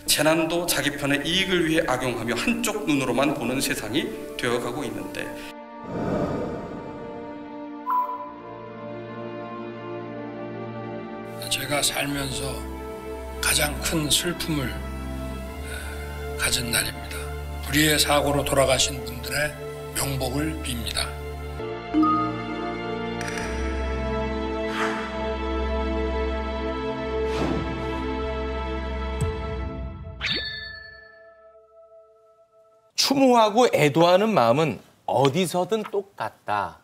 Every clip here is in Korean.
재난도 자기 편의 이익을 위해 악용하며 한쪽 눈으로만 보는 세상이 되어가고 있는데 제가 살면서 가장 큰 슬픔을 가진 날입니다. 불의의 사고로 돌아가신 분들의 명복을 빕니다. 추모하고 애도하는 마음은 어디서든 똑같다.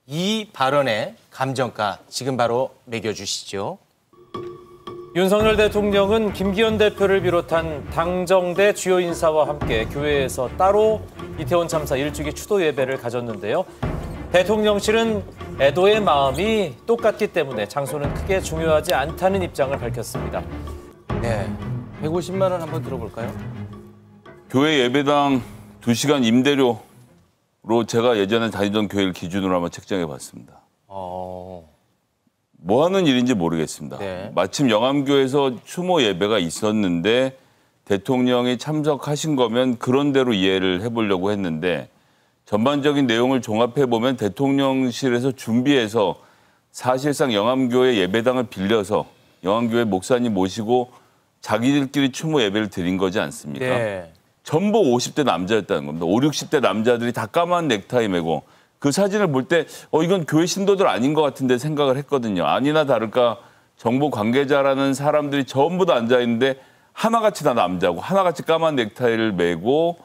이 발언의 감정가 지금 바로 매겨주시죠. 윤석열 대통령은 김기현 대표를 비롯한 당정대 주요 인사와 함께 교회에서 따로 이태원 참사 1주기 추도 예배를 가졌는데요. 대통령실은 애도의 마음이 똑같기 때문에 장소는 크게 중요하지 않다는 입장을 밝혔습니다. 네, 150만 원 한번 들어볼까요? 교회 예배당 2시간 임대료로 제가 예전에 다니던 교회를 기준으로 한번 책정해 봤습니다. 뭐 하는 일인지 모르겠습니다. 네. 마침 영암교에서 추모 예배가 있었는데 대통령이 참석하신 거면 그런 대로 이해를 해보려고 했는데 전반적인 내용을 종합해 보면 대통령실에서 준비해서 사실상 영암교회 예배당을 빌려서 영암교회 목사님 모시고 자기들끼리 추모 예배를 드린 거지 않습니까? 네. 전부 50대 남자였다는 겁니다. 5, 60대 남자들이 다 까만 넥타이 메고 그 사진을 볼 때 이건 교회 신도들 아닌 것 같은데 생각을 했거든요. 아니나 다를까 정보 관계자라는 사람들이 전부 다 앉아있는데 하나같이 다 남자고 하나같이 까만 넥타이를 메고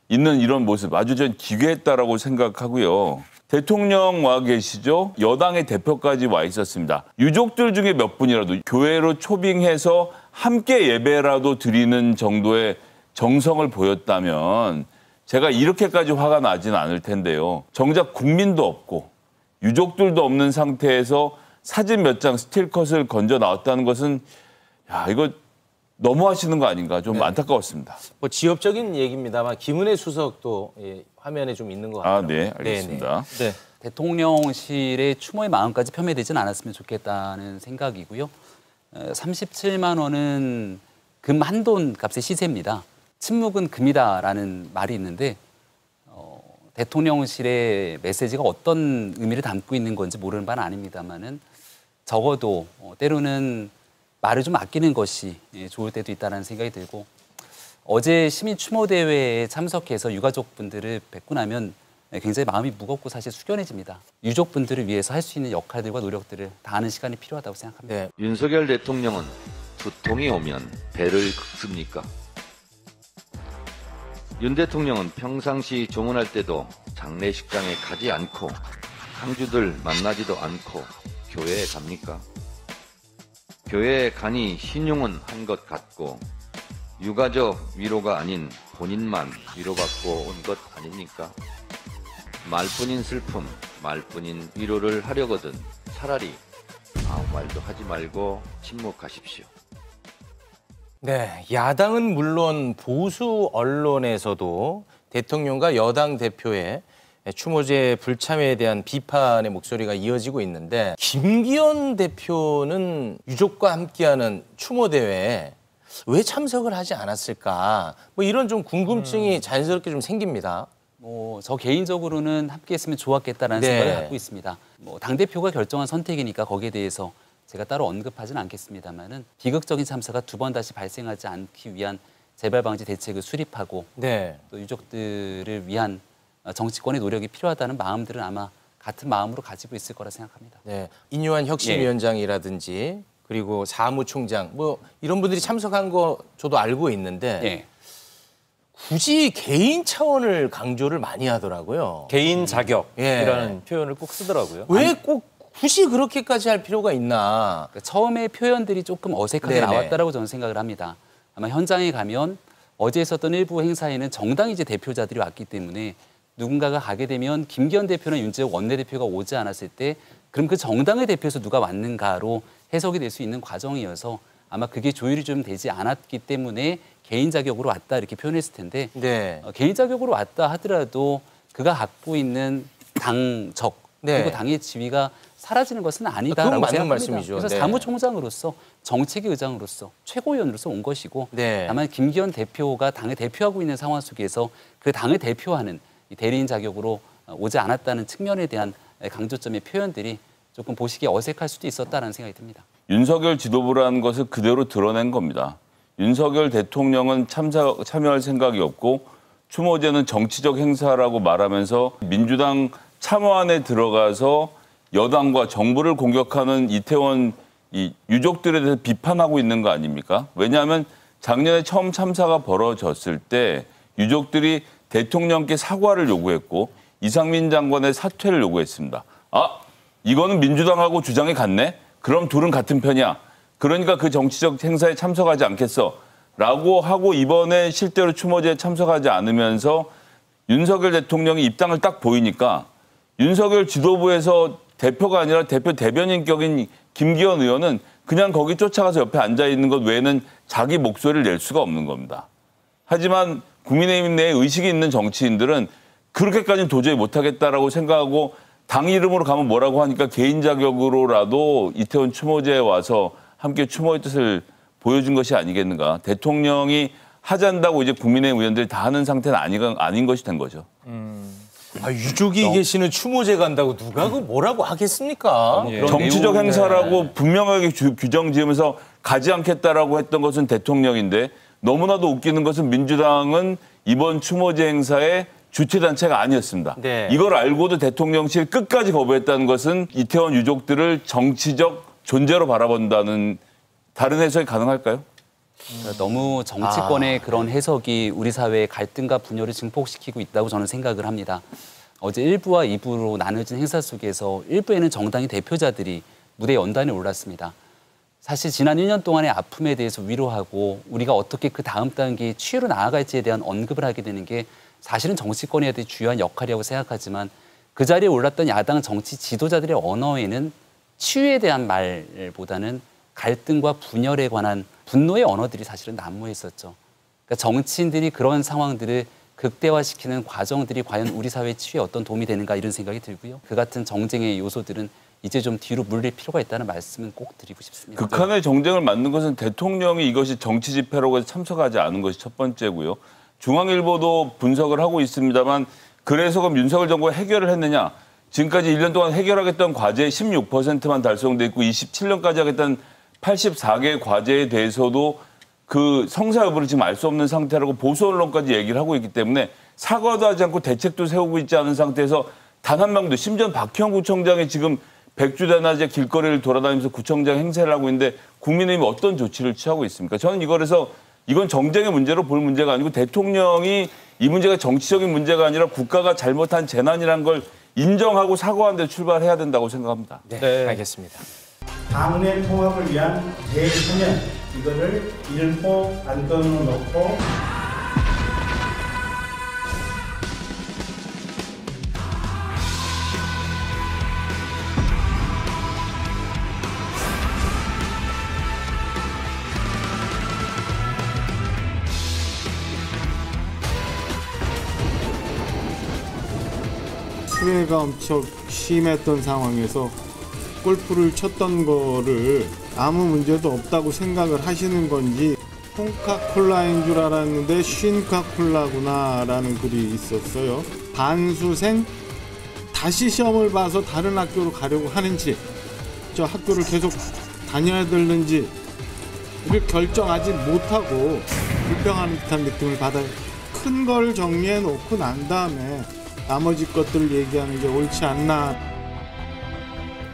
있는 이런 모습 아주 전 기괴했다라고 생각하고요. 대통령 와 계시죠? 여당의 대표까지 와 있었습니다. 유족들 중에 몇 분이라도 교회로 초빙해서 함께 예배라도 드리는 정도의 정성을 보였다면 제가 이렇게까지 화가 나진 않을 텐데요. 정작 국민도 없고 유족들도 없는 상태에서 사진 몇 장 스틸컷을 건져 나왔다는 것은 이거 너무 하시는 거 아닌가 좀 안타까웠습니다. 뭐 지엽적인 얘기입니다만 김은혜 수석도 화면에 좀 있는 것 같아요. 네, 알겠습니다. 네. 대통령실의 추모의 마음까지 표매되지는 않았으면 좋겠다는 생각이고요. 37만 원은 금 한 돈 값의 시세입니다. 침묵은 금이다라는 말이 있는데 대통령실의 메시지가 어떤 의미를 담고 있는 건지 모르는 바는 아닙니다만은 적어도 때로는 말을 좀 아끼는 것이 좋을 때도 있다는 생각이 들고 어제 시민 추모 대회에 참석해서 유가족분들을 뵙고 나면 굉장히 마음이 무겁고 사실 숙연해집니다. 유족분들을 위해서 할 수 있는 역할들과 노력들을 다하는 시간이 필요하다고 생각합니다. 네. 윤석열 대통령은 두통이 오면 배를 긁습니까? 윤 대통령은 평상시 조문할 때도 장례식장에 가지 않고 상주들 만나지도 않고 교회에 갑니까? 교회에 가니 신용은 한 것 같고 유가족 위로가 아닌 본인만 위로받고 온 것 아닙니까? 말뿐인 슬픔, 말뿐인 위로를 하려거든 차라리 아무 말도 하지 말고 침묵하십시오. 네, 야당은 물론 보수 언론에서도 대통령과 여당 대표의 추모제 불참에 대한 비판의 목소리가 이어지고 있는데 김기현 대표는 유족과 함께하는 추모대회에 왜 참석을 하지 않았을까? 뭐 이런 좀 궁금증이 자연스럽게 좀 생깁니다. 저 개인적으로는 함께했으면 좋았겠다라는 생각을 갖고 있습니다. 당대표가 결정한 선택이니까 거기에 대해서 제가 따로 언급하지는 않겠습니다만은 비극적인 참사가 두 번 다시 발생하지 않기 위한 재발 방지 대책을 수립하고 또 유족들을 위한 정치권의 노력이 필요하다는 마음들은 아마 같은 마음으로 가지고 있을 거라 생각합니다. 네, 인요한 혁신위원장이라든지 그리고 사무총장 뭐 이런 분들이 참석한 거 저도 알고 있는데 굳이 개인 차원을 강조를 많이 하더라고요. 개인 자격이라는 표현을 꼭 쓰더라고요. 왜 꼭 굳이 그렇게까지 할 필요가 있나. 그러니까 처음에 표현들이 조금 어색하게 나왔다라고 저는 생각을 합니다. 아마 현장에 가면 어제 있었던 일부 행사에는 정당 이제 대표자들이 왔기 때문에 누군가가 가게 되면 김기현 대표나 윤재욱 원내대표가 오지 않았을 때 그럼 그 정당의 대표에서 누가 왔는가로 해석이 될 수 있는 과정이어서 아마 그게 조율이 좀 되지 않았기 때문에 개인 자격으로 왔다 이렇게 표현했을 텐데 개인 자격으로 왔다 하더라도 그가 갖고 있는 당적 그리고 당의 지위가 사라지는 것은 그건 아니다라고 맞는 생각합니다. 말씀이죠. 그래서 네. 사무총장으로서 정책위 의장으로서 최고위원으로서 온 것이고 네. 다만 김기현 대표가 당을 대표하고 있는 상황 속에서 그 당을 대표하는 이 대리인 자격으로 오지 않았다는 측면에 대한 강조점의 표현들이 조금 보시기에 어색할 수도 있었다는 생각이 듭니다. 윤석열 지도부라는 것을 그대로 드러낸 겁니다. 윤석열 대통령은 참여할 생각이 없고 추모제는 정치적 행사라고 말하면서 민주당 참호안에 들어가서 여당과 정부를 공격하는 이태원 이 유족들에 대해서 비판하고 있는 거 아닙니까? 왜냐하면 작년에 처음 참사가 벌어졌을 때 유족들이 대통령께 사과를 요구했고 이상민 장관의 사퇴를 요구했습니다. 아, 이거는 민주당하고 주장이 같네? 그럼 둘은 같은 편이야. 그러니까 그 정치적 행사에 참석하지 않겠어. 라고 하고 이번에 실제로 추모제에 참석하지 않으면서 윤석열 대통령이 입당을 딱 보이니까 윤석열 지도부에서 대표가 아니라 대표 대변인격인 김기현 의원은 그냥 거기 쫓아가서 옆에 앉아있는 것 외에는 자기 목소리를 낼 수가 없는 겁니다. 하지만 국민의힘 내에 의식이 있는 정치인들은 그렇게까지는 도저히 못하겠다라고 생각하고 당 이름으로 가면 뭐라고 하니까 개인 자격으로라도 이태원 추모제에 와서 함께 추모의 뜻을 보여준 것이 아니겠는가. 대통령이 하잔다고 이제 국민의힘 의원들이 다 하는 상태는 아닌 것이 된 거죠. 유족이 계시는 추모제 간다고 누가 그 뭐라고 하겠습니까? 정치적 행사라고 분명하게 규정 지으면서 가지 않겠다라고 했던 것은 대통령인데 너무나도 웃기는 것은 민주당은 이번 추모제 행사의 주최단체가 아니었습니다. 네. 이걸 알고도 대통령실 끝까지 거부했다는 것은 이태원 유족들을 정치적 존재로 바라본다는 다른 해석이 가능할까요? 너무 정치권의 그런 해석이 우리 사회의 갈등과 분열을 증폭시키고 있다고 저는 생각을 합니다. 어제 1부와 2부로 나눠진 행사 속에서 1부에는 정당의 대표자들이 무대 연단에 올랐습니다. 사실 지난 1년 동안의 아픔에 대해서 위로하고 우리가 어떻게 그 다음 단계의 치유로 나아갈지에 대한 언급을 하게 되는 게 사실은 정치권에 대해 주요한 역할이라고 생각하지만 그 자리에 올랐던 야당 정치 지도자들의 언어에는 치유에 대한 말보다는 갈등과 분열에 관한 분노의 언어들이 사실은 난무했었죠. 그러니까 정치인들이 그런 상황들을 극대화시키는 과정들이 과연 우리 사회 치유에 어떤 도움이 되는가 이런 생각이 들고요. 그 같은 정쟁의 요소들은 이제 좀 뒤로 물릴 필요가 있다는 말씀은 꼭 드리고 싶습니다. 극한의 정쟁을 만든 것은 대통령이 이것이 정치 집회라고 해서 참석하지 않은 것이 첫 번째고요. 중앙일보도 분석을 하고 있습니다만 그래서 그럼 윤석열 정부가 해결을 했느냐. 지금까지 1년 동안 해결하겠다는 과제의 16%만 달성돼 있고 27년까지 하겠다는 84개의 과제에 대해서도 그 성사 여부를 지금 알 수 없는 상태라고 보수 언론까지 얘기를 하고 있기 때문에 사과도 하지 않고 대책도 세우고 있지 않은 상태에서 단 한 명도 심지어 박형 구청장이 지금 백주대낮에 길거리를 돌아다니면서 구청장 행세를 하고 있는데 국민의힘이 어떤 조치를 취하고 있습니까? 저는 이거에서 이건 정쟁의 문제로 볼 문제가 아니고 대통령이 이 문제가 정치적인 문제가 아니라 국가가 잘못한 재난이라는 걸 인정하고 사과하는 데 출발해야 된다고 생각합니다. 네, 알겠습니다. 당내 통합을 위한 대서면 이거를 일호 안건으로 놓고 수해가 엄청 심했던 상황에서 골프를 쳤던 거를 아무 문제도 없다고 생각을 하시는 건지 콩카콜라인 줄 알았는데 쉰카콜라구나라는 글이 있었어요. 반수생 다시 시험을 봐서 다른 학교로 가려고 하는지 저 학교를 계속 다녀야 되는지 이를 결정하지 못하고 불평하는 듯한 느낌을 받아요. 큰 걸 정리해 놓고 난 다음에 나머지 것들을 얘기하는 게 옳지 않나.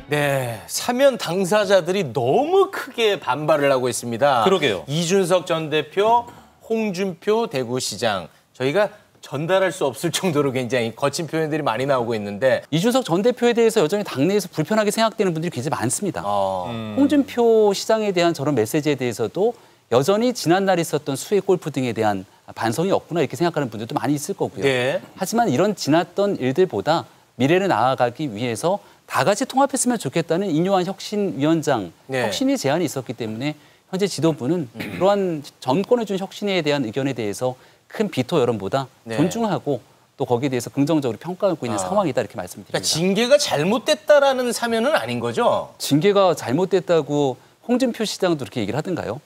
네, 사면 당사자들이 너무 크게 반발을 하고 있습니다. 그러게요. 이준석 전 대표, 홍준표 대구시장. 저희가 전달할 수 없을 정도로 굉장히 거친 표현들이 많이 나오고 있는데 이준석 전 대표에 대해서 여전히 당내에서 불편하게 생각되는 분들이 굉장히 많습니다. 홍준표 시장에 대한 저런 메시지에 대해서도 여전히 지난날 있었던 수해 골프 등에 대한 반성이 없구나 이렇게 생각하는 분들도 많이 있을 거고요. 네. 하지만 이런 지났던 일들보다 미래를 나아가기 위해서 다 같이 통합했으면 좋겠다는 인요한 혁신위원장 혁신의 제안이 있었기 때문에 현재 지도부는 그러한 정권에 준 혁신에 대한 의견에 대해서 큰 비토 여론보다 존중하고 또 거기에 대해서 긍정적으로 평가하고 있는 상황이다 이렇게 말씀드립니다. 그러니까 징계가 잘못됐다라는 사면은 아닌 거죠? 징계가 잘못됐다고 홍준표 시장도 그렇게 얘기를 하던가요?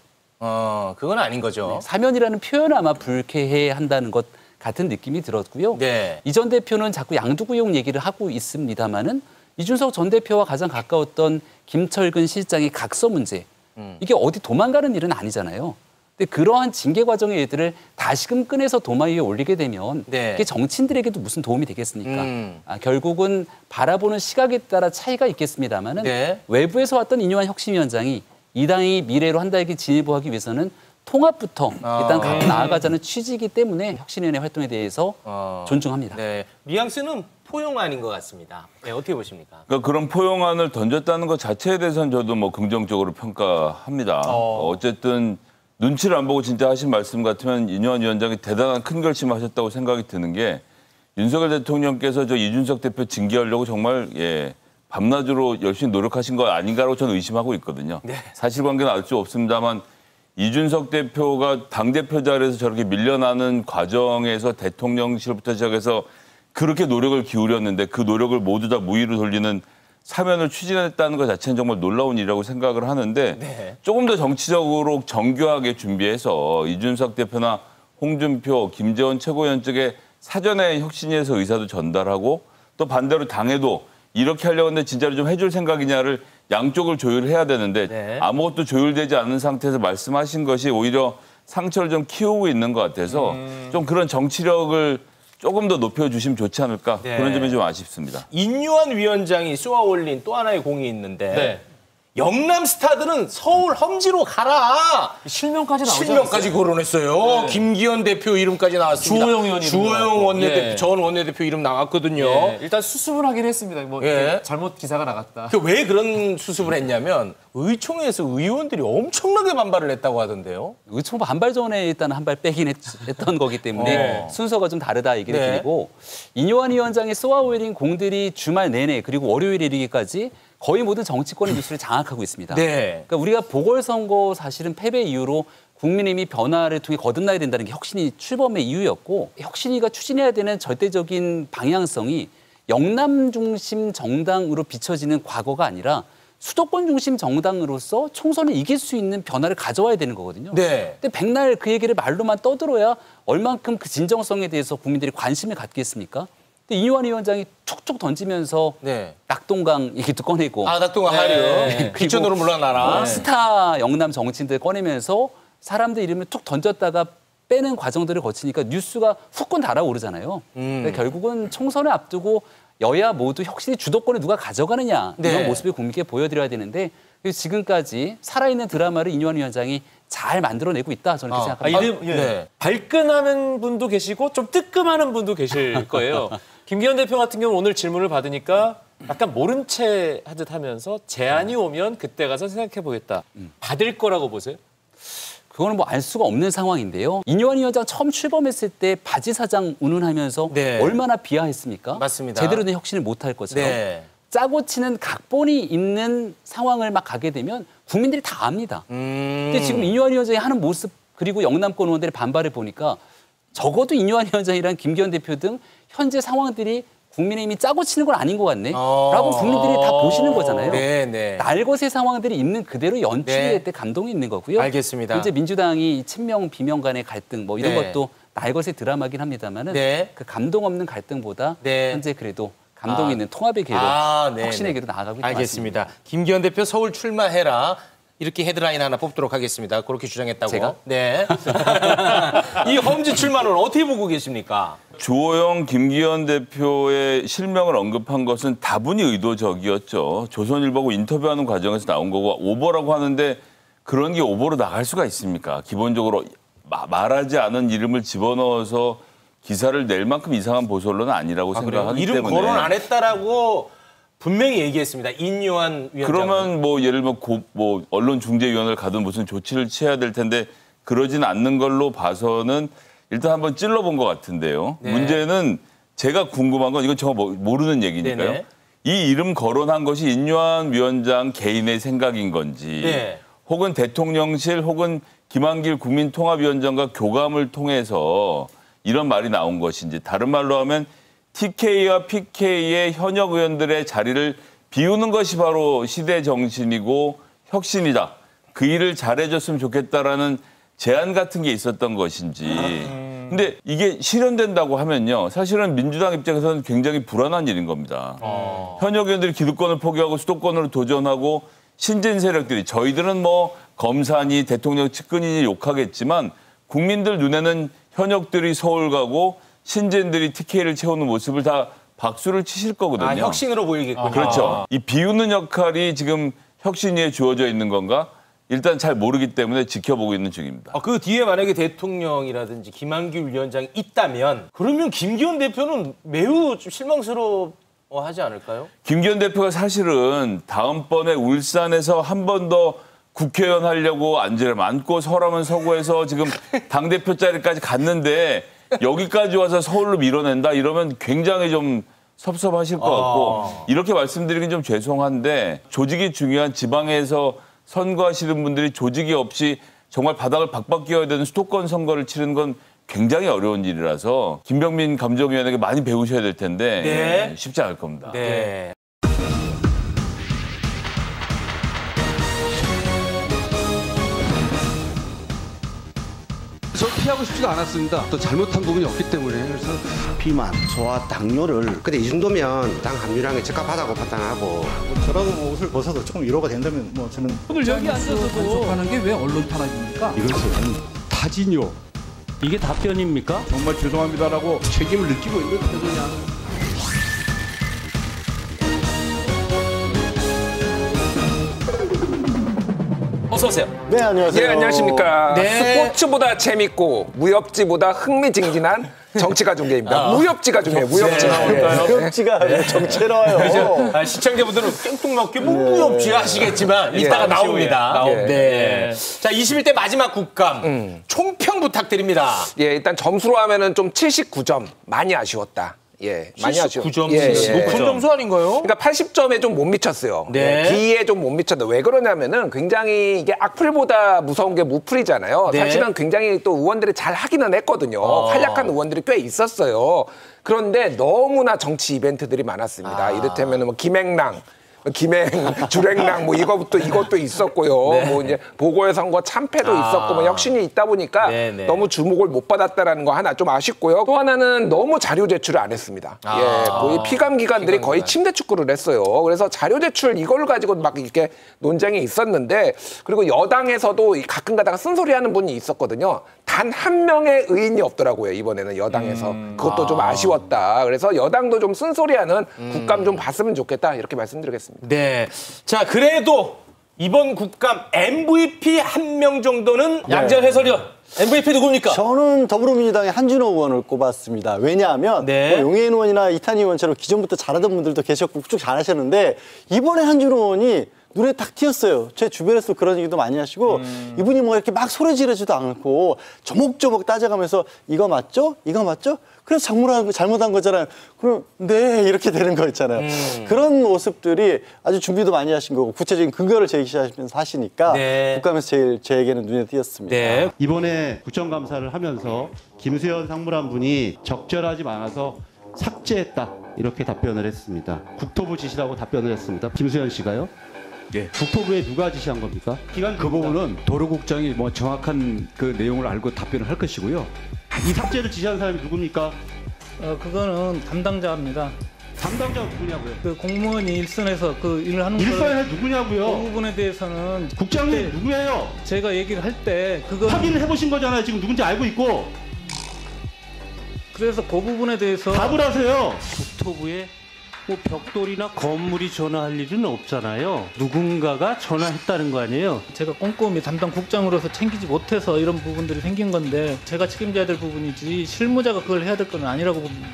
그건 아닌 거죠. 네, 사면이라는 표현을 아마 불쾌해 한다는 것 같은 느낌이 들었고요. 네. 이 전 대표는 자꾸 양두구용 얘기를 하고 있습니다마는 이준석 전 대표와 가장 가까웠던 김철근 실장의 각서 문제, 이게 어디 도망가는 일은 아니잖아요. 근데 그러한 징계 과정의 애들을 다시금 꺼내서 도마 위에 올리게 되면 네. 그게 정치인들에게도 무슨 도움이 되겠습니까? 결국은 바라보는 시각에 따라 차이가 있겠습니다마는 네. 외부에서 왔던 인요한 혁신위원장이 이 당이 미래로 한 달기 진입하기 위해서는 통합부터 일단 갖고 나아가자는 취지이기 때문에 혁신위원회 활동에 대해서 존중합니다. 네. 뉘앙스는 포용안인 것 같습니다. 네, 어떻게 보십니까? 그러니까 그런 포용안을 던졌다는 것 자체에 대해서는 저도 뭐 긍정적으로 평가합니다. 어쨌든 눈치를 안 보고 진짜 하신 말씀 같으면 인요한 위원장이 대단한 큰 결심하셨다고 생각이 드는 게 윤석열 대통령께서 저 이준석 대표 징계하려고 정말 밤낮으로 열심히 노력하신 거 아닌가라고 저는 의심하고 있거든요. 네. 사실관계는 알 수 없습니다만 이준석 대표가 당대표 자리에서 저렇게 밀려나는 과정에서 대통령실부터 시작해서 그렇게 노력을 기울였는데 그 노력을 모두 다 무위로 돌리는 사면을 추진했다는 것 자체는 정말 놀라운 일이라고 생각을 하는데 네. 조금 더 정치적으로 정교하게 준비해서 이준석 대표나 홍준표, 김재원 최고위원 측에 사전에 혁신위에서 의사도 전달하고 또 반대로 당에도 이렇게 하려고 하는데 진짜로 좀 해줄 생각이냐를 양쪽을 조율해야 되는데 네. 아무것도 조율되지 않은 상태에서 말씀하신 것이 오히려 상처를 좀 키우고 있는 것 같아서 좀 그런 정치력을 조금 더 높여주시면 좋지 않을까 네. 그런 점이 좀 아쉽습니다. 인요한 위원장이 쏘아 올린 또 하나의 공이 있는데 네. 영남 스타들은 서울 험지로 가라. 실명까지 나오지 실명까지 거론했어요. 네. 김기현 대표 이름까지 나왔습니다. 주호영 의원 이름 주호영 나왔고. 원내대표, 예. 전 원내대표 이름 나왔거든요. 예, 일단 수습을 하긴 했습니다. 뭐 예. 잘못 기사가 나갔다. 왜 그런 수습을 했냐면 의총에서 의원들이 엄청나게 반발을 했다고 하던데요. 의총 반발전에 일단 한 발 빼긴 했던 거기 때문에 순서가 좀 다르다 얘기를 네. 드리고 인요한 위원장의 쏘아올린 공들이 주말 내내 그리고 월요일 이르기까지 거의 모든 정치권의 뉴스를 장악하고 있습니다. 네. 그러니까 우리가 보궐선거 사실은 패배 이후로 국민의힘이 변화를 통해 거듭나야 된다는 게 혁신위 출범의 이유였고 혁신위가 추진해야 되는 절대적인 방향성이 영남 중심 정당으로 비춰지는 과거가 아니라 수도권 중심 정당으로서 총선을 이길 수 있는 변화를 가져와야 되는 거거든요. 네. 근데 백날 그 얘기를 말로만 떠들어야 얼만큼 그 진정성에 대해서 국민들이 관심을 갖겠습니까? 근데 이요한 위원장이 툭툭 던지면서 네. 낙동강 얘기도 꺼내고 낙동강 하류. 기천으로 물러나라. 스타 영남 정치인들 꺼내면서 사람들 이름을 툭 던졌다가 빼는 과정들을 거치니까 뉴스가 후끈 달아오르잖아요. 그러니까 결국은 총선을 앞두고 여야 모두 혁신의 주도권을 누가 가져가느냐 이런 네. 모습을 국민께 보여드려야 되는데 지금까지 살아있는 드라마를 인요한 위원장이 잘 만들어내고 있다 저는 그렇게 생각합니다. 네. 발끈하는 분도 계시고 좀 뜨끔하는 분도 계실 거예요. 김기현 대표 같은 경우는 오늘 질문을 받으니까 약간 모른 채 하듯 하면서 제안이 오면 그때 가서 생각해 보겠다. 받을 거라고 보세요? 그거는 뭐 알 수가 없는 상황인데요. 인요한 위원장 처음 출범했을 때 바지 사장 운운하면서 네. 얼마나 비하했습니까? 맞습니다. 제대로 된 혁신을 못할 것처럼. 네. 짜고 치는 각본이 있는 상황을 막 가게 되면 국민들이 다 압니다. 근데 지금 인요한 위원장이 하는 모습 그리고 영남권 의원들의 반발을 보니까 적어도 인요한 위원장이랑 김기현 대표 등 현재 상황들이 국민의힘이 짜고 치는 건 아닌 것 같네 라고 국민들이 다 보시는 거잖아요. 네. 날것의 상황들이 있는 그대로 연출이 될 때 감동이 있는 거고요. 알겠습니다. 현재 민주당이 친명 비명 간의 갈등 뭐 이런 네. 것도 날것의 드라마긴 합니다만은 네. 그 감동 없는 갈등보다 네. 현재 그래도 감동 있는 통합의 길로 혁신의 길로 나아가고 있는 것 같습니다. 알겠습니다. 김기현 대표 서울 출마해라. 이렇게 헤드라인 하나 뽑도록 하겠습니다. 그렇게 주장했다고. 제가? 네. 이 험지 출마는 어떻게 보고 계십니까? 주호영, 김기현 대표의 실명을 언급한 것은 다분히 의도적이었죠. 조선일보하고 인터뷰하는 과정에서 나온 거고 오보라고 하는데 그런 게 오보로 나갈 수가 있습니까? 기본적으로 말하지 않은 이름을 집어넣어서 기사를 낼 만큼 이상한 보솔로는 아니라고 생각하기 이름 때문에. 거론 안 했다라고 분명히 얘기했습니다. 인요한 위원장. 그러면 뭐 예를 들면 뭐 언론중재위원회를 가든 무슨 조치를 취해야 될 텐데 그러진 않는 걸로 봐서는 일단 한번 찔러본 것 같은데요. 네. 문제는 제가 궁금한 건 이건 제가 모르는 얘기니까요. 네네. 이 이름 거론한 것이 인요한 위원장 개인의 생각인 건지 네. 혹은 대통령실 혹은 김한길 국민통합위원장과 교감을 통해서 이런 말이 나온 것인지, 다른 말로 하면 TK와 PK의 현역 의원들의 자리를 비우는 것이 바로 시대 정신이고 혁신이다. 그 일을 잘해줬으면 좋겠다라는 제안 같은 게 있었던 것인지. 근데 이게 실현된다고 하면요. 사실은 민주당 입장에서는 굉장히 불안한 일인 겁니다. 현역 의원들이 기득권을 포기하고 수도권으로 도전하고 신진 세력들이 저희들은 뭐 검사니 대통령 측근이니 욕하겠지만 국민들 눈에는 현역들이 서울 가고 신진들이 TK를 채우는 모습을 다 박수를 치실 거거든요. 혁신으로 보이겠군요. 그렇죠. 이 비우는 역할이 지금 혁신위에 주어져 있는 건가? 일단 잘 모르기 때문에 지켜보고 있는 중입니다. 그 뒤에 만약에 대통령이라든지 김한길 위원장이 있다면 그러면 김기현 대표는 매우 좀 실망스러워하지 않을까요? 김기현 대표가 사실은 다음번에 울산에서 한 번 더 국회의원 하려고 앉고 서라면 서고 해서 지금 당대표 자리까지 갔는데 여기까지 와서 서울로 밀어낸다 이러면 굉장히 좀 섭섭하실 것 같고 이렇게 말씀드리긴 좀 죄송한데 조직이 중요한 지방에서 선거하시는 분들이 조직이 없이 정말 바닥을 박박 끼워야 되는 수도권 선거를 치르는 건 굉장히 어려운 일이라서 김병민 감정위원에게 많이 배우셔야 될 텐데 네. 쉽지 않을 겁니다. 네. 저 피하고 싶지도 않았습니다. 또 잘못한 부분이 없기 때문에 그래서 비만, 소화, 당뇨를 근데 이 정도면 당 함유량에 적합하다고 판단하고 저라도 뭐 옷을 벗어도 조금 위로가 된다면 뭐 저는 오늘 여기 앉아서도 간섭하는 게 왜 언론 탄압입니까? 이것은 타진요. 이게 답변입니까? 정말 죄송합니다라고 책임을 느끼고 있는 태도냐. 어서 오세요. 네, 안녕하세요. 네, 안녕하십니까. 네. 스포츠보다 재밌고 무협지보다 흥미진진한 정치가 중계입니다. 무협지가 중계, 무협지. 무협지가 정체로워요. 시청자분들은 깽뚱맞게 무협지 하시겠지만 이따가 나옵니다. 네. 자, 21대 마지막 국감 총평 부탁드립니다. 예, 일단 점수로 하면은 좀 79점. 많이 아쉬웠다. 예, 많이 아쉬워. 79점. 높은 점수 아닌가요? 그러니까 80점에 좀 못 미쳤어요. 네. B에 좀 못 미쳤다. 왜 그러냐면은 굉장히 이게 악플보다 무서운 게 무플이잖아요. 네. 사실은 굉장히 또 의원들이 잘 하기는 했거든요. 활약한 의원들이 꽤 있었어요. 그런데 너무나 정치 이벤트들이 많았습니다. 이를테면 뭐 김행랑, 주랭랑 뭐 이것도 있었고요. 네. 뭐 이제 보궐 선거 참패도 있었고 뭐 혁신이 있다 보니까 너무 주목을 못 받았다라는 거 하나 좀 아쉽고요. 또 하나는 너무 자료 제출을 안 했습니다. 예, 거의 피감 기관들이 거의 침대 축구를 했어요. 그래서 자료 제출 이걸 가지고 막 이렇게 논쟁이 있었는데 그리고 여당에서도 가끔가다가 쓴소리하는 분이 있었거든요. 단 한 명의 의인이 없더라고요. 이번에는 여당에서 그것도 좀 아쉬웠다. 그래서 여당도 좀 쓴소리하는 국감 좀 봤으면 좋겠다 이렇게 말씀드리겠습니다. 네. 자, 그래도 이번 국감 MVP 한 명 정도는 양재열 해설위원. MVP 누굽니까? 저는 더불어민주당의 한준호 의원을 꼽았습니다. 왜냐하면 뭐 용해인 의원이나 이탄희 의원처럼 기존부터 잘하던 분들도 계셨고 쭉 잘하셨는데 이번에 한준호 의원이 눈에 딱 띄었어요. 제 주변에서 그런 얘기도 많이 하시고 이분이 뭐 이렇게 막 소리 지르지도 않고 조목조목 따져가면서 이거 맞죠? 이거 맞죠? 그래서 잘못한 거잖아요. 그럼 네 이렇게 되는 거 있잖아요. 그런 모습들이 아주 준비도 많이 하신 거고 구체적인 근거를 제시하시면서 하시니까 국감에서 제일 제에게는 눈에 띄었습니다. 네. 이번에 국정감사를 하면서 김수현 상무란 분이 적절하지 않아서 삭제했다 이렇게 답변을 했습니다. 국토부 지시라고 답변을 했습니다. 김수현 씨가요? 예. 국토부에 누가 지시한 겁니까? 그 부분은 도로국장이 뭐 정확한 그 내용을 알고 답변을 할 것이고요. 이 삭제를 지시한 사람이 누굽니까? 그거는 담당자입니다. 담당자가 누구냐고요? 그 공무원이 일선에서 그 일을 하는 일선에 누구냐고요? 그 부분에 대해서는 국장님 누구예요? 제가 얘기를 할 때 그거 확인을 해보신 거잖아요. 지금 누군지 알고 있고. 그래서 그 부분에 대해서 답을 하세요. 국토부에 뭐 벽돌이나 건물이 전화할 일은 없잖아요. 누군가가 전화했다는 거 아니에요? 제가 꼼꼼히 담당 국장으로서 챙기지 못해서 이런 부분들이 생긴 건데 제가 책임져야 될 부분이지 실무자가 그걸 해야 될 건 아니라고 봅니다.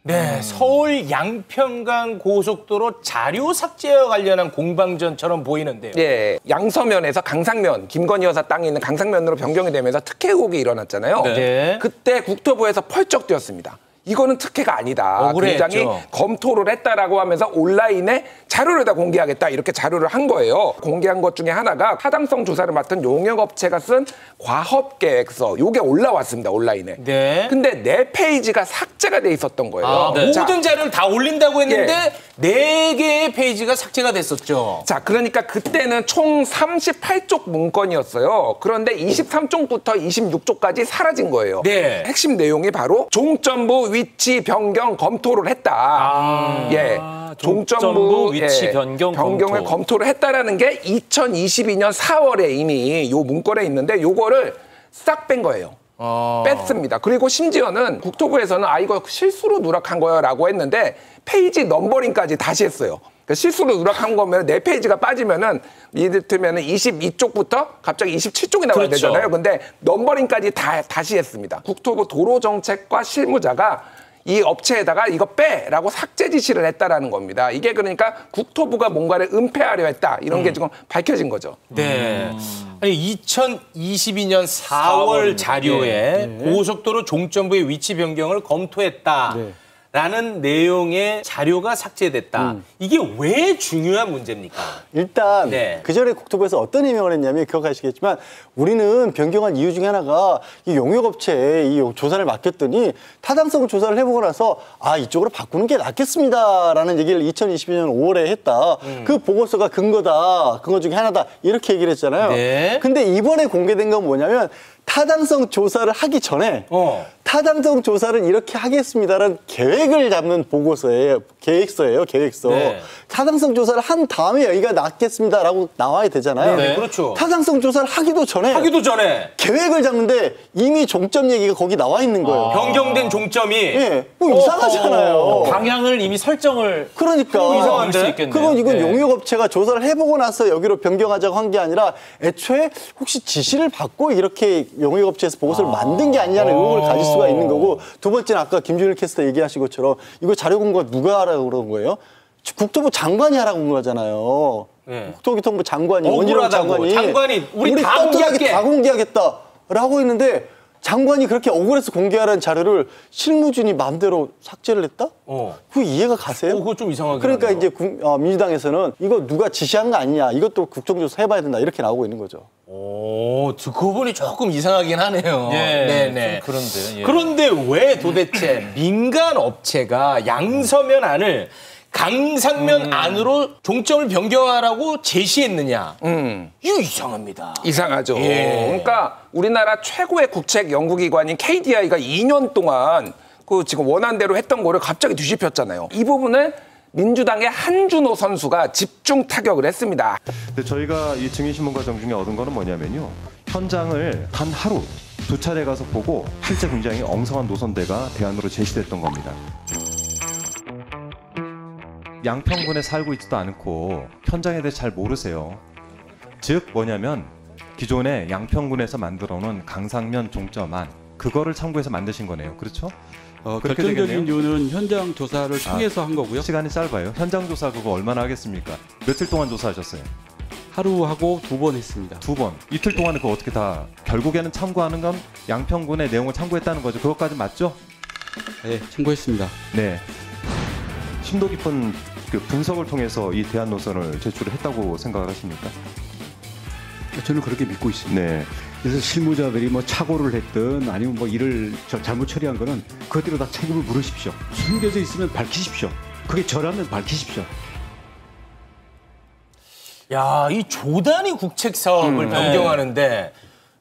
네, 서울 양평강 고속도로 자료 삭제와 관련한 공방전처럼 보이는데요. 예, 양서면에서 강상면, 김건희 여사 땅에 있는 강상면으로 변경이 되면서 특혜 의혹이 일어났잖아요. 네. 그때 국토부에서 펄쩍 뛰었습니다. 이거는 특혜가 아니다. 억울했죠. 굉장히 검토를 했다라고 하면서 온라인에 자료를 다 공개하겠다. 이렇게 자료를 한 거예요. 공개한 것 중에 하나가 타당성 조사를 맡은 용역업체가 쓴 과업계획서. 요게 올라왔습니다. 온라인에. 네. 근데 4페이지가 삭제가 돼 있었던 거예요. 모든 자료를 다 올린다고 했는데 4개의 페이지가 삭제가 됐었죠. 자, 그러니까 그때는 총 38쪽 문건이었어요. 그런데 23쪽부터 26쪽까지 사라진 거예요. 네. 핵심 내용이 바로 종점부 위치 변경 검토를 했다. 종점부 위치 변경을 검토를 했다라는 게 2022년 4월에 이미 요 문건에 있는데 요거를 싹 뺀 거예요. 뺐습니다. 그리고 심지어는 국토부에서는 이거 실수로 누락한 거야라고 했는데 페이지 넘버링까지 다시 했어요. 그러니까 실수로 누락한 거면 4페이지가 빠지면은 이를테면 22쪽부터 갑자기 27쪽이 나와야 되잖아요. 근데 넘버링까지 다시 했습니다. 국토부 도로정책과 실무자가 이 업체에다가 이거 빼라고 삭제 지시를 했다라는 겁니다. 이게 그러니까 국토부가 뭔가를 은폐하려 했다. 이런 게 지금 밝혀진 거죠. 네. 아니 2022년 4월 자료에 고속도로 종점부의 위치 변경을 검토했다. 라는 내용의 자료가 삭제됐다. 이게 왜 중요한 문제입니까? 일단 그 전에 국토부에서 어떤 해명을 했냐면 기억하시겠지만 우리는 변경한 이유 중에 하나가 이 용역업체에 이 조사를 맡겼더니 타당성 조사를 해보고 나서 이쪽으로 바꾸는 게 낫겠습니다라는 얘기를 2022년 5월에 했다. 그 보고서가 근거 중에 하나다. 이렇게 얘기를 했잖아요. 근데 이번에 공개된 건 뭐냐면 타당성 조사를 하기 전에 타당성 조사를 이렇게 하겠습니다라는 계획을 잡는 보고서예요. 계획서. 타당성 조사를 한 다음에 여기가 낫겠습니다라고 나와야 되잖아요. 그렇죠. 타당성 조사를 하기도 전에 계획을 잡는데 이미 종점 얘기가 거기 나와 있는 거예요. 변경된 종점이 뭐 이상하잖아요. 방향을 이미 설정을 그러니까 이상한데. 그건 이건 용역업체가 조사를 해보고 나서 여기로 변경하자고 한 게 아니라 애초에 혹시 지시를 받고 이렇게 용역업체에서 보고서를 만든 게 아니냐는 의혹을 가질 수가 있는 거고, 두 번째는 아까 김준일 캐스터 얘기하신 것처럼 이거 자료 공개가 누가 하라고 그런 거예요? 국토부 장관이 하라고 한 거잖아요. 국토교통부 장관이, 원희룡 장관이 우리 다 공개하겠다라고 했는데 장관이 그렇게 억울해서 공개하라는 자료를 실무진이 마음대로 삭제를 했다? 그거 이해가 가세요? 그거 좀 이상하게. 그러니까 이제 민주당에서는 이거 누가 지시한 거 아니냐, 이것도 국정조사 해봐야 된다, 이렇게 나오고 있는 거죠. 듣고 보니 조금 이상하긴 하네요. 네네. 그런데. 그런데 왜 도대체 민간 업체가 양서면 안을 강상면 안으로 종점을 변경하라고 제시했느냐? 이거 이상합니다. 이상하죠. 그러니까 우리나라 최고의 국책 연구기관인 KDI가 2년 동안 그 지금 원안대로 했던 거를 갑자기 뒤집혔잖아요. 이 부분을 민주당의 한준호 선수가 집중 타격을 했습니다. 근데 저희가 이 증인신문 과정 중에 얻은 거는 뭐냐면요, 현장을 단 하루 2차례 가서 보고 실제 굉장히 엉성한 노선대가 대안으로 제시됐던 겁니다. 양평군에 살고 있지도 않고 현장에 대해 잘 모르세요. 즉 뭐냐면 기존에 양평군에서 만들어 놓은 강상면 종점안, 그거를 참고해서 만드신 거네요. 그렇죠? 결정적인 이유는 현장 조사를 통해서 한 거고요. 시간이 짧아요. 현장 조사 그거 얼마나 하겠습니까? 며칠 동안 조사하셨어요? 하루 하고 2번 했습니다. 2번. 이틀 동안에 그거 어떻게 다, 결국에는 참고하는 건 양평군의 내용을 참고했다는 거죠. 그것까지 맞죠? 네, 참고했습니다. 네. 심도 깊은 그 분석을 통해서 이 대안 노선을 제출을 했다고 생각을 하십니까? 저는 그렇게 믿고 있습니다. 네. 그래서 실무자들이 뭐 착오를 했든 아니면 뭐 일을 잘못 처리한 거는 그대로 다 책임을 물으십시오. 숨겨져 있으면 밝히십시오. 그게 저라면 밝히십시오. 야, 이 조단위 국책 사업을 변경하는데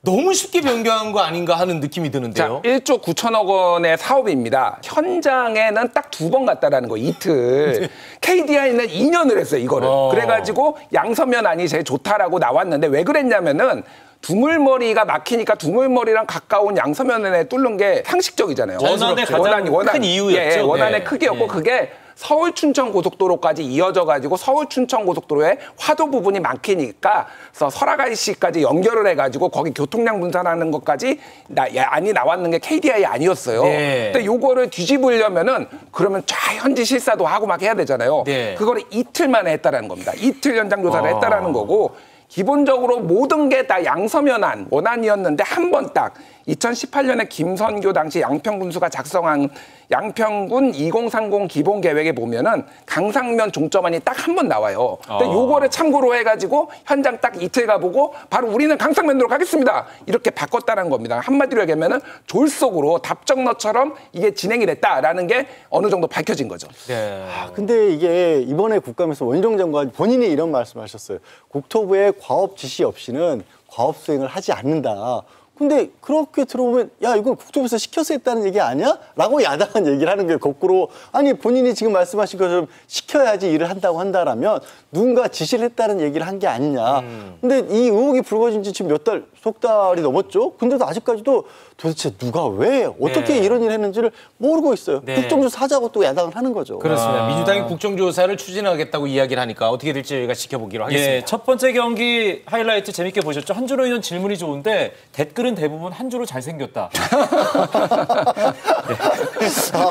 너무 쉽게 변경한 거 아닌가 하는 느낌이 드는데요. 자, 1조 9천억 원의 사업입니다. 현장에는 딱 2번 갔다라는 거, 이틀. KDI는 2년을 했어요, 이거를. 그래가지고 양서면 안이 제일 좋다라고 나왔는데 왜 그랬냐면은 두물머리가 막히니까 두물머리랑 가까운 양서면에 뚫는 게 상식적이잖아요. 원안의 가장 큰 이유였죠. 원안의 크기였고 그게 서울 춘천 고속도로까지 이어져 가지고 서울 춘천 고속도로에 화도 부분이 막히니까 그래서 설악아이씨까지 연결을 해가지고 거기 교통량 분산하는 것까지 안이 나왔는 게 KDI 아니었어요. 근데 요거를 뒤집으려면은 그러면 현지 실사도 하고 막 해야 되잖아요. 그거를 이틀 만에 했다라는 겁니다. 이틀 현장 조사를 했다라는 거고, 기본적으로 모든 게 다 양서면안 원안이었는데 한 번 딱 2018년에 김선교 당시 양평군수가 작성한 양평군 2030 기본 계획에 보면은 강상면 종점안이 딱 한 번 나와요. 근데 요거를 참고로 해가지고 현장 딱 이틀 가보고 바로 우리는 강상면으로 가겠습니다. 이렇게 바꿨다는 겁니다. 한마디로 얘기하면은 졸속으로 답정너처럼 이게 진행이 됐다라는 게 어느 정도 밝혀진 거죠. 네. 근데 이게 이번에 국감에서 원희룡 장관 본인이 이런 말씀하셨어요. 국토부의 과업 지시 없이는 과업 수행을 하지 않는다. 근데 그렇게 들어보면 야 이건 국토부에서 시켜서 했다는 얘기 아니야? 라고 야당은 얘기를 하는 게 거꾸로 아니 본인이 지금 말씀하신 것처럼 시켜야지 일을 한다고 한다라면 누군가 지시를 했다는 얘기를 한 게 아니냐. 근데 이 의혹이 불거진 지 지금 석 달이 넘었죠. 근데도 아직까지도 도대체 누가 왜 어떻게 이런 일을 했는지를 모르고 있어요. 국정조사 하자고 또 야당을 하는 거죠. 그렇습니다. 민주당이 국정조사를 추진하겠다고 이야기를 하니까 어떻게 될지 저희가 지켜보기로 하겠습니다. 예, 첫 번째 경기 하이라이트 재밌게 보셨죠? 한준호 의원 질문이 좋은데 댓글은 대부분 한준호 잘생겼다.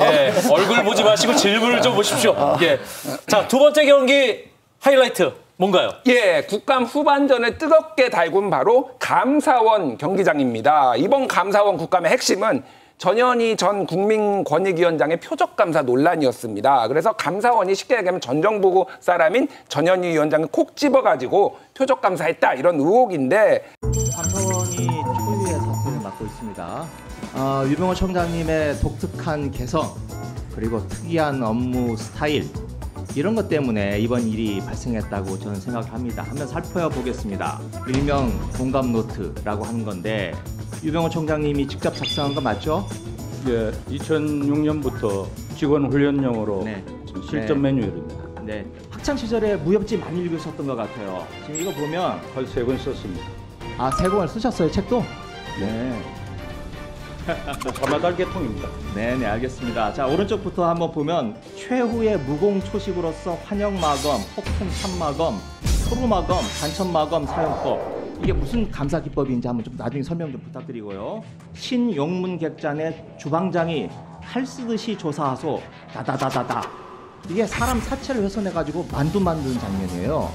예, 얼굴 보지 마시고 질문을 좀 보십시오. 예. 자, 두 번째 경기 하이라이트 뭔가요? 예, 국감 후반전을 뜨겁게 달군 바로 감사원 경기장입니다. 이번 감사원 국감의 핵심은 전현희 전 국민권익위원장의 표적감사 논란이었습니다. 그래서 감사원이 쉽게 얘기하면 전 정부 사람인 전현희 위원장을 콕 집어가지고 표적감사했다 이런 의혹인데 감사원이 초유의 사건을 맡고 있습니다. 유병호 청장님의 독특한 개성 그리고 특이한 업무 스타일 이런 것 때문에 이번 일이 발생했다고 저는 생각을 합니다. 한번 살펴보겠습니다. 일명 공감노트라고 하는 건데 유병호 총장님이 직접 작성한 거 맞죠? 예, 2006년부터 직원 훈련용으로 실전 매뉴얼입니다. 네, 학창 시절에 무협지 많이 읽으셨던 것 같아요. 지금 이거 보면 한 3권 썼습니다. 아, 3권을 쓰셨어요, 책도? 네. 자마달 계통입니다. 네, 알겠습니다. 자, 오른쪽부터 한번 보면 최후의 무공초식으로서 환영마검, 폭풍참마검, 소루마검, 간천마검 사용법 이게 무슨 감사 기법인지 한번 좀 나중에 설명 좀 부탁드리고요. 신용문객잔의 주방장이 칼 쓰듯이 조사하소 다다다다다 이게 사람 사체를 훼손해가지고 만두 만드는 장면이에요.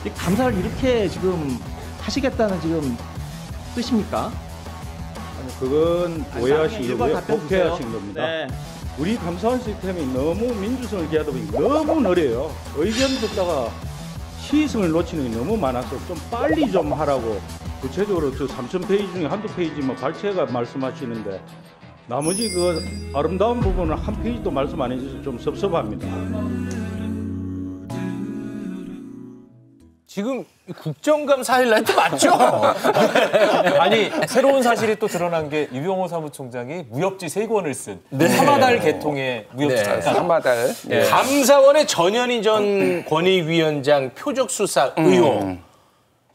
이 감사를 이렇게 지금 하시겠다는 지금 뜻입니까? 그건 오해하시고요. 복해하신 겁니다. 네. 우리 감사원 시스템이 너무 민주성을 기하다 보니 너무 느려요. 의견 듣다가 시의성을 놓치는 게 너무 많아서 좀 빨리 좀 하라고 구체적으로 저 3,000페이지 중에 한두 페이지만 발췌가 말씀하시는데 나머지 그 아름다운 부분은 한 페이지도 말씀 안 해주셔서 좀 섭섭합니다. 지금 국정감사 하이라이트 맞죠? 아니 새로운 사실이 또 드러난 게 유병호 사무총장이 무협지 3권을 쓴 사마달 계통의 무협지 작가. 사마달. 네. 감사원의 전현희 전 권익위원장 표적수사 의혹.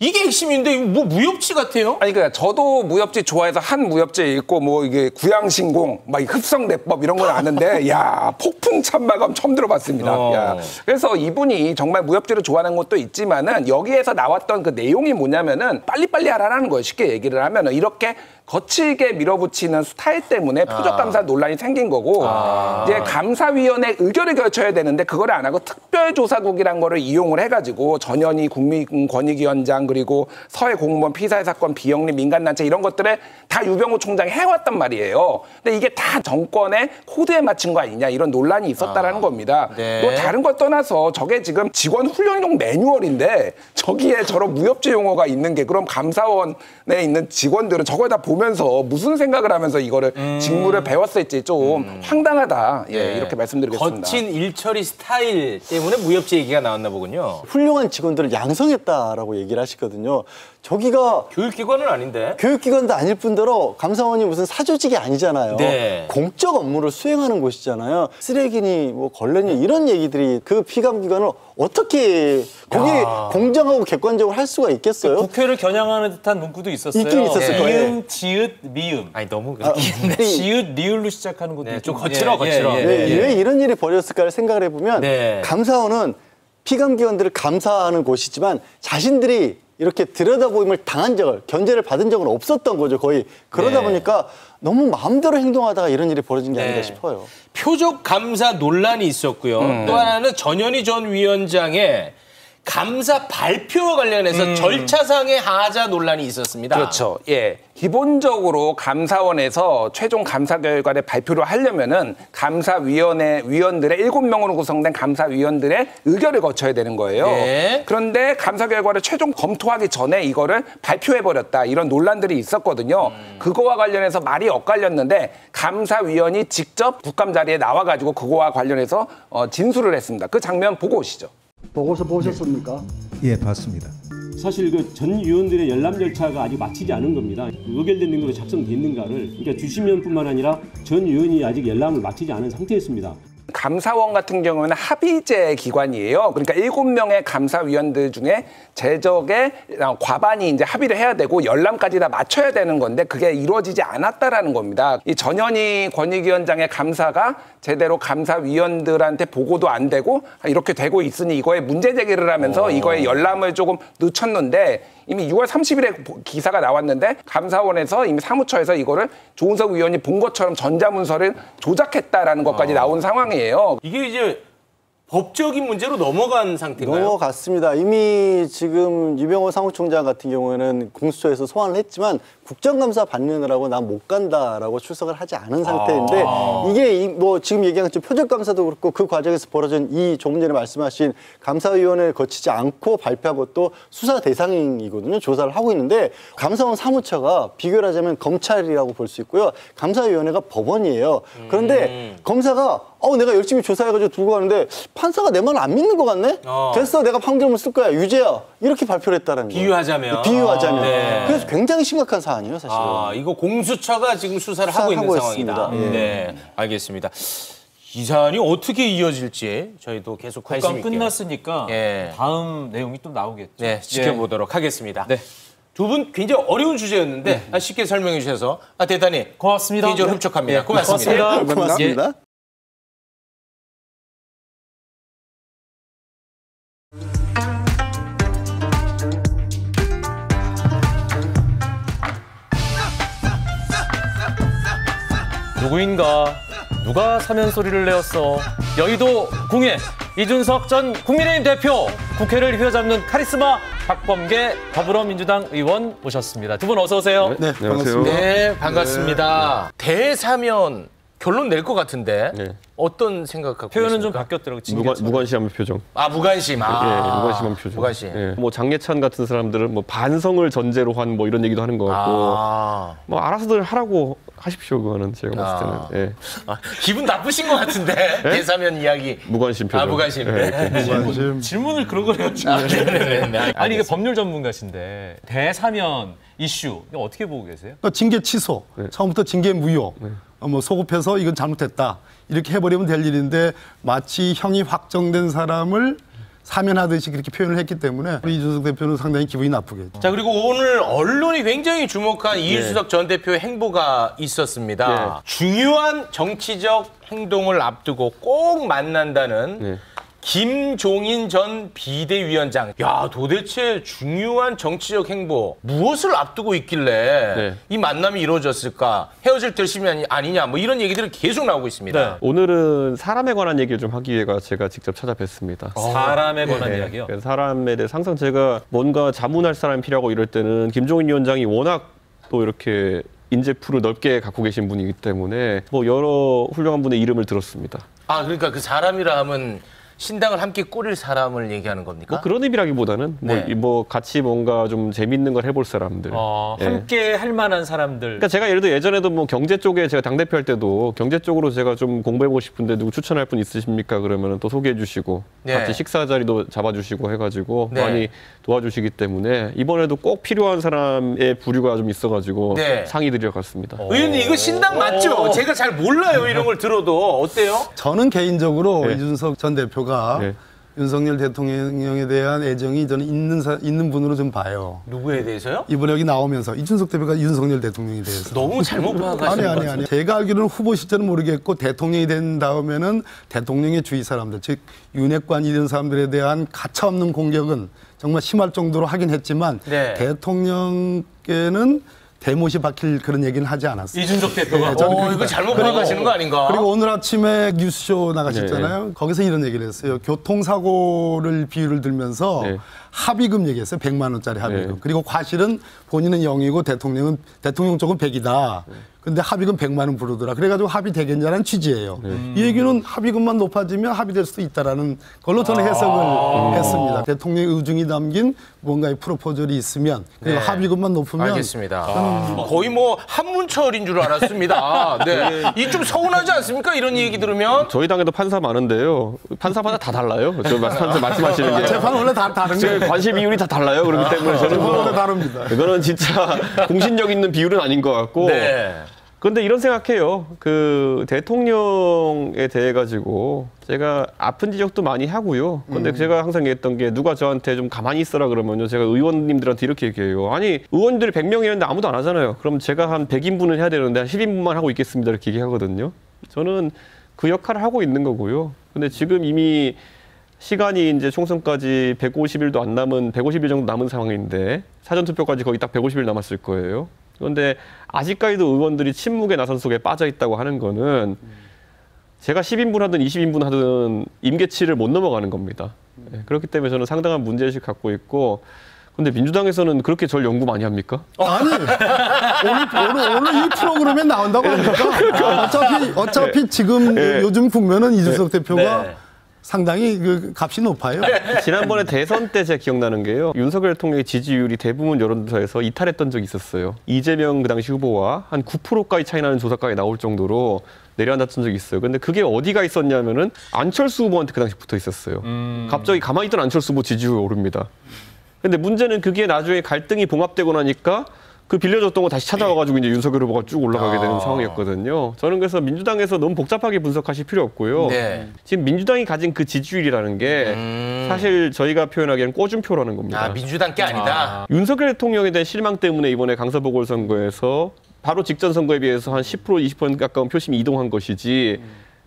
이게 핵심인데 뭐 무협지 같아요? 아니 그러니까 저도 무협지 좋아해서 한 무협지 읽고 뭐 이게 구양신공, 막 흡성대법 이런 건 아는데 야 폭풍 참마검 처음 들어봤습니다. 야 그래서 이분이 정말 무협지를 좋아하는 것도 있지만은 여기에서 나왔던 그 내용이 뭐냐면은 빨리빨리 하라는 거예요. 쉽게 얘기를 하면은 이렇게 거칠게 밀어붙이는 스타일 때문에 표적감사 논란이 생긴 거고 이제 감사위원회 의결을 결쳐야 되는데 그걸 안 하고 특별조사국이란 거를 이용을 해가지고 전현희 국민권익위원장 그리고 서해 공무원 피살 사건 비영리 민간단체 이런 것들을 다 유병호 총장이 해왔단 말이에요. 근데 이게 다 정권의 코드에 맞춘 거 아니냐 이런 논란이 있었다라는 겁니다. 네. 또 다른 걸 떠나서 저게 지금 직원 훈련용 매뉴얼인데 저기에 저런 무협지 용어가 있는 게 그럼 감사원에 있는 직원들은 저걸 다 보면서 무슨 생각을 하면서 이거를 직무를 배웠을지 좀 황당하다. 예, 이렇게 말씀드리겠습니다. 거친 일처리 스타일 때문에 무협지 얘기가 나왔나 보군요. 훌륭한 직원들을 양성했다라고 얘기를 하시거든요. 저기가 교육기관은 아닌데? 교육기관도 아닐 뿐더러 감사원이 무슨 사조직이 아니잖아요. 네. 공적 업무를 수행하는 곳이잖아요. 쓰레기니 뭐 걸레니 이런 얘기들이 그 피감기관을 어떻게 거기 공정하고 객관적으로 할 수가 있겠어요? 국회를 겨냥하는 듯한 문구도 있었어요. 있긴 있었을 거예요. 이응, 지읒, 미음. 아니 너무 지읒, 리을로 시작하는 것도 있고. 좀 거칠어. 왜 이런 일이 벌어졌을까를 생각을 해보면 감사원은 피감기관들을 감사하는 곳이지만 자신들이 이렇게 들여다보임을 당한 적을 견제를 받은 적은 없었던 거죠 거의. 그러다 보니까 너무 마음대로 행동하다가 이런 일이 벌어진 게 아닌가 싶어요. 표적 감사 논란이 있었고요. 또 하나는 전현희 전 위원장의 감사 발표와 관련해서 절차상의 하자 논란이 있었습니다. 그렇죠. 예. 기본적으로 감사원에서 최종 감사 결과를 발표를 하려면은 감사위원회 위원들의 7명으로 구성된 감사위원들의 의결을 거쳐야 되는 거예요. 네. 그런데 감사 결과를 최종 검토하기 전에 이거를 발표해버렸다. 이런 논란들이 있었거든요. 그거와 관련해서 말이 엇갈렸는데 감사위원이 직접 국감 자리에 나와가지고 그거와 관련해서 진술을 했습니다. 그 장면 보고 오시죠. 보고서 보셨습니까? 예, 봤습니다. 사실 그 전 위원들의 열람 절차가 아직 마치지 않은 겁니다. 의결된 등으로 작성돼 있는가를 그러니까 주시면뿐만 아니라 전 위원이 아직 열람을 마치지 않은 상태였습니다. 감사원 같은 경우는 합의제 기관이에요. 그러니까 7명의 감사위원들 중에 제적의 과반이 이제 합의를 해야 되고 열람까지 다 맞춰야 되는 건데 그게 이루어지지 않았다라는 겁니다. 이 전현희 권익위원장의 감사가 제대로 감사위원들한테 보고도 안 되고 이렇게 되고 있으니 이거에 문제 제기를 하면서 이거에 열람을 조금 늦췄는데 이미 6월 30일에 기사가 나왔는데 감사원에서 이미 사무처에서 이거를 조은석 의원이 본 것처럼 전자문서를 조작했다라는 것까지 나온 상황이에요. 이게 이제 법적인 문제로 넘어간 상태인가요? 넘어갔습니다. 이미 지금 유병호 사무총장 같은 경우에는 공수처에서 소환을 했지만 국정감사 받느라고 난 못 간다라고 출석을 하지 않은 상태인데 이게 뭐 지금 얘기한 표적감사도 그렇고 그 과정에서 벌어진 이 조금 전에 말씀하신 감사위원회를 거치지 않고 발표한 것도 수사 대상이거든요. 조사를 하고 있는데 감사원 사무처가 비교를 하자면 검찰이라고 볼 수 있고요. 감사위원회가 법원이에요. 그런데 검사가 내가 열심히 조사해가지고 들고 가는데 판사가 내 말을 안 믿는 것 같네? 됐어, 내가 판결문 쓸 거야, 유죄야. 이렇게 발표를 했다는 거예요. 비유하자면. 비유하자면. 네. 그래서 굉장히 심각한 사안이에요, 사실은. 이거 공수처가 지금 수사를 하고 있는 상황이다. 네, 알겠습니다. 이 사안이 어떻게 이어질지 저희도 계속 관심 있게. 국감 끝났으니까 다음 내용이 또 나오겠죠. 네, 지켜보도록 하겠습니다. 네. 두 분 굉장히 어려운 주제였는데 쉽게 설명해 주셔서 대단히 고맙습니다. 개인적으로 흡족합니다. 고맙습니다. 고맙습니다. 누구인가? 누가 사면 소리를 내었어? 여의도 궁예 이준석 전 국민의힘 대표 국회를 휘어잡는 카리스마 박범계 더불어민주당 의원 모셨습니다. 두 분 어서 오세요. 네, 반갑습니다. 네, 반갑습니다. 대사면 결론 낼 것 같은데 어떤 생각하고 표현은 계십니까? 좀 바뀌었더라고요. 무관심한 표정. 무관심. 무관심한 표정. 무관심. 뭐 장례찬 같은 사람들은 뭐 반성을 전제로 한 뭐 이런 얘기도 하는 것 같고. 뭐 알아서들 하라고 하십시오. 그거는 제가 봤을 때는. 기분 나쁘신 것 같은데 대사면 이야기. 무관심 표정. 무관심. 무관심. 질문을 그런 걸 했죠. 아니 이게 법률 전문가신데 대사면 이슈 이거 어떻게 보고 계세요? 그러니까 징계 취소, 처음부터 징계 무효, 뭐 소급해서 이건 잘못했다 이렇게 해버리면 될 일인데 마치 형이 확정된 사람을 사면하듯이 그렇게 표현을 했기 때문에 우리 이준석 대표는 상당히 기분이 나쁘겠죠. 자, 그리고 오늘 언론이 굉장히 주목한 이준석 전 대표의 행보가 있었습니다. 중요한 정치적 행동을 앞두고 꼭 만난다는 김종인 전 비대위원장. 야, 도대체 중요한 정치적 행보 무엇을 앞두고 있길래 이 만남이 이루어졌을까? 헤어질 결심이 아니냐? 뭐 이런 얘기들이 계속 나오고 있습니다. 오늘은 사람에 관한 얘기를 좀 하기 위해 제가 직접 찾아뵀습니다. 사람에 관한 이야기요? 사람에 대해서 항상 제가 뭔가 자문할 사람이 필요하고 이럴 때는 김종인 위원장이 워낙 또 이렇게 인재풀을 넓게 갖고 계신 분이기 때문에 뭐 여러 훌륭한 분의 이름을 들었습니다. 그러니까 그 사람이라 하면 신당을 함께 꾸릴 사람을 얘기하는 겁니까? 뭐 그런 의미라기보다는 뭐 같이 뭔가 좀 재밌는 걸 해볼 사람들. 함께 할 만한 사람들. 그러니까 제가 예를 들어 예전에도 뭐 경제 쪽에 제가 당대표 할 때도 경제 쪽으로 제가 좀 공부해보고 싶은데 누구 추천할 분 있으십니까? 그러면 또 소개해 주시고 같이 식사 자리도 잡아주시고 해가지고 많이 도와주시기 때문에 이번에도 꼭 필요한 사람의 부류가 좀 있어가지고 상의 드려 갔습니다. 의원님 이거 신당 맞죠? 제가 잘 몰라요. 이런 걸 들어도. 어때요? 저는 개인적으로 이준석 전 대표가 윤석열 대통령에 대한 애정이 저는 있는 분으로 좀 봐요. 누구에 대해서요? 이번에 여기 나오면서 이준석 대표가 윤석열 대통령에 대해서. 너무 잘못 파악하시는 것 같아요. 제가 알기로는 후보 시절은 모르겠고 대통령이 된 다음에는 대통령의 주위 사람들, 즉 윤핵관 이런 사람들에 대한 가차없는 공격은 정말 심할 정도로 하긴 했지만 대통령께는 대못이 박힐 그런 얘기는 하지 않았어요. 이준석 대표가 이거 잘못 파악하시는 거 아닌가? 그리고 오늘 아침에 뉴스쇼 나가셨잖아요. 네. 거기서 이런 얘기를 했어요. 교통사고를 비유를 들면서 네. 합의금 얘기했어요. 100만 원짜리 합의금. 네. 그리고 과실은 본인은 0이고 대통령 쪽은 100이다. 근데 합의금 100만 원 부르더라. 그래가지고 합의되겠냐는 취지예요. 이 얘기는 합의금만 높아지면 합의될 수도 있다라는 걸로 저는 해석을 했습니다. 대통령의 의중이 담긴 뭔가의 프로포절이 있으면 그리고 네. 합의금만 높으면 알겠습니다. 거의 뭐 한문철인 줄 알았습니다. 네. 이 좀 서운하지 않습니까? 이런 얘기 들으면 저희 당에도 판사 많은데요. 판사마다 다 달라요. 저 판사 말씀하시는 게 재판 원래 다 다른 거예요. 관심 비율이 다 달라요. 그렇기 때문에 저는 원래 다릅니다. 이거는 진짜 공신력 있는 비율은 아닌 것 같고. 네. 그런데 이런 생각해요. 그 대통령에 대해 가지고 제가 아픈 지적도 많이 하고요. 그런데 제가 항상 얘기했던 게 누가 저한테 좀 가만히 있어라 그러면요. 제가 의원님들한테 이렇게 얘기해요. 아니 의원들이 100명이었는데 아무도 안 하잖아요. 그럼 제가 한 100인분을 해야 되는데 한 10인분만 하고 있겠습니다. 이렇게 얘기하거든요. 저는 그 역할을 하고 있는 거고요. 근데 지금 이미 시간이 이제 총선까지 150일도 안 남은 150일 정도 남은 상황인데 사전투표까지 거의 딱 150일 남았을 거예요. 그런데 아직까지도 의원들이 침묵의 나선 속에 빠져 있다고 하는 거는 제가 10인분 하든 20인분 하든 임계치를 못 넘어가는 겁니다. 네, 그렇기 때문에 저는 상당한 문제의식 갖고 있고 근데 민주당에서는 그렇게 절 연구 많이 합니까? 아니 오늘 이 프로그램에 나온다고 하니까 어차피 지금 요즘 국면은 이준석 대표가 상당히 그 값이 높아요. 지난번에 대선 때 제가 기억나는 게요. 윤석열 대통령의 지지율이 대부분 여론조사에서 이탈했던 적이 있었어요. 이재명 그 당시 후보와 한 9%까지 차이 나는 조사까지 나올 정도로 내려앉았던 적이 있어요. 근데 그게 어디가 있었냐면은 안철수 후보한테 그 당시 붙어 있었어요. 갑자기 가만히 있던 안철수 후보 지지율이 오릅니다. 근데 문제는 그게 나중에 갈등이 봉합되고 나니까 그 빌려줬던 거 다시 찾아와가지고 이제 윤석열 후보가 쭉 올라가게 되는 상황이었거든요. 저는 그래서 민주당에서 너무 복잡하게 분석하실 필요 없고요. 네. 지금 민주당이 가진 그 지지율이라는 게 사실 저희가 표현하기에는 꼬준표라는 겁니다. 아, 민주당 게 아니다. 윤석열 대통령에 대한 실망 때문에 이번에 강서보궐선거에서 바로 직전 선거에 비해서 한 10% 20% 가까운 표심이 이동한 것이지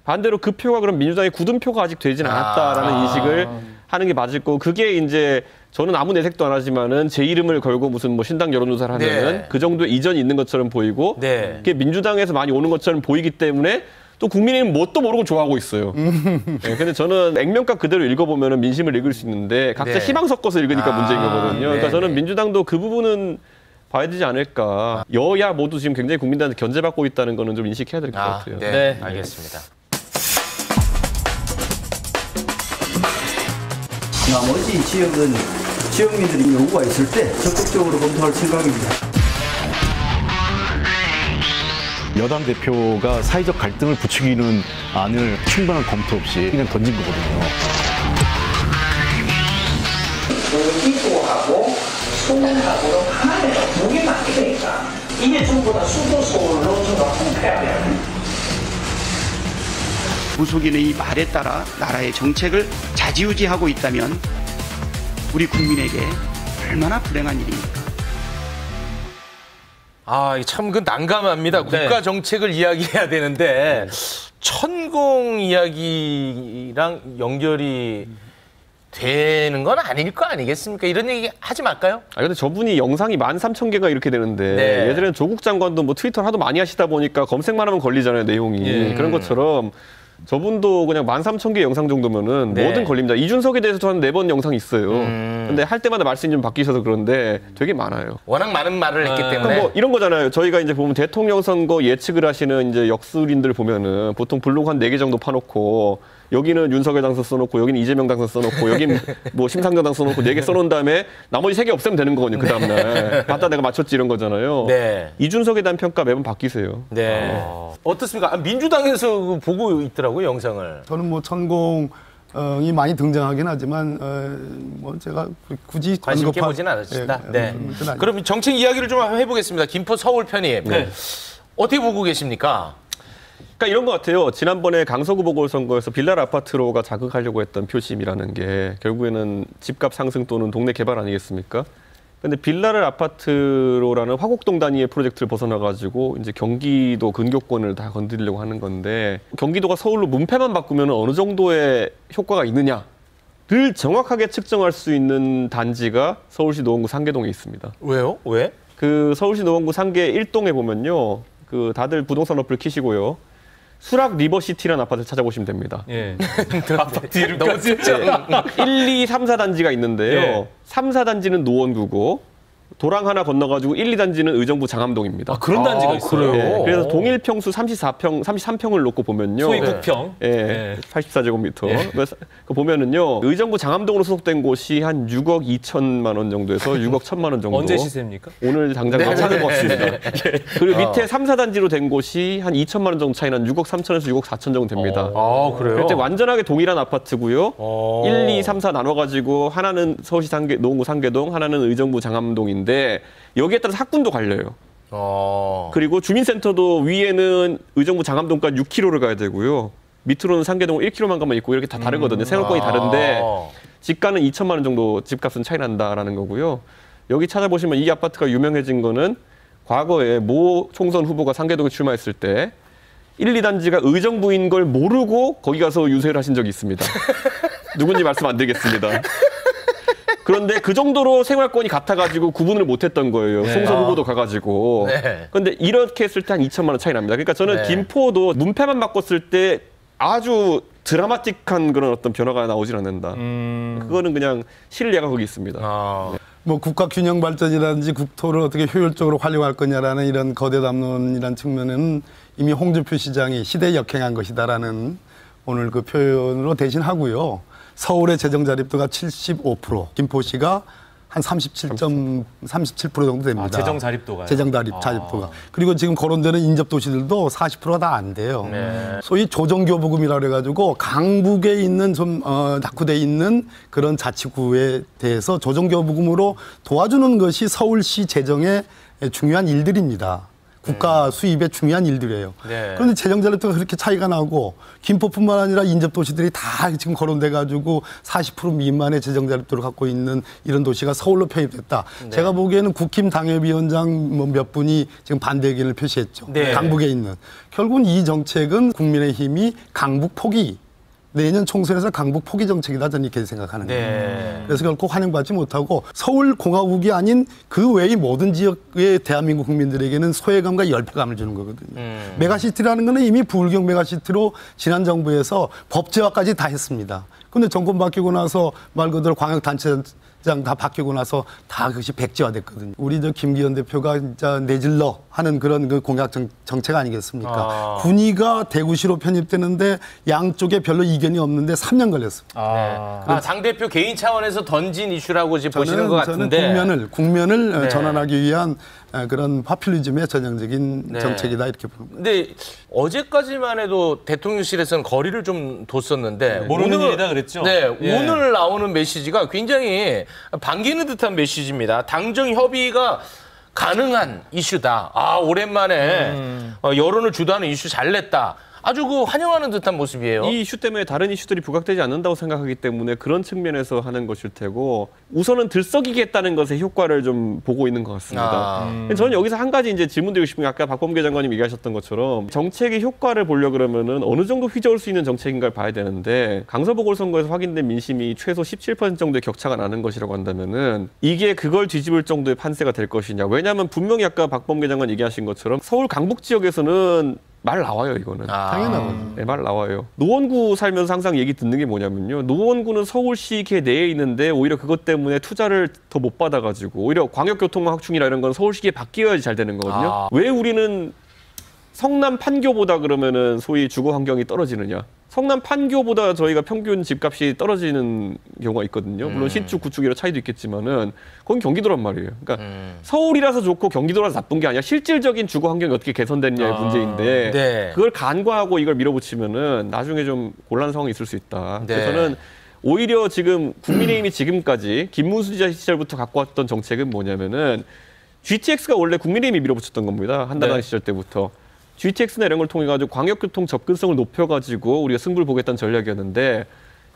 반대로 그 표가 그럼 민주당의 굳은 표가 아직 되진 않았다라는 인식을 하는 게 맞을 거고 그게 이제 저는 아무 내색도 안 하지만은 제 이름을 걸고 무슨 뭐 신당 여론조사를 하면은 그 정도의 이전이 있는 것처럼 보이고 그게 민주당에서 많이 오는 것처럼 보이기 때문에 또 국민의힘은 뭣도 모르고 좋아하고 있어요. 네, 근데 저는 액면가 그대로 읽어보면은 민심을 읽을 수 있는데 각자 희망 섞어서 읽으니까 문제인 거거든요. 그러니까 저는 민주당도 그 부분은 봐야 되지 않을까. 여야 모두 지금 굉장히 국민들한테 견제받고 있다는 거는 좀 인식해야 될 것 같아요. 네, 알겠습니다. 나머지 지역은 지역민들이 요구가 있을 때 적극적으로 검토할 생각입니다. 여당 대표가 사회적 갈등을 부추기는 안을 충분한 검토 없이 그냥 던진 거거든요. 입구하고 수능하고는 하나예요. 두 개만 안 되니까. 이게 전부 다 수도서울로 저가 통폐해야 돼요. 무속인의 말에 따라 나라의 정책을 좌지우지하고 있다면 우리 국민에게 얼마나 불행한 일입니까? 아, 참 그 난감합니다. 국가 정책을 이야기해야 되는데 천공 이야기랑 연결이 되는 건 아닐 거 아니겠습니까? 이런 얘기 하지 말까요? 아 근데 저분이 영상이 13,000개가 이렇게 되는데 예전에는 조국 장관도 뭐 트위터를 하도 많이 하시다 보니까 검색만 하면 걸리잖아요, 내용이. 그런 것처럼 저분도 그냥 13,000개 영상 정도면은 뭐든 걸립니다. 이준석에 대해서도 한 4번 영상이 있어요. 근데 할 때마다 말씀이 좀 바뀌셔서 그런데 되게 많아요. 워낙 많은 말을 했기 때문에. 뭐 이런 거잖아요. 저희가 이제 보면 대통령 선거 예측을 하시는 이제 역술인들 보면은 보통 블로그 한 4개 정도 파놓고 여기는 윤석열 당선 써놓고 여기는 이재명 당선 써놓고 여긴 뭐 심상정 당선 써놓고 4개 써놓은 다음에 나머지 3개 없애면 되는 거거든요. 그 다음날. 맞다 내가 맞췄지 이런 거잖아요. 이준석에 대한 평가 매번 바뀌세요. 어떻습니까? 민주당에서 보고 있더라고요, 영상을. 저는 뭐 천공이 많이 등장하긴 하지만 뭐 제가 굳이 관심 있게 보진 않으시다. 그럼 정책 이야기를 좀 해보겠습니다. 김포 서울 편입. 어떻게 보고 계십니까? 그러니까 이런 것 같아요. 지난번에 강서구 보궐선거에서 빌라 아파트로가 자극하려고 했던 표심이라는 게 결국에는 집값 상승 또는 동네 개발 아니겠습니까? 근데 빌라를 아파트로라는 화곡동 단위의 프로젝트를 벗어나가지고 이제 경기도 근교권을 다 건드리려고 하는 건데 경기도가 서울로 문패만 바꾸면 어느 정도의 효과가 있느냐를 정확하게 측정할 수 있는 단지가 서울시 노원구 상계동에 있습니다. 왜요? 왜? 그 서울시 노원구 상계 1동에 보면요. 그 다들 부동산 어플 키시고요. 수락 리버시티라는 아파트를 찾아보시면 됩니다. 예. 아파트 이름까지. 1, 2, 3, 4단지가 있는데요. 예. 3, 4단지는 노원구고 도랑 하나 건너가지고 1, 2단지는 의정부 장암동입니다. 아, 그런 단지가 있어요? 네, 그래서 동일 평수 34평, 33평을 놓고 보면요. 소위 국평. 예, 84제곱미터. 그래서 보면은요. 의정부 장암동으로 소속된 곳이 한 6억 2천만 원 정도에서 6억 1천만 원 정도. 언제 시세입니까? 오늘 당장 찾은 것 같습니다. 그리고 밑에 3, 4단지로 된 곳이 한 2천만 원 정도 차이 난 6억 3천에서 6억 4천 정도 됩니다. 아, 그래요? 그때 완전하게 동일한 아파트고요. 1, 2, 3, 4 나눠가지고 하나는 서울시 노원구 상계동, 하나는 의정부 장암동인데 여기에 따라서 학군도 갈려요. 그리고 주민센터도 위에는 의정부 장암동까지 6km를 가야 되고요. 밑으로는 상계동 1km만 가면 있고 이렇게 다 다르거든요. 생활권이 다른데 집가는 2천만 원 정도 집값은 차이 난다라는 거고요. 여기 찾아보시면 이 아파트가 유명해진 거는 과거에 모 총선 후보가 상계동에 출마했을 때 1, 2단지가 의정부인 걸 모르고 거기 가서 유세를 하신 적이 있습니다. 누군지 말씀 안 드리겠습니다. 그런데 그 정도로 생활권이 같아가지고 구분을 못했던 거예요. 총선 후보도 가가지고. 그런데 이렇게 했을 때 한 2천만 원 차이 납니다. 그러니까 저는 김포도 문패만 바꿨을 때 아주 드라마틱한 그런 어떤 변화가 나오질 않는다. 그거는 그냥 신뢰가 거기 있습니다. 뭐 국가 균형 발전이라든지 국토를 어떻게 효율적으로 활용할 거냐라는 이런 거대 담론이라는 측면에는 이미 홍준표 시장이 시대에 역행한 것이다라는 오늘 그 표현으로 대신하고요. 서울의 재정 자립도가 75%, 김포시가 한 37% 정도 됩니다. 아, 재정 자립도가요? 재정 자립도가. 그리고 지금 거론되는 인접 도시들도 40%가 다 안 돼요. 소위 조정교부금이라고 해가지고 강북에 있는 좀 낙후돼 있는 그런 자치구에 대해서 조정교부금으로 도와주는 것이 서울시 재정의 중요한 일들입니다. 국가 수입의 중요한 일들이에요. 그런데 재정 자립도가 그렇게 차이가 나고 김포뿐만 아니라 인접 도시들이 다 지금 거론돼 가지고 40% 미만의 재정 자립도를 갖고 있는 이런 도시가 서울로 편입됐다. 제가 보기에는 국힘 당협위원장 뭐 몇 분이 지금 반대 의견을 표시했죠. 강북에 있는. 결국은 이 정책은 국민의힘이 강북 포기. 내년 총선에서 강북 포기 정책이다 저는 이렇게 생각하는 거예요. 그래서 결국 환영받지 못하고 서울공화국이 아닌 그 외의 모든 지역의 대한민국 국민들에게는 소외감과 열패감을 주는 거거든요. 메가시티라는 거는 이미 부울경 메가시티로 지난 정부에서 법제화까지 다 했습니다. 근데 정권 바뀌고 나서 말 그대로 광역단체장 다 바뀌고 나서 다 그것이 백지화됐거든요. 우리 저 김기현 대표가 진짜 내질러 하는 그런 그 공약 정책 아니겠습니까? 군위가 대구시로 편입되는데 양쪽에 별로 이견이 없는데 3년 걸렸습니다. 당대표 개인 차원에서 던진 이슈라고 지금 보시는 것 같은데. 저는 국면을 전환하기 위한 그런 파퓰리즘의 전형적인 정책이다 이렇게 보는 거예요. 근데 어제까지만 해도 대통령실에서는 거리를 좀 뒀었는데 모르는 일이다 그랬죠. 오늘 나오는 메시지가 굉장히 반기는 듯한 메시지입니다. 당정 협의가 가능한 이슈다. 오랜만에 여론을 주도하는 이슈 잘 냈다. 아주 그 환영하는 듯한 모습이에요. 이 이슈 때문에 다른 이슈들이 부각되지 않는다고 생각하기 때문에 그런 측면에서 하는 것일 테고 우선은 들썩이겠다는 것의 효과를 좀 보고 있는 것 같습니다. 저는 여기서 한 가지 이제 질문드리고 싶은 게 아까 박범계 장관님 얘기하셨던 것처럼 정책의 효과를 보려 그러면은 어느 정도 휘저을 수 있는 정책인가를 봐야 되는데 강서보궐선거에서 확인된 민심이 최소 17% 정도의 격차가 나는 것이라고 한다면은 이게 그걸 뒤집을 정도의 판세가 될 것이냐. 왜냐하면 분명히 아까 박범계 장관 얘기하신 것처럼 서울 강북 지역에서는 말 나와요, 이거는. 당연하죠. 네, 말 나와요. 노원구 살면서 항상 얘기 듣는 게 뭐냐면요. 노원구는 서울시계 내에 있는데 오히려 그것 때문에 투자를 더 못 받아가지고 오히려 광역교통 확충이나 이런 건 서울시계에 바뀌어야지 잘 되는 거거든요. 왜 우리는 성남 판교보다 그러면은 소위 주거 환경이 떨어지느냐. 성남 판교보다 저희가 평균 집값이 떨어지는 경우가 있거든요. 물론 신축, 구축이라 차이도 있겠지만은 거긴 경기도란 말이에요. 그러니까 서울이라서 좋고 경기도라서 나쁜 게 아니라 실질적인 주거 환경이 어떻게 개선됐냐의 문제인데 그걸 간과하고 이걸 밀어붙이면은 나중에 좀 곤란 상황이 있을 수 있다. 그래서 저는 오히려 지금 국민의힘이 지금까지 김문수 지사 시절부터 갖고 왔던 정책은 뭐냐면은 GTX가 원래 국민의힘이 밀어붙였던 겁니다. 한나라당 시절 때부터. GTX나 이런 걸 통해 가지고 광역교통 접근성을 높여가지고 우리가 승부를 보겠다는 전략이었는데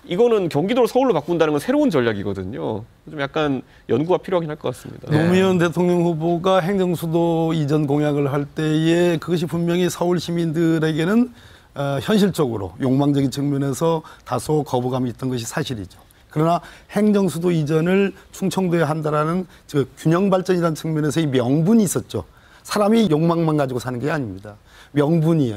이거는 경기도를 서울로 바꾼다는 건 새로운 전략이거든요. 좀 약간 연구가 필요하긴 할 것 같습니다. 노무현 대통령 후보가 행정수도 이전 공약을 할 때에 그것이 분명히 서울 시민들에게는 현실적으로 욕망적인 측면에서 다소 거부감이 있던 것이 사실이죠. 그러나 행정수도 이전을 충청도에 한다라는 균형 발전이라는 측면에서의 명분이 있었죠. 사람이 욕망만 가지고 사는 게 아닙니다. 명분이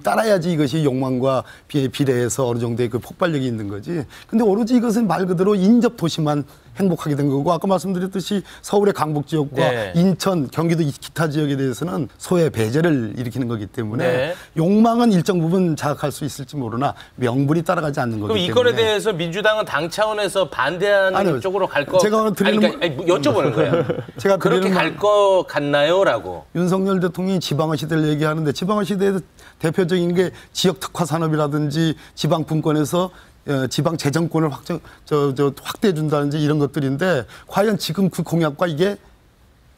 따라야지 이것이 욕망과 비례해서 어느 정도의 그 폭발력이 있는 거지. 근데 오로지 이것은 말 그대로 인접 도시만 행복하게 된 거고, 아까 말씀드렸듯이 서울의 강북 지역과 네. 인천, 경기도 기타 지역에 대해서는 소외 배제를 일으키는 거기 때문에 네. 욕망은 일정 부분 자극할 수 있을지 모르나 명분이 따라가지 않는 거기 때문에. 그럼 이 건에 대해서 민주당은 당 차원에서 반대하는 쪽으로 갈 거. 제가 드리는 여쭤보는 거예요. 제가 그렇게 갈 거 같나요?라고. 윤석열 대통령이 지방화 시대를 얘기하는데, 지방화 시대의 대표적인 게 지역 특화 산업이라든지 지방 분권에서 지방 재정권을 확대해 준다든지 이런 것들인데, 과연 지금 그 공약과 이게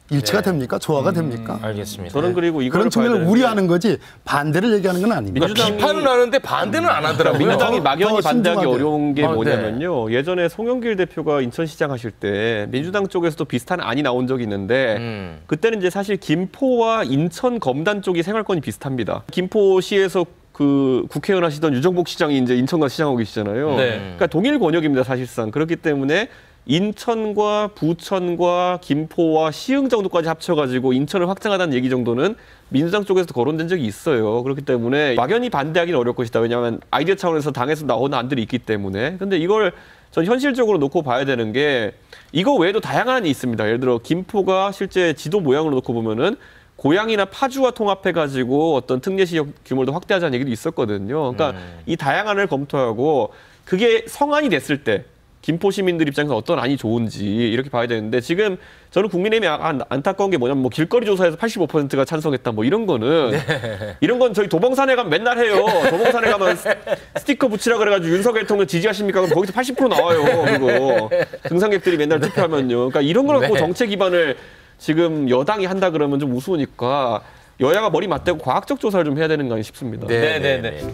일치가 됩니까? 조화가 됩니까? 알겠습니다. 저는 그리고 이걸 그런 측면을 우려하는 거지 반대를 얘기하는 건 아닙니다. 비판은 하는데 반대는 안 하더라고요. 민주당이 막연히 반대하기 어려운 게 네. 뭐냐면요. 예전에 송영길 대표가 인천시장 하실 때 민주당 쪽에서도 비슷한 안이 나온 적이 있는데 그때는 이제 사실 김포와 인천 검단 쪽이 생활권이 비슷합니다. 김포시에서 그 국회의원 하시던 유정복 시장이 이제 인천과 시장하고 계시잖아요. 네. 그러니까 동일 권역입니다, 사실상. 그렇기 때문에 인천과 부천과 김포와 시흥 정도까지 합쳐가지고 인천을 확장하다는 얘기 정도는 민주당 쪽에서 거론된 적이 있어요. 그렇기 때문에 막연히 반대하기는 어려울 것이다. 왜냐하면 아이디어 차원에서 당에서 나오는 안들이 있기 때문에. 근데 이걸 전 현실적으로 놓고 봐야 되는 게, 이거 외에도 다양한 안이 있습니다. 예를 들어 김포가 실제 지도 모양으로 놓고 보면은 고양이나 파주와 통합해가지고 어떤 특례시역 규모를 확대하자는 얘기도 있었거든요. 그러니까 이 다양한을 검토하고 그게 성안이 됐을 때 김포 시민들 입장에서 어떤 안이 좋은지 이렇게 봐야 되는데, 지금 저는 국민의힘이 안타까운 게 뭐냐면 뭐 길거리 조사에서 85%가 찬성했다 뭐 이런 거는 이런 건 저희 도봉산에 가면 맨날 해요. 도봉산에 가면 스티커 붙이라 그래가지고 윤석열 대통령 지지하십니까? 그럼 거기서 80% 나와요. 그거 등산객들이 맨날 투표하면요. 그러니까 이런 걸 갖고 정책 기반을 지금 여당이 한다 그러면 좀 우스우니까 여야가 머리 맞대고 과학적 조사를 좀 해야 되는 거 아닌가 싶습니다. 네네네.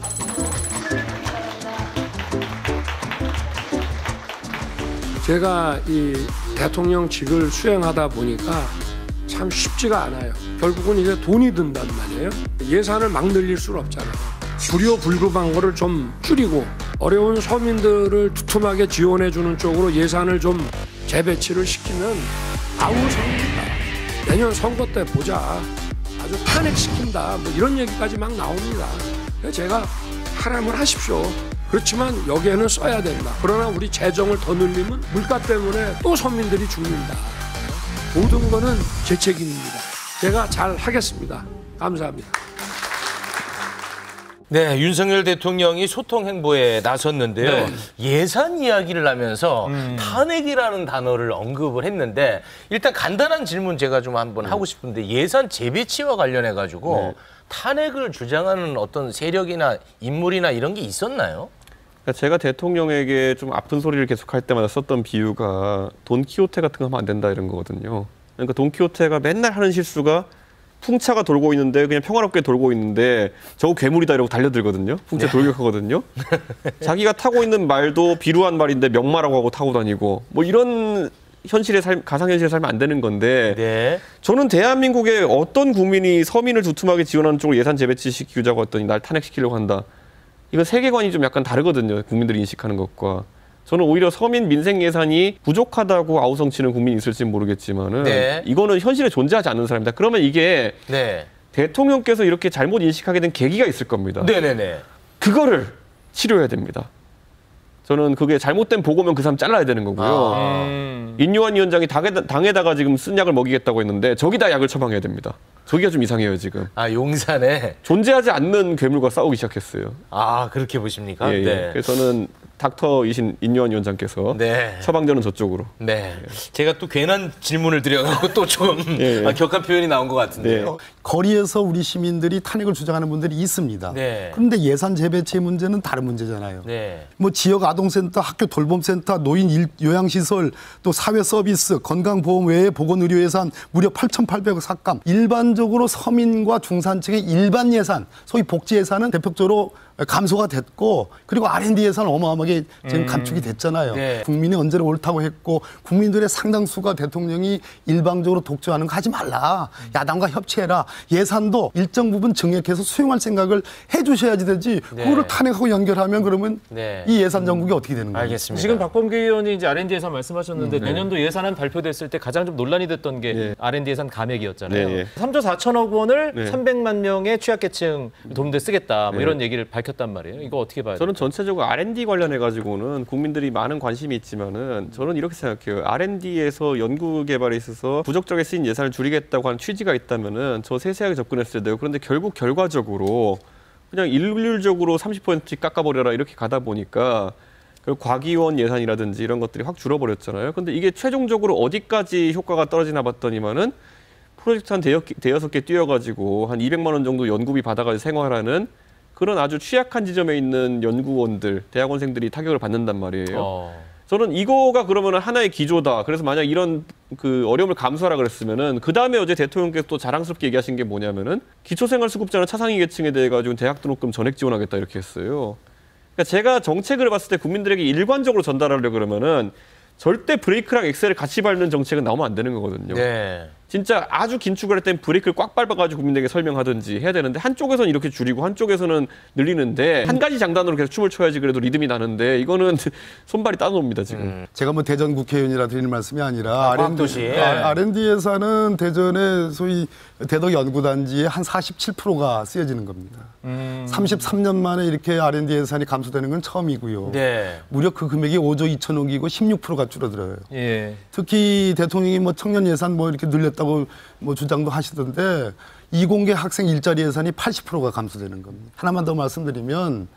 제가 이 대통령직을 수행하다 보니까 참 쉽지가 않아요. 결국은 이제 돈이 든단 말이에요. 예산을 막 늘릴 수는 없잖아요. 불효불급한 거를 좀 줄이고 어려운 서민들을 두툼하게 지원해주는 쪽으로 예산을 좀 재배치를 시키면 아우성입니다. 내년 선거 때 보자. 아주 탄핵시킨다. 뭐 이런 얘기까지 막 나옵니다. 그래서 제가 하라면 하십시오. 그렇지만 여기에는 써야 된다. 그러나 우리 재정을 더 늘리면 물가 때문에 또 서민들이 죽는다. 모든 거는 제 책임입니다. 제가 잘 하겠습니다. 감사합니다. 네, 윤석열 대통령이 소통 행보에 나섰는데요. 네. 예산 이야기를 하면서 탄핵이라는 단어를 언급을 했는데, 일단 간단한 질문 제가 좀 한번 하고 싶은데, 예산 재배치와 관련해 가지고 탄핵을 주장하는 어떤 세력이나 인물이나 이런 게 있었나요? 제가 대통령에게 좀 아픈 소리를 계속할 때마다 썼던 비유가 돈키호테 같은 거 하면 안 된다 이런 거거든요. 그러니까 돈키호테가 맨날 하는 실수가 풍차가 돌고 있는데 그냥 평화롭게 돌고 있는데 저거 괴물이다 이러고 달려들거든요. 풍차 돌격하거든요. 자기가 타고 있는 말도 비루한 말인데 명마라고 하고 타고 다니고 뭐 이런 현실의 삶, 가상현실의 살면 안 되는 건데 저는 대한민국의 어떤 국민이 서민을 두툼하게 지원하는 쪽으로 예산 재배치시키자고 했더니 날 탄핵시키려고 한다. 이거 세계관이 좀 약간 다르거든요. 국민들이 인식하는 것과. 저는 오히려 서민 민생 예산이 부족하다고 아우성치는 국민이 있을지는 모르겠지만은 이거는 현실에 존재하지 않는 사람이다. 그러면 이게 대통령께서 이렇게 잘못 인식하게 된 계기가 있을 겁니다. 네네네. 그거를 치료해야 됩니다. 저는 그게 잘못된 보고면 그 사람 잘라야 되는 거고요. 인요한 위원장이 당에다가 지금 쓴 약을 먹이겠다고 했는데 저기다 약을 처방해야 됩니다. 저기가 좀 이상해요, 지금. 아, 용산에? 존재하지 않는 괴물과 싸우기 시작했어요. 아, 그렇게 보십니까? 예, 예. 네. 그래서 저는 닥터이신 인요한 위원장께서 처방전은 저쪽으로. 네. 제가 또 괜한 질문을 드려갖고 또 좀 격한 표현이 나온 것 같은데요. 거리에서 우리 시민들이 탄핵을 주장하는 분들이 있습니다. 그런데 예산 재배치의 문제는 다른 문제잖아요. 뭐 지역 아동센터, 학교 돌봄센터, 노인 요양시설, 또 사회 서비스, 건강보험 외에 보건의료 예산 무려 8,800억 삭감. 일반적으로 서민과 중산층의 일반 예산, 소위 복지 예산은 대표적으로 감소가 됐고 그리고 R&D 예산 어마어마하게 지금 감축이 됐잖아요. 네. 국민이 언제나 옳다고 했고 국민들의 상당수가 대통령이 일방적으로 독주하는 거 하지 말라. 야당과 협치해라. 예산도 일정 부분 증액해서 수용할 생각을 해 주셔야지 되지. 네. 그거를 탄핵하고 연결하면 그러면 네. 이 예산 정국이 어떻게 되는 거예요? 알겠습니다. 지금 박범계 의원이 이제 R&D 예산 말씀하셨는데 내년도 예산안 발표됐을 때 가장 좀 논란이 됐던 게 R&D 예산 감액이었잖아요. 3조 4천억 원을 300만 명의 취약계층 돕는 데 쓰겠다. 뭐 이런 얘기를 밝혔단 말이에요. 이거 어떻게 봐야 돼요? 저는 전체적으로 R&D 관련해 가지고는 국민들이 많은 관심이 있지만은 저는 이렇게 생각해요. R&D에서 연구 개발에 있어서 부적절하게 쓰인 예산을 줄이겠다고 하는 취지가 있다면은 저 세세하게 접근했어야 돼요. 그런데 결국 결과적으로 그냥 일률적으로 30%씩 깎아버려라 이렇게 가다 보니까 과기원 예산이라든지 이런 것들이 확 줄어버렸잖아요. 근데 이게 최종적으로 어디까지 효과가 떨어지나 봤더니만은 프로젝트 한 대여섯 개 띄워가지고 한 200만 원 정도 연구비 받아가지고 생활하는 그런 아주 취약한 지점에 있는 연구원들, 대학원생들이 타격을 받는단 말이에요. 저는 이거가 그러면 하나의 기조다. 그래서 만약 이런 그 어려움을 감수하라 그랬으면은 그 다음에 어제 대통령께서 또 자랑스럽게 얘기하신 게 뭐냐면은 기초생활수급자나 차상위 계층에 대해 가지고 대학 등록금 전액 지원하겠다 이렇게 했어요. 그러니까 제가 정책을 봤을 때 국민들에게 일관적으로 전달하려고 그러면은 절대 브레이크랑 엑셀을 같이 밟는 정책은 나오면 안 되는 거거든요. 네. 진짜 아주 긴축을 할 땐 브레이크를 꽉 밟아가지고 국민에게 설명하든지 해야 되는데 한쪽에서는 이렇게 줄이고 한쪽에서는 늘리는데 한 가지 장단으로 계속 춤을 춰야지 그래도 리듬이 나는데 이거는 손발이 따놓습니다 지금. 제가 뭐 대전 국회의원이라 드리는 말씀이 아니라 과학도시. R&D 예산은 대전의 소위 대덕연구단지의 한 47%가 쓰여지는 겁니다. 33년 만에 이렇게 R&D 예산이 감소되는 건 처음이고요. 네. 무려 그 금액이 5조 2천억이고 16%가 줄어들어요. 예. 특히 대통령이 뭐 청년 예산 뭐 이렇게 늘렸다고 뭐 주장도 하시던데 이공계 학생 일자리 예산이 80%가 감소되는 겁니다. 하나만 더 말씀드리면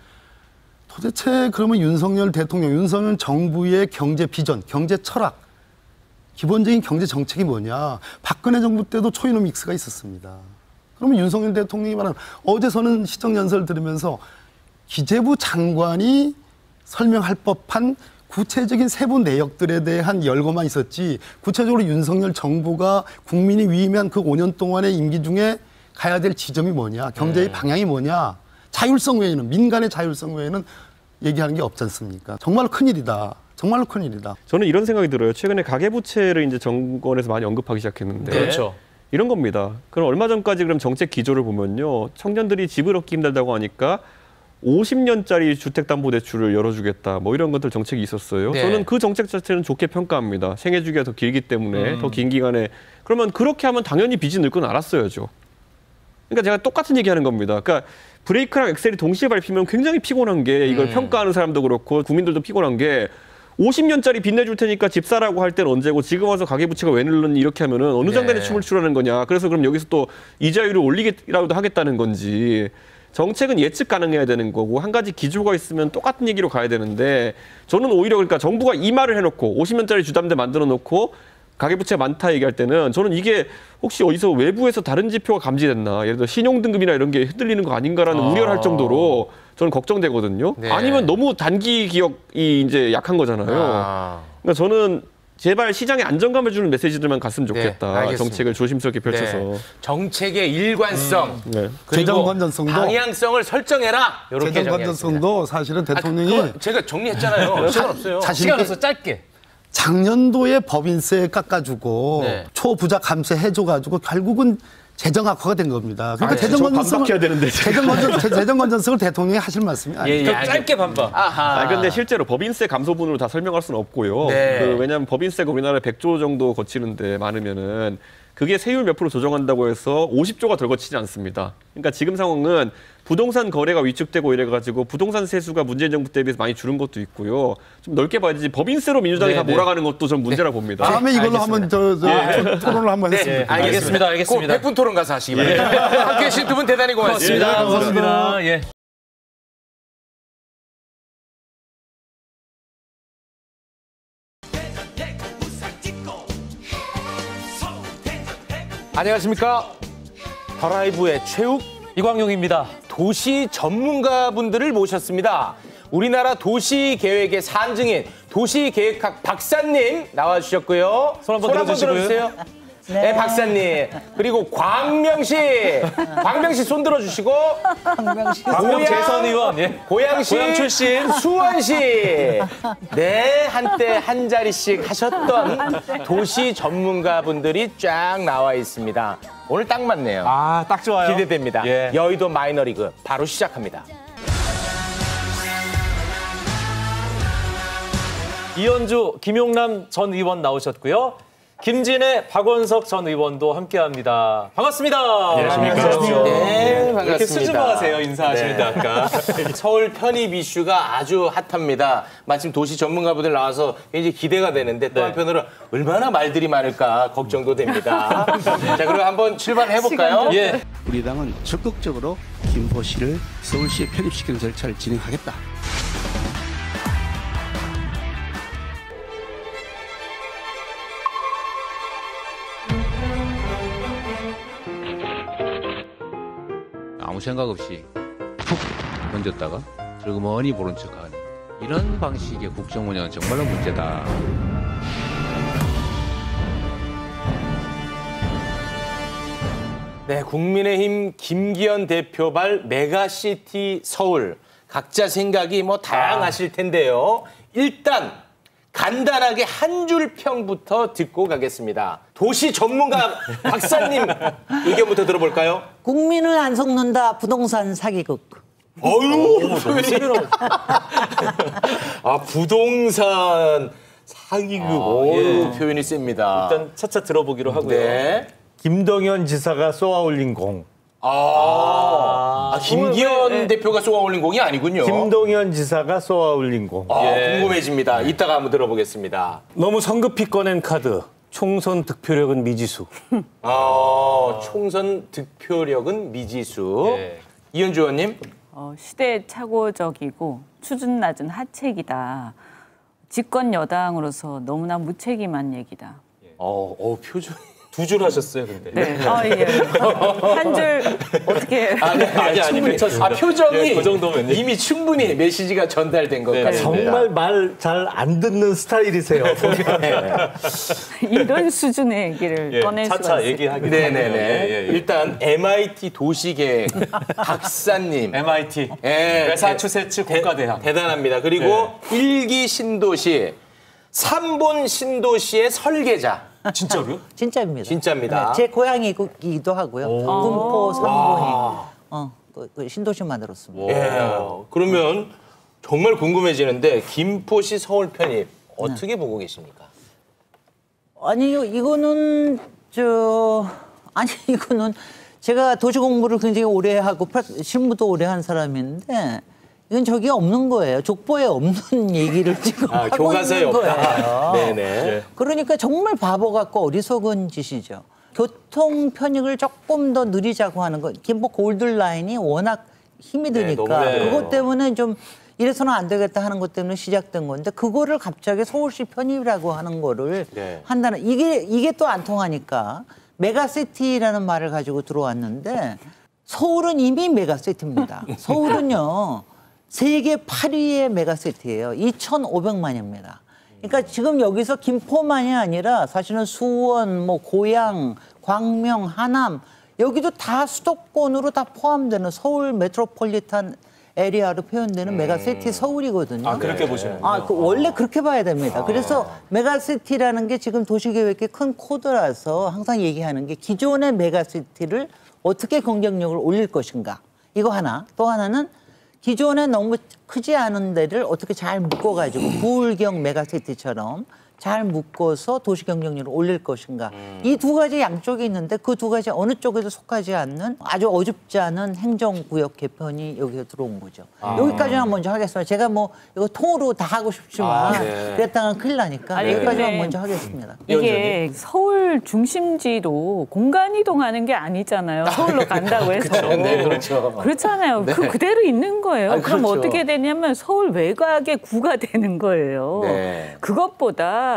도대체 그러면 윤석열 대통령, 윤석열 정부의 경제 비전, 경제 철학, 기본적인 경제 정책이 뭐냐. 박근혜 정부 때도 초이노믹스가 있었습니다. 그러면 윤석열 대통령이 말한 어제서는 시정연설 들으면서 기재부 장관이 설명할 법한 구체적인 세부 내역들에 대한 열거만 있었지 구체적으로 윤석열 정부가 국민이 위임한 그 5년 동안의 임기 중에 가야 될 지점이 뭐냐, 경제의 방향이 뭐냐, 자율성 외에는, 민간의 자율성 외에는 얘기하는 게 없지 않습니까? 정말로 큰일이다. 정말로 큰일이다. 저는 이런 생각이 들어요. 최근에 가계부채를 이제 정권에서 많이 언급하기 시작했는데 그렇죠. 이런 겁니다. 그럼 얼마 전까지 그럼 정책 기조를 보면요. 청년들이 집을 얻기 힘들다고 하니까 50년짜리 주택담보대출을 열어주겠다. 뭐 이런 것들 정책이 있었어요. 네. 저는 그 정책 자체는 좋게 평가합니다. 생애 주기가 더 길기 때문에 더 긴 기간에. 그러면 그렇게 하면 당연히 빚이 늘 건 알았어야죠. 그러니까 제가 똑같은 얘기하는 겁니다. 그러니까 브레이크랑 엑셀이 동시에 밟히면 굉장히 피곤한 게 이걸 평가하는 사람도 그렇고 국민들도 피곤한 게 50년짜리 빚 내줄 테니까 집 사라고 할 때는 언제고 지금 와서 가계부채가 왜 늘었니 이렇게 하면은 어느 장단에 춤을 추라는 거냐. 그래서 그럼 여기서 또 이자율을 올리기라도 하겠다는 건지. 정책은 예측 가능해야 되는 거고 한 가지 기조가 있으면 똑같은 얘기로 가야 되는데 저는 오히려 그러니까 정부가 이 말을 해놓고 50년짜리 주담대 만들어 놓고 가계부채 많다 얘기할 때는 저는 이게 혹시 어디서 외부에서 다른 지표가 감지됐나 예를 들어 신용등급이나 이런 게 흔들리는 거 아닌가라는 우려를 할 정도로 저는 걱정되거든요. 네. 아니면 너무 단기 기억이 이제 약한 거잖아요. 그러니까 저는 제발 시장에 안정감을 주는 메시지들만 갔으면 좋겠다. 네, 정책을 조심스럽게 펼쳐서. 네. 정책의 일관성, 네. 재정 건전성도 방향성을 설정해라. 이렇게 재정 건전성도 사실은 대통령이 제가 정리했잖아요. 시간 없어요. 시간 없어 짧게. 작년도에 법인세 깎아주고 초부자 감세 해줘가지고 결국은 재정 악화가 된 겁니다. 그러니까 재정 건전성을 재정 건전성을 대통령이 하실 말씀이 아니에요. 짧게 반박. 아 근데 실제로 법인세 감소분으로 다 설명할 수는 없고요. 네. 왜냐하면 법인세가 우리나라에 100조 정도 거치는데 많으면은 그게 세율 몇 프로 조정한다고 해서 50조가 덜 거치지 않습니다. 그러니까 지금 상황은 부동산 거래가 위축되고 이래가지고 부동산 세수가 문재인 정부 때 비해서 많이 줄은 것도 있고요. 좀 넓게 봐야지 법인세로 민주당이 다 몰아가는 것도 전 문제라 봅니다. 다음에 이걸로 한번 토론을 한번 했으면 알겠습니다. 알겠습니다. 100분 토론 가서 하시기 바랍니다. 함께해 주신 두 분 대단히 고맙습니다. 감사합니다. 예. 안녕하십니까. 더라이브의 최욱 이광용입니다. 도시 전문가분들을 모셨습니다. 우리나라 도시계획의 산증인 도시계획학 박사님 나와주셨고요. 손 한번 들어주시고요. 네, 박사님. 그리고 광명시 손들어주시고. 광명 재선 의원. 예. 고양시 고양 출신. 수원시. 네, 한때 한 자리씩 하셨던 도시 전문가분들이 쫙 나와 있습니다. 오늘 딱 맞네요. 아, 딱 좋아요. 기대됩니다. 예. 여의도 마이너리그 바로 시작합니다. 이현주, 김용남 전 의원 나오셨고요. 김진애, 박원석 전 의원도 함께합니다. 반갑습니다. 안녕하십니까. 네, 반갑습니다. 이렇게 수줍어하세요, 인사하실 때 아까. 서울 편입 이슈가 아주 핫합니다. 마침 도시 전문가분들 나와서 굉장히 기대가 되는데 또 한편으로 얼마나 말들이 많을까 걱정도 됩니다. 자, 그럼 한번 출발해볼까요? 예. 우리 당은 적극적으로 김포시를 서울시에 편입시키는 절차를 진행하겠다. 아무 생각 없이 툭 던졌다가 슬그머니 보는 척하는 이런 방식의 국정 운영은 정말로 문제다. 네, 국민의힘 김기현 대표발 메가시티 서울. 각자 생각이 뭐 다양하실 텐데요. 일단 간단하게 한 줄 평부터 듣고 가겠습니다. 도시 전문가 박사님 의견부터 들어볼까요? 국민을 안 속는다 부동산 사기극. 어유, 아, 부동산 사기극. 예. 표현이 셉니다. 일단 차차 들어보기로 하고요. 네. 김동연 지사가 쏘아올린 공. 김기현 대표가 쏘아올린 공이 아니군요. 김동연 지사가 쏘아올린 공. 궁금해집니다. 이따가 한번 들어보겠습니다. 너무 성급히 꺼낸 카드. 총선 득표력은 미지수. 총선 득표력은 미지수. 예. 이현주 의원님. 시대착오적이고 수준 낮은 하책이다. 집권 여당으로서 너무나 무책임한 얘기다. 표정이. 두 줄 하셨어요, 근데. 네. 예. 한 줄 어떻게? 충분히. 표정이 예, 그 정도면 이미 충분히 메시지가 전달된 것 같습니다. 정말 말 잘 안 듣는 스타일이세요. 이런 수준의 얘기를 꺼낼 수가 있어요. 차차 얘기하겠습니다. 네네네. 일단 MIT 도시계획 박사님. MIT. 예. 매사추세츠 국가대학. 대단합니다. 그리고 일기 신도시, 3본 신도시의 설계자. 진짜로요? 진짜입니다. 진짜입니다. 네, 제 고향이기도 하고요. 군포 삼본이 그 신도시 만들었습니다. 예. 그러면 정말 궁금해지는데 김포시 서울 편입 어떻게 보고 계십니까? 아니요, 이거는 이거는 제가 도시 공부를 굉장히 오래 하고 실무도 오래 한 사람인데. 이건 저기 없는 거예요. 족보에 없는 얘기를 지금 하고 교과서에 있는 없다. 거예요. 네네. 그러니까 정말 바보 같고 어리석은 짓이죠. 교통 편익을 조금 더 느리자고 하는 거. 김포 골드라인이 워낙 힘이 드니까 그것 때문에 좀 이래서는 안 되겠다 하는 것 때문에 시작된 건데 그거를 갑자기 서울시 편입이라고 하는 거를 한다는 이게 또 안 통하니까 메가시티라는 말을 가지고 들어왔는데 서울은 이미 메가시티입니다. 서울은요. 세계 8위의 메가시티예요. 2,500만입니다. 그러니까 지금 여기서 김포만이 아니라 사실은 수원, 고양, 광명, 하남 여기도 다 수도권으로 다 포함되는 서울 메트로폴리탄 에리아로 표현되는 메가시티 서울이거든요. 그렇게 보시는군요. 원래 그렇게 봐야 됩니다. 그래서 메가시티라는 게 지금 도시계획의 큰 코드라서 항상 얘기하는 게 기존의 메가시티를 어떻게 경쟁력을 올릴 것인가. 이거 하나. 또 하나는 기존에 너무 크지 않은 데를 어떻게 잘 묶어가지고 부울경 메가시티처럼 잘 묶어서 도시 경쟁력을 올릴 것인가. 이 두 가지 양쪽이 있는데 그 두 가지 어느 쪽에도 속하지 않는 아주 어줍지 않은 행정구역 개편이 여기에 들어온 거죠. 여기까지만 먼저 하겠습니다. 제가 이거 통으로 다 하고 싶지만 그랬다가 큰일 나니까 여기까지만 먼저 하겠습니다. 이게 서울 중심지로 공간 이동하는 게 아니잖아요. 서울로 간다고 해서. 네, 그렇죠. 그렇잖아요. 네. 그대로 있는 거예요. 그럼 그렇죠. 어떻게 되냐면 서울 외곽의 구가 되는 거예요. 네. 그것보다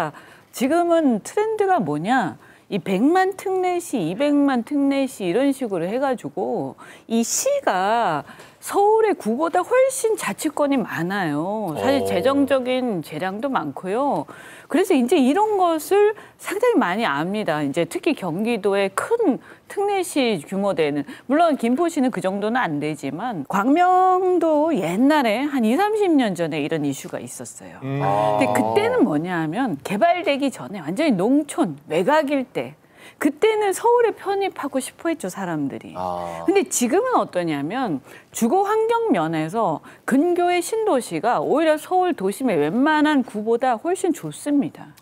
지금은 트렌드가 뭐냐. 이 100만 특례시, 200만 특례시 이런 식으로 해가지고 이 시가 서울의 구보다 훨씬 자치권이 많아요. 사실 재정적인 재량도 많고요. 그래서 이제 이런 것을 상당히 많이 압니다. 이제 특히 경기도의 큰 특례시 규모대는 물론 김포시는 그 정도는 안 되지만 광명도 옛날에 한 20, 30년 전에 이런 이슈가 있었어요. 근데 그때는 뭐냐 하면 개발되기 전에 완전히 농촌 외곽일 때 그때는 서울에 편입하고 싶어 했죠, 사람들이. 근데 지금은 어떠냐면 주거 환경 면에서 근교의 신도시가 오히려 서울 도심의 웬만한 구보다 훨씬 좋습니다.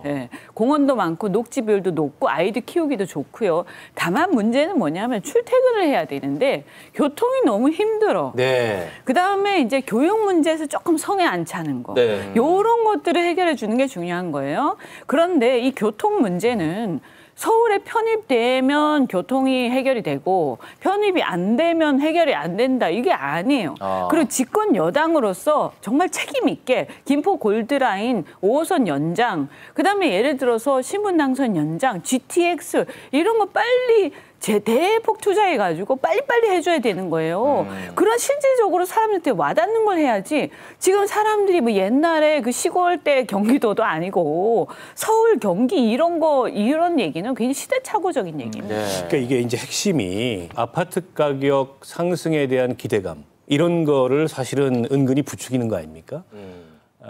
네, 공원도 많고 녹지 비율도 높고 아이들 키우기도 좋고요. 다만 문제는 뭐냐면 출퇴근을 해야 되는데 교통이 너무 힘들어. 네. 그다음에 이제 교육 문제에서 조금 성에 안 차는 거. 네. 이런 것들을 해결해 주는 게 중요한 거예요. 그런데 이 교통 문제는 서울에 편입되면 교통이 해결이 되고 편입이 안 되면 해결이 안 된다. 이게 아니에요. 그리고 집권 여당으로서 정말 책임 있게 김포 골드라인 5호선 연장, 그다음에 예를 들어서 신분당선 연장, GTX 이런 거 빨리 대폭 투자해가지고 빨리빨리 해줘야 되는 거예요. 그런 실질적으로 사람들한테 와닿는 걸 해야지 지금 사람들이 뭐 옛날에 그 시골 때 경기도도 아니고 서울, 경기 이런 얘기는 굉장히 시대착오적인 얘기입니다. 그러니까 이게 이제 핵심이 아파트 가격 상승에 대한 기대감 이런 거를 사실은 은근히 부추기는 거 아닙니까?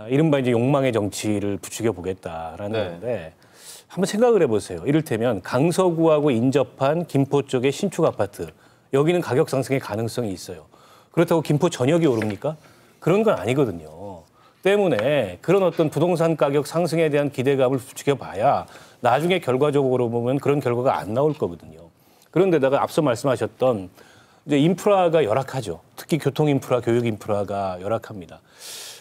이른바 이제 욕망의 정치를 부추겨 보겠다라는 건데 한번 생각을 해보세요. 이를테면 강서구하고 인접한 김포 쪽의 신축 아파트. 여기는 가격 상승의 가능성이 있어요. 그렇다고 김포 전역이 오릅니까? 그런 건 아니거든요. 때문에 그런 어떤 부동산 가격 상승에 대한 기대감을 부추겨봐야 나중에 결과적으로 보면 그런 결과가 안 나올 거거든요. 그런데다가 앞서 말씀하셨던 이제 인프라가 열악하죠. 특히 교통 인프라, 교육 인프라가 열악합니다.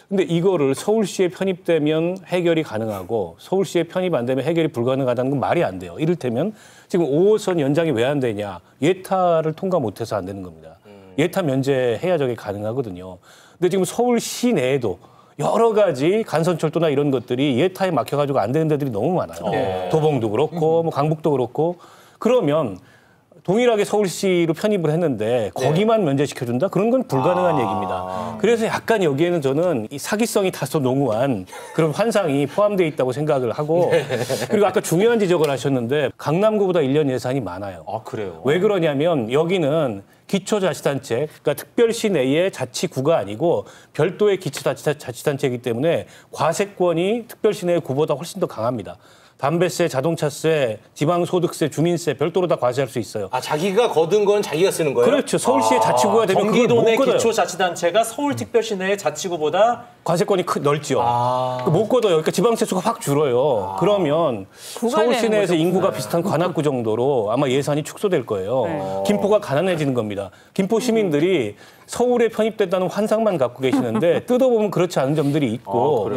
근데 이거를 서울시에 편입되면 해결이 가능하고 서울시에 편입 안 되면 해결이 불가능하다는 건 말이 안 돼요. 이를테면 지금 5호선 연장이 왜 안 되냐. 예타를 통과 못해서 안 되는 겁니다. 예타 면제해야 저게 가능하거든요. 근데 지금 서울시 내에도 여러 가지 간선철도나 이런 것들이 예타에 막혀가지고 안 되는 데들이 너무 많아요. 도봉도 그렇고 뭐 강북도 그렇고 그러면 동일하게 서울시로 편입을 했는데 거기만 면제시켜준다? 그런 건 불가능한 얘기입니다. 그래서 약간 여기에는 저는 이 사기성이 다소 농후한 그런 환상이 포함되어 있다고 생각을 하고 그리고 아까 중요한 지적을 하셨는데 강남구보다 1년 예산이 많아요. 아, 그래요? 왜 그러냐면 여기는 기초자치단체, 그러니까 특별시 내의 자치구가 아니고 별도의 기초자치단체이기 때문에 과세권이 특별시 내의 구보다 훨씬 더 강합니다. 담배세, 자동차세, 지방소득세, 주민세 별도로 다 과세할 수 있어요. 아, 자기가 거둔 건 자기가 쓰는 거예요? 그렇죠. 서울시의 자치구가 되면 경기도 내 기초자치단체가 서울특별시 내의 자치구보다 과세권이 넓죠. 못 걷어요. 그러니까 지방세수가 확 줄어요. 그러면 서울시 내에서 인구가 비슷한 관악구 정도로 아마 예산이 축소될 거예요. 김포가 가난해지는 겁니다. 김포 시민들이 서울에 편입됐다는 환상만 갖고 계시는데 뜯어보면 그렇지 않은 점들이 있고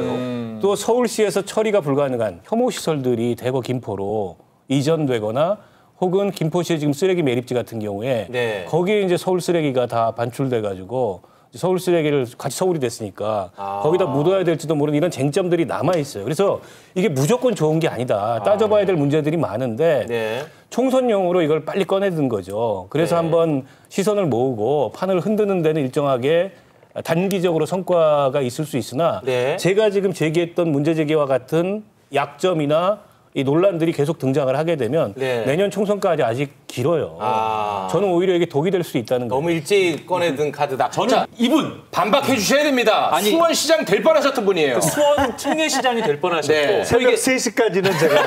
또 서울시에서 처리가 불가능한 혐오시설들이 대거 김포로 이전되거나 혹은 김포시의 지금 쓰레기 매립지 같은 경우에 거기에 이제 서울 쓰레기가 다 반출돼가지고 서울 쓰레기를 같이 서울이 됐으니까 거기다 묻어야 될지도 모르는 이런 쟁점들이 남아 있어요. 그래서 이게 무조건 좋은 게 아니다. 따져봐야 될 문제들이 많은데 총선용으로 이걸 빨리 꺼내든 거죠. 그래서 한번 시선을 모으고 판을 흔드는 데는 일정하게 단기적으로 성과가 있을 수 있으나 제가 지금 제기했던 문제 제기와 같은 약점이나 이 논란들이 계속 등장을 하게 되면 내년 총선까지 아직 길어요. 저는 오히려 이게 독이 될 수 있다는 거예요. 너무 일찍 꺼내든 카드다. 저는 이분 반박해 주셔야 됩니다. 아니, 수원시장 될 뻔하셨던 분이에요. 수원 특례시장이 될 뻔하셨고. 새벽 3시까지는 제가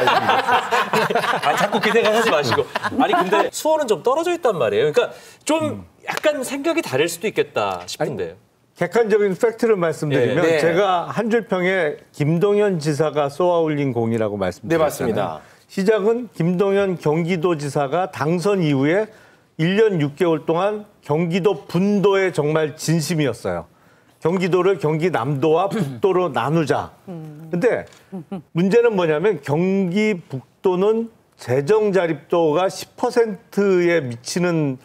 아, 자꾸 그 생각하지 마시고. 아니 근데 수원은 좀 떨어져 있단 말이에요. 그러니까 좀 약간 생각이 다를 수도 있겠다 싶은데요. 객관적인 팩트를 말씀드리면 제가 한 줄 평에 김동연 지사가 쏘아올린 공이라고 말씀드렸잖아요. 네, 맞습니다. 시작은 김동연 경기도지사가 당선 이후에 1년 6개월 동안 경기도 분도에 정말 진심이었어요. 경기도를 경기 남도와 북도로 나누자. 근데 문제는 뭐냐면 경기 북도는 재정 자립도가 10%에 미치는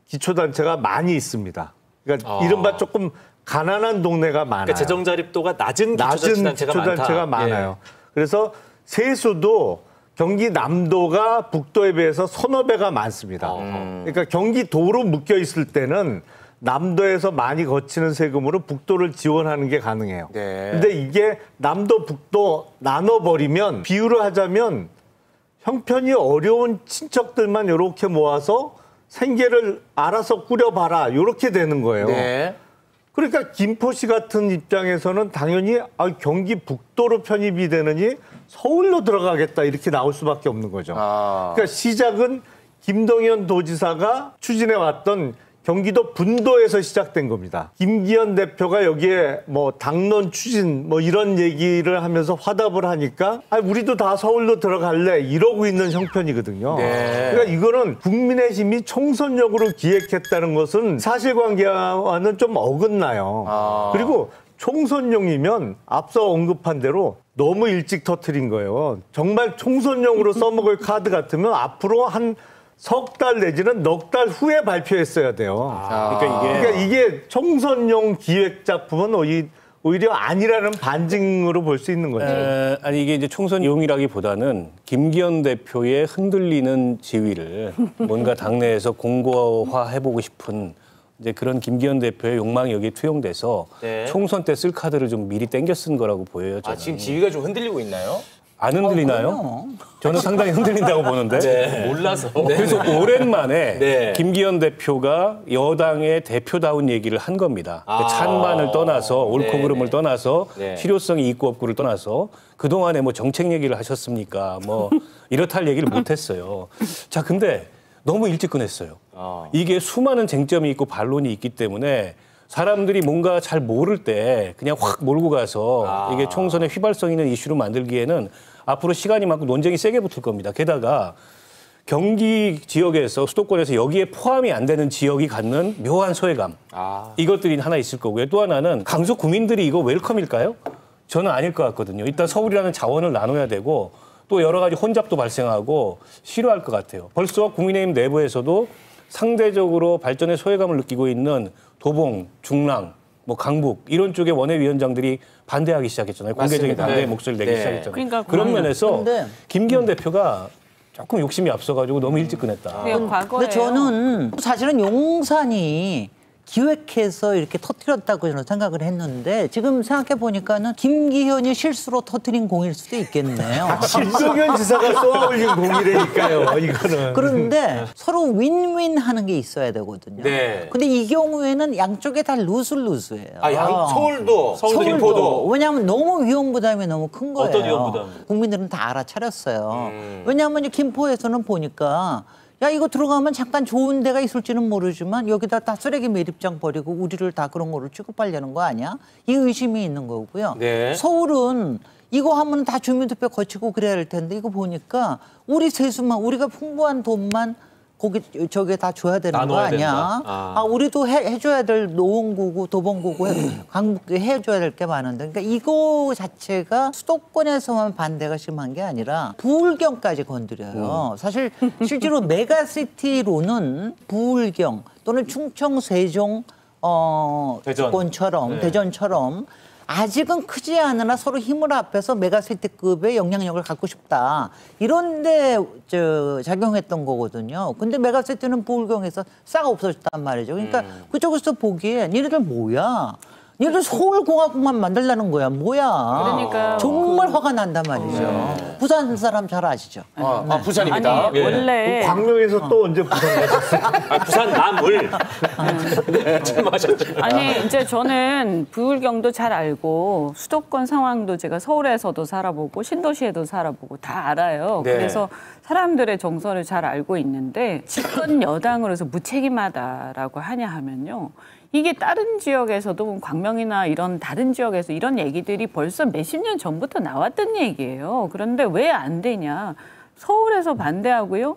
기초단체가 많이 있습니다. 그러니까 이른바 조금 가난한 동네가 많아요. 그러니까 재정 자립도가 낮은 기초자치단체가 많아요. 그래서 세수도 경기 남도가 북도에 비해서 서너 배가 많습니다. 그러니까 경기도로 묶여 있을 때는 남도에서 많이 거치는 세금으로 북도를 지원하는 게 가능해요. 근데 이게 남도, 북도 나눠버리면 비유를 하자면 형편이 어려운 친척들만 이렇게 모아서 생계를 알아서 꾸려봐라 이렇게 되는 거예요. 그러니까 김포시 같은 입장에서는 당연히 경기 북도로 편입이 되느니 서울로 들어가겠다 이렇게 나올 수밖에 없는 거죠. 그러니까 시작은 김동연 도지사가 추진해왔던 경기도 분도에서 시작된 겁니다. 김기현 대표가 여기에 뭐 당론 추진 뭐 이런 얘기를 하면서 화답을 하니까 우리도 다 서울로 들어갈래 이러고 있는 형편이거든요. 그러니까 이거는 국민의힘이 총선용으로 기획했다는 것은 사실관계와는 좀 어긋나요. 그리고 총선용이면 앞서 언급한 대로 너무 일찍 터뜨린 거예요. 정말 총선용으로 써먹을 카드 같으면 앞으로 한 석 달 내지는 넉 달 후에 발표했어야 돼요. 그러니까 이게 총선용 기획 작품은 오히려 아니라는 반증으로 볼 수 있는 거죠. 아니 이게 이제 총선용이라기보다는 김기현 대표의 흔들리는 지위를 뭔가 당내에서 공고화해보고 싶은 이제 그런 김기현 대표의 욕망이 여기에 투영돼서 총선 때 쓸 카드를 좀 미리 땡겨 쓴 거라고 보여요. 저는. 지금 지위가 좀 흔들리고 있나요? 안 흔들리나요? 저는 상당히 흔들린다고 보는데. 몰라서. 그래서 오랜만에 김기현 대표가 여당의 대표다운 얘기를 한 겁니다. 찬반을 떠나서 옳고 그름을 떠나서 실효성이 있고 없고를 떠나서 그동안에 뭐 정책 얘기를 하셨습니까? 뭐 이렇다 할 얘기를 못 했어요. 자, 근데 너무 일찍 꺼냈어요. 이게 수많은 쟁점이 있고 반론이 있기 때문에 사람들이 뭔가 잘 모를 때 그냥 확 몰고 가서 이게 총선에 휘발성 있는 이슈로 만들기에는 앞으로 시간이 많고 논쟁이 세게 붙을 겁니다. 게다가 경기 지역에서 수도권에서 여기에 포함이 안 되는 지역이 갖는 묘한 소외감. 이것들이 하나 있을 거고요. 또 하나는 강서 구민들이 이거 웰컴일까요? 저는 아닐 것 같거든요. 일단 서울이라는 자원을 나눠야 되고 또 여러 가지 혼잡도 발생하고 싫어할 것 같아요. 벌써 국민의힘 내부에서도 상대적으로 발전의 소외감을 느끼고 있는 도봉, 중랑, 뭐 강북 이런 쪽의 원외위원장들이 반대하기 시작했잖아요. 공개적인 반대의 목소리를 내기 시작했잖아요. 그러니까 그런 면에서 김기현 대표가 조금 욕심이 앞서가지고 너무 일찍 꺼냈다. 근데 저는 사실은 용산이 기획해서 이렇게 터뜨렸다고 저는 생각을 했는데 지금 생각해 보니까는 김기현이 실수로 터뜨린 공일 수도 있겠네요. 김동연 지사가 쏘아올린 공이라니까요. 이거는. 그런데 서로 윈윈하는 게 있어야 되거든요. 근데 이 경우에는 양쪽에 다 루스루스예요. 서울도 김포도. 왜냐하면 너무 위험 부담이 너무 큰 거예요. 어떤 위험 부담? 국민들은 다 알아차렸어요. 왜냐하면 김포에서는 보니까. 야, 이거 들어가면 잠깐 좋은 데가 있을지는 모르지만 여기다 다 쓰레기 매립장 버리고 우리를 다 그런 거로 취급하려는 거 아니야? 이 의심이 있는 거고요. 서울은 이거 하면 다 주민투표 거치고 그래야 할 텐데 이거 보니까 우리 세수만 우리가 풍부한 돈만 거기 저게 다 줘야 되는 거 아니야? 우리도 해줘야 될 노원구고 도봉구고 강북 해줘야 될 게 많은데 그러니까 이거 자체가 수도권에서만 반대가 심한 게 아니라 부울경까지 건드려요. 사실 실제로 메가시티로는 부울경 또는 충청, 세종, 대전처럼 아직은 크지 않으나 서로 힘을 합해서 메가시티급의 영향력을 갖고 싶다. 이런데 작용했던 거거든요. 근데 메가시티는 부울경에서 싹 없어졌단 말이죠. 그러니까 그쪽에서 보기에 니네들 뭐야? 얘들 서울공화국만 만들라는 거야. 뭐야. 그러니까 정말 화가 난단 말이죠. 부산 사람 잘 아시죠? 부산입니다. 아니, 원래 광명에서 또 언제 부산 가셨어요? 부산 남을. 아니 이제 저는 부울경도 잘 알고 수도권 상황도 제가 서울에서도 살아보고 신도시에도 살아보고 다 알아요. 그래서 사람들의 정서를 잘 알고 있는데 집권 여당으로서 무책임하다라고 하냐 하면요. 이게 다른 지역에서도 광명이나 이런 다른 지역에서 이런 얘기들이 벌써 몇십 년 전부터 나왔던 얘기예요. 그런데 왜 안 되냐. 서울에서 반대하고요.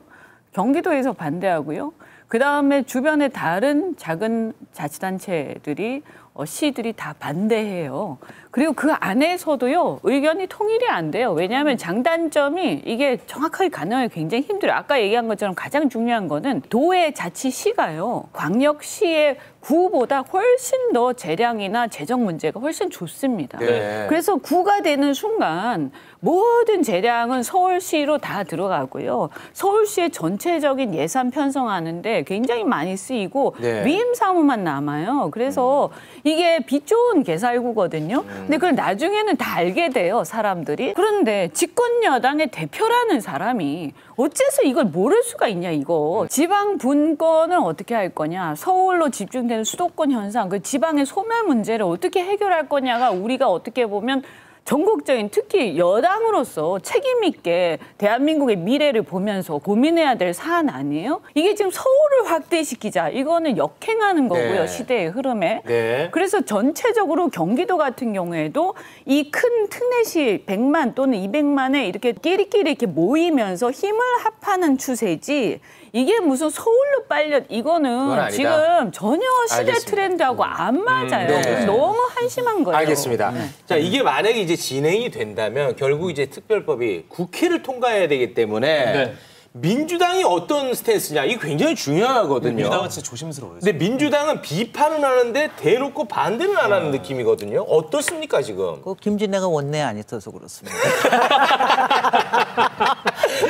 경기도에서 반대하고요. 그다음에 주변의 다른 작은 자치단체들이 시들이 다 반대해요. 그리고 그 안에서도요 의견이 통일이 안 돼요. 왜냐하면 장단점이 이게 정확하게 가능하기 굉장히 힘들어요. 아까 얘기한 것처럼 가장 중요한 거는 도의 자치시가요 광역시의 구보다 훨씬 더 재량이나 재정 문제가 훨씬 좋습니다. 그래서 구가 되는 순간 모든 재량은 서울시로 다 들어가고요. 서울시의 전체적인 예산 편성하는데 굉장히 많이 쓰이고 네. 위임 사무만 남아요. 그래서 이게 빛 좋은 개살구거든요. 근데 그걸 나중에는 다 알게 돼요, 사람들이. 그런데 집권 여당의 대표라는 사람이 어째서 이걸 모를 수가 있냐, 이거. 지방 분권을 어떻게 할 거냐, 서울로 집중되는 수도권 현상, 그 지방의 소멸 문제를 어떻게 해결할 거냐가 우리가 어떻게 보면 전국적인 특히 여당으로서 책임 있게 대한민국의 미래를 보면서 고민해야 될 사안 아니에요? 이게 지금 서울을 확대시키자. 이거는 역행하는 거고요. 네. 시대의 흐름에. 네. 그래서 전체적으로 경기도 같은 경우에도 이 큰 특례시 100만 또는 200만에 이렇게 끼리끼리 이렇게 모이면서 힘을 합하는 추세지 이게 무슨 서울로 빨려 이거는 지금 전혀 시대 알겠습니다. 트렌드하고 안 맞아요. 네. 너무 한심한 거예요. 알겠습니다. 자, 이게 만약에 이제 진행이 된다면 결국 이제 특별법이 국회를 통과해야 되기 때문에 민주당이 어떤 스탠스냐 이게 굉장히 중요하거든요. 민주당은 진짜 조심스러워요. 근데 민주당은 비판은 하는데 대놓고 반대는 안 하는 느낌이거든요. 어떻습니까 지금? 그 김진애가 원내 안 있어서 그렇습니다.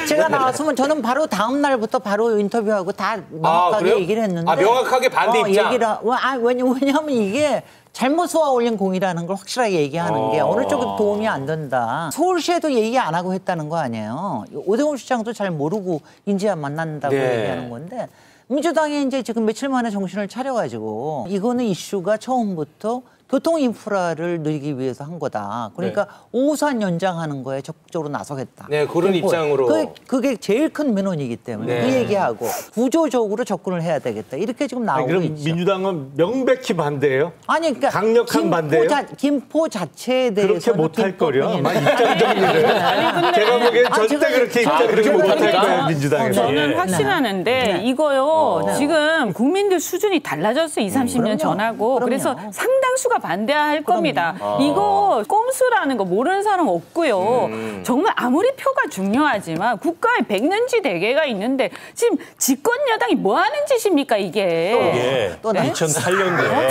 제가 나왔으면 저는 바로 다음 날부터 바로 인터뷰하고 다 명확하게 얘기를 했는데. 명확하게 반대 입장. 왜냐하면 이게 잘못 쏘아 올린 공이라는 걸 확실하게 얘기하는 게 어느 쪽에도 도움이 안 된다. 서울시에도 얘기 안 하고 했다는 거 아니에요. 오대훈 시장도 잘 모르고 인지야 만난다고 얘기하는 건데 민주당이 이제 지금 며칠 만에 정신을 차려가지고 이거는 이슈가 처음부터 교통 인프라를 늘리기 위해서 한 거다. 그러니까 5호선 연장하는 거에 적극적으로 나서겠다. 네, 그런 입장으로. 그게 제일 큰 민원이기 때문에 그 얘기하고 구조적으로 접근을 해야 되겠다. 이렇게 지금 나오고 그럼 있죠. 민주당은 명백히 반대예요? 아니, 그러니까 강력한 반대예요? 김포 자체에 대해서 그렇게 못할 거려. 아마 입장 정리를. 제가 보기엔 절대 그렇게 입장 그렇게 못할 거예요, 민주당에서. 저는 확신하는데 이거요. 지금 국민들 수준이 달라졌어요. 20, 30년 전하고. 그래서 상당수가 반대할 겁니다. 이거 꼼수라는 거 모르는 사람 없고요. 정말 아무리 표가 중요하지만 국가에 백년지 대계가 있는데 지금 집권 여당이 뭐 하는 짓입니까 이게. 또 2008년도에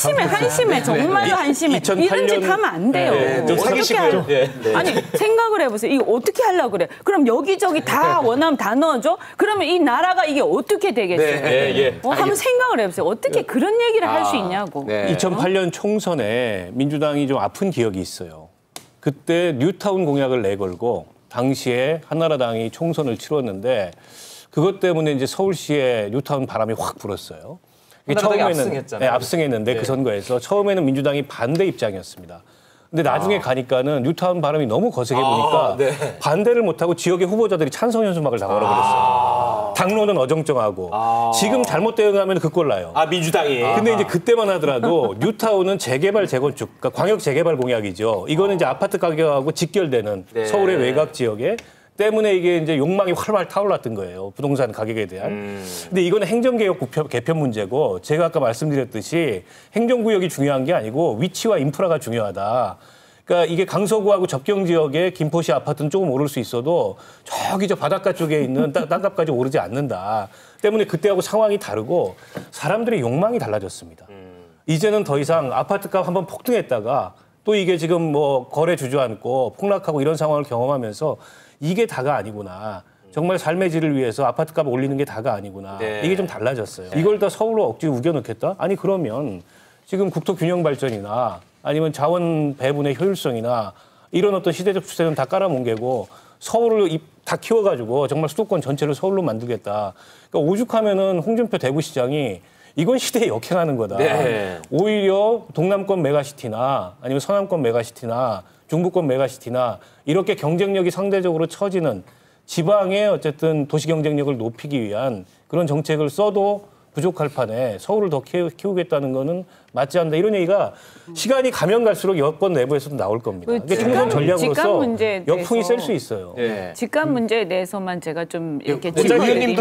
정말 한심해. 정말로 한심해. 이런 짓 하면 안 돼요. 좀 사기시고요. 아니 생각을 해보세요. 이거 어떻게 하려고 그래. 그럼 여기저기 다 원하면 다 넣어줘. 그러면 이 나라가 이게 어떻게 되겠어요. 한번 생각을 해보세요. 어떻게 그런 얘기를 할 수 있냐고. 2008년 총선에 민주당이 좀 아픈 기억이 있어요. 그때 뉴타운 공약을 내걸고 당시에 한나라당이 총선을 치렀는데 그것 때문에 이제 서울시에 뉴타운 바람이 확 불었어요. 처음에는 압승했는데 그 선거에서 처음에는 민주당이 반대 입장이었습니다. 근데 나중에 가니까는 뉴타운 바람이 너무 거세게 보니까 반대를 못하고 지역의 후보자들이 찬성 현수막을 다 걸어버렸어요. 당론은 어정쩡하고 지금 잘못 대응하면 그 꼴 나요. 민주당이. 근데 이제 그때만 하더라도 뉴타운은 재개발 재건축, 그러니까 광역 재개발 공약이죠. 이거는 이제 아파트 가격하고 직결되는 서울의 외곽 지역에 때문에 이게 이제 욕망이 활활 타올랐던 거예요. 부동산 가격에 대한. 근데 이거는 행정개혁 개편 문제고 제가 아까 말씀드렸듯이 행정구역이 중요한 게 아니고 위치와 인프라가 중요하다. 그러니까 이게 강서구하고 접경 지역에 김포시 아파트는 조금 오를 수 있어도 저기 저 바닷가 쪽에 있는 땅값까지 오르지 않는다. 때문에 그때하고 상황이 다르고 사람들의 욕망이 달라졌습니다. 이제는 더 이상 아파트값 한번 폭등했다가 또 이게 지금 뭐 거래 주저앉고 폭락하고 이런 상황을 경험하면서 이게 다가 아니구나. 정말 삶의 질을 위해서 아파트값 올리는 게 다가 아니구나. 이게 좀 달라졌어요. 이걸 다 서울로 억지로 우겨넣겠다? 아니 그러면 지금 국토 균형 발전이나 아니면 자원 배분의 효율성이나 이런 어떤 시대적 추세는 다 깔아뭉개고 서울을 다 키워가지고 정말 수도권 전체를 서울로 만들겠다. 그러니까 오죽하면은 홍준표 대구시장이 이건 시대에 역행하는 거다. 오히려 동남권 메가시티나 아니면 서남권 메가시티나 중부권 메가시티나 이렇게 경쟁력이 상대적으로 처지는 지방의 어쨌든 도시 경쟁력을 높이기 위한 그런 정책을 써도 부족할 판에 서울을 더 키우겠다는 거는 맞지 않는다. 이런 얘기가 시간이 가면 갈수록 여권 내부에서도 나올 겁니다. 이게 총선 전략으로서 역풍이 셀 수 있어요. 집값 문제에 대해서만 제가 좀 이렇게 짚어드리면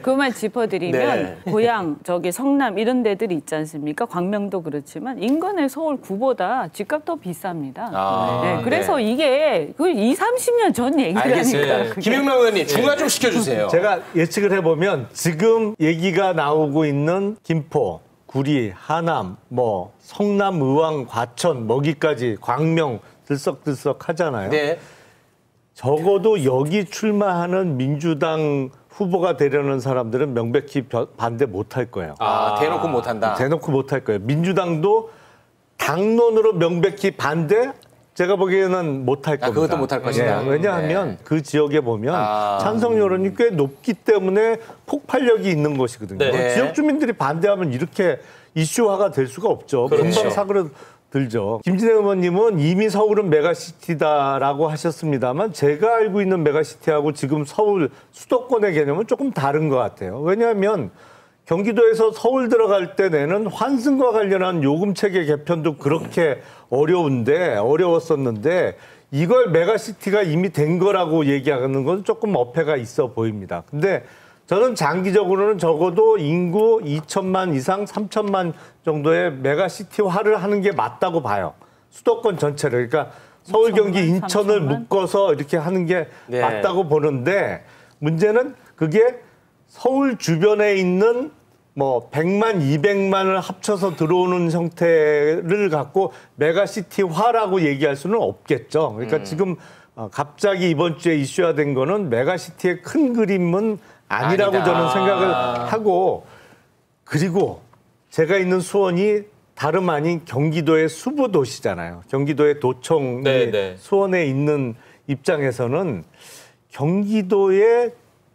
그만 짚어드리면 고향 저기 성남 이런 데들이 있지 않습니까? 광명도 그렇지만 인근의 서울 구보다 집값 더 비쌉니다. 그래서 이게 그 20, 30년 전 얘기라니까. 김영남 의원님 중화 좀 시켜주세요. 제가 예측을 해보면 지금 얘기가 나오고 있는 김포, 구리, 하남, 뭐 성남, 의왕, 과천, 먹이까지 광명 들썩들썩 하잖아요. 적어도 여기 출마하는 민주당 후보가 되려는 사람들은 명백히 반대 못할 거예요. 대놓고 못한다. 대놓고 못할 거예요. 민주당도 당론으로 명백히 반대. 제가 보기에는 못할 겁니다. 그것도 못할 것이다. 왜냐하면 그 지역에 보면 찬성 여론이 꽤 높기 때문에 폭발력이 있는 것이거든요. 지역 주민들이 반대하면 이렇게 이슈화가 될 수가 없죠. 그렇죠. 금방 사그러들죠. 김진애 의원님은 이미 서울은 메가시티다라고 하셨습니다만 제가 알고 있는 메가시티하고 지금 서울 수도권의 개념은 조금 다른 것 같아요. 왜냐하면 경기도에서 서울 들어갈 때 내는 환승과 관련한 요금 체계 개편도 그렇게 어려웠었는데 이걸 메가시티가 이미 된 거라고 얘기하는 건 조금 어폐가 있어 보입니다. 근데 저는 장기적으로는 적어도 인구 2천만 이상 3천만 정도의 메가시티화를 하는 게 맞다고 봐요. 수도권 전체를. 그러니까 서울, 경기, 인천을 묶어서 이렇게 하는 게 맞다고 보는데 문제는 그게 서울 주변에 있는 뭐 100만, 200만을 합쳐서 들어오는 형태를 갖고 메가시티화라고 얘기할 수는 없겠죠. 그러니까 지금 갑자기 이번 주에 이슈화된 거는 메가시티의 큰 그림은 아니라고 저는 생각을 하고 그리고 제가 있는 수원이 다름 아닌 경기도의 수부 도시잖아요. 경기도의 도청이 수원에 있는 입장에서는 경기도의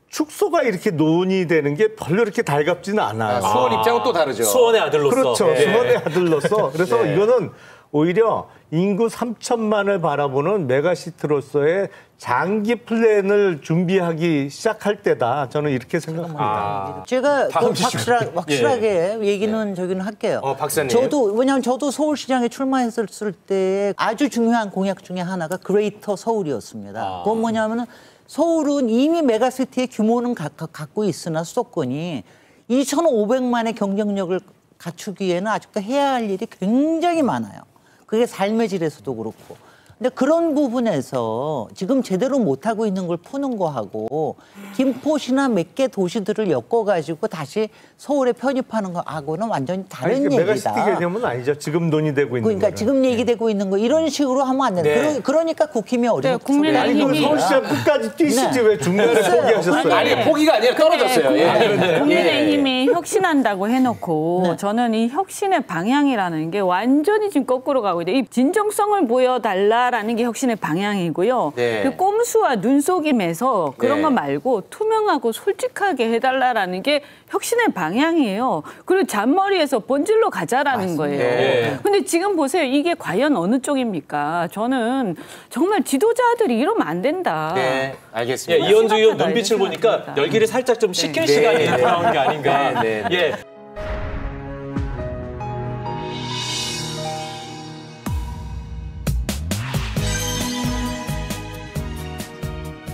축소가 이렇게 논의되는 게 별로 이렇게 달갑지는 않아요. 수원 입장은 또 다르죠. 수원의 아들로서. 그렇죠. 수원의 아들로서. 그래서 이거는 오히려 인구 3천만을 바라보는 메가시티로서의 장기 플랜을 준비하기 시작할 때다. 저는 이렇게 생각합니다. 제가 확실하게 얘기는 저기는 할게요. 박사님. 왜냐하면 저도 서울시장에 출마했을 때 아주 중요한 공약 중에 하나가 그레이터 서울이었습니다. 그건 뭐냐면은 서울은 이미 메가시티의 규모는 갖고 있으나 수도권이 2,500만의 경쟁력을 갖추기에는 아직도 해야 할 일이 굉장히 많아요. 그게 삶의 질에서도 그렇고. 근데 그런 부분에서 지금 제대로 못하고 있는 걸 푸는 거하고 김포시나 몇 개 도시들을 엮어가지고 다시 서울에 편입하는 거하고는 완전히 다른 얘기다. 메가시티 개념은 아니죠. 지금 논의되고 있는 그러니까 거는. 지금 얘기되고 있는 거 이런 식으로 하면 안 된다. 그러니까 국힘이 어려워. 국민의힘이 서울시장 끝까지 뛰시지 왜 중간에 포기하셨어요? 아니 포기가 아니라 떨어졌어요. 국민의힘이 혁신한다고 해놓고 저는 이 혁신의 방향이라는 게 완전히 지금 거꾸로 가고 있는데 이 진정성을 보여달라라는 게 혁신의 방향이고요. 그 꼼수와 눈속임에서 그런 거 말고 투명하고 솔직하게 해달라라는 게 혁신의 방향이에요. 그리고 잔머리에서 본질로 가자라는 거예요. 근데 지금 보세요. 이게 과연 어느 쪽입니까? 저는 정말 지도자들이 이러면 안 된다. 네, 알겠습니다. 이현주 의원 눈빛을 보니까 열기를 살짝 좀 식힐 시간이 돌아온 게 아닌가.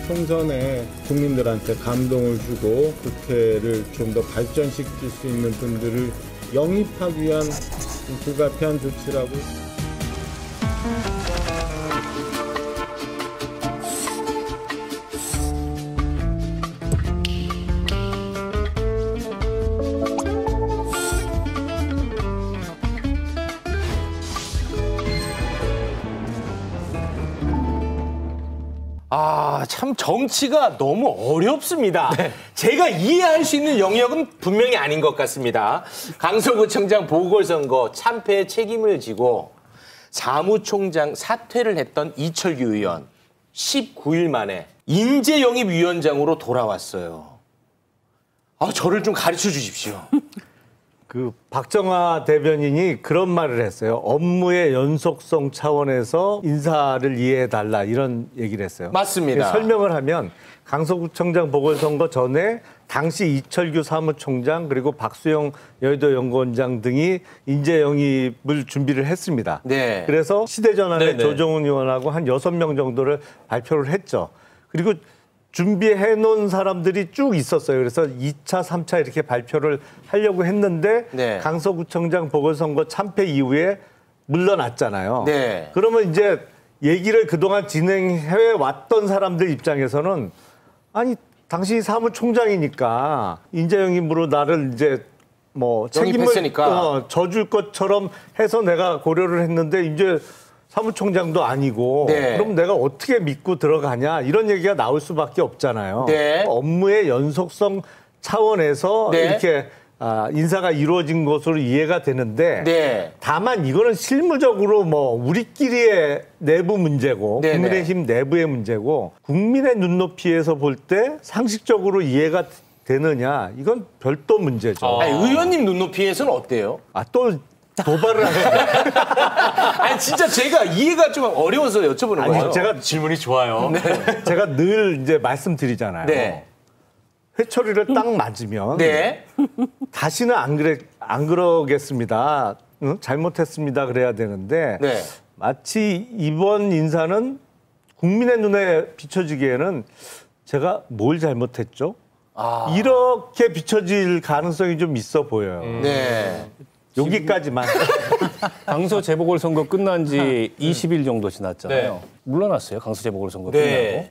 총선에 국민들한테 감동을 주고 국회를 좀 더 발전시킬 수 있는 분들을 영입하기 위한 불가피한 조치라고. 참 정치가 너무 어렵습니다. 제가 이해할 수 있는 영역은 분명히 아닌 것 같습니다. 강서구청장 보궐선거 참패의 책임을 지고 사무총장 사퇴를 했던 이철규 의원 19일 만에 인재영입위원장으로 돌아왔어요. 저를 좀 가르쳐 주십시오. 그 박정화 대변인이 그런 말을 했어요. 업무의 연속성 차원에서 인사를 이해해달라 이런 얘기를 했어요. 맞습니다. 설명을 하면 강서구청장 보궐선거 전에 당시 이철규 사무총장 그리고 박수영 여의도 연구원장 등이 인재 영입을 준비를 했습니다. 그래서 시대전환의 조정훈 의원하고 한 6명 정도를 발표를 했죠. 그리고 준비해 놓은 사람들이 쭉 있었어요. 그래서 2차, 3차 이렇게 발표를 하려고 했는데 강서구청장 보궐선거 참패 이후에 물러났잖아요. 그러면 이제 얘기를 그동안 진행해 왔던 사람들 입장에서는 아니 당시 사무총장이니까 인재영입으로 나를 이제 뭐 책임을 져줄 것처럼 해서 내가 고려를 했는데 이제 사무총장도 아니고 네. 그럼 내가 어떻게 믿고 들어가냐 이런 얘기가 나올 수밖에 없잖아요. 네. 업무의 연속성 차원에서 네. 이렇게 인사가 이루어진 것으로 이해가 되는데 네. 다만 이거는 실무적으로 뭐 우리끼리의 내부 문제고 네, 국민의힘 내부의 문제고 국민의 눈높이에서 볼 때 상식적으로 이해가 되느냐 이건 별도 문제죠. 아니, 의원님 눈높이에서는 어때요? 또 도발을 하는 아니 진짜 제가 이해가 좀 어려워서 여쭤보는 거예요. 제가 질문이 좋아요. 네. 제가 늘 이제 말씀드리잖아요. 네. 회초리를 딱 맞으면 네. 다시는 안 그러겠습니다. 응? 잘못했습니다. 그래야 되는데 네. 마치 이번 인사는 국민의 눈에 비춰지기에는 제가 뭘 잘못했죠? 이렇게 비춰질 가능성이 좀 있어 보여요. 네. 여기까지만. 강서 재보궐선거 끝난 지 20일 정도 지났잖아요. 네. 물러났어요. 강서 재보궐선거 네.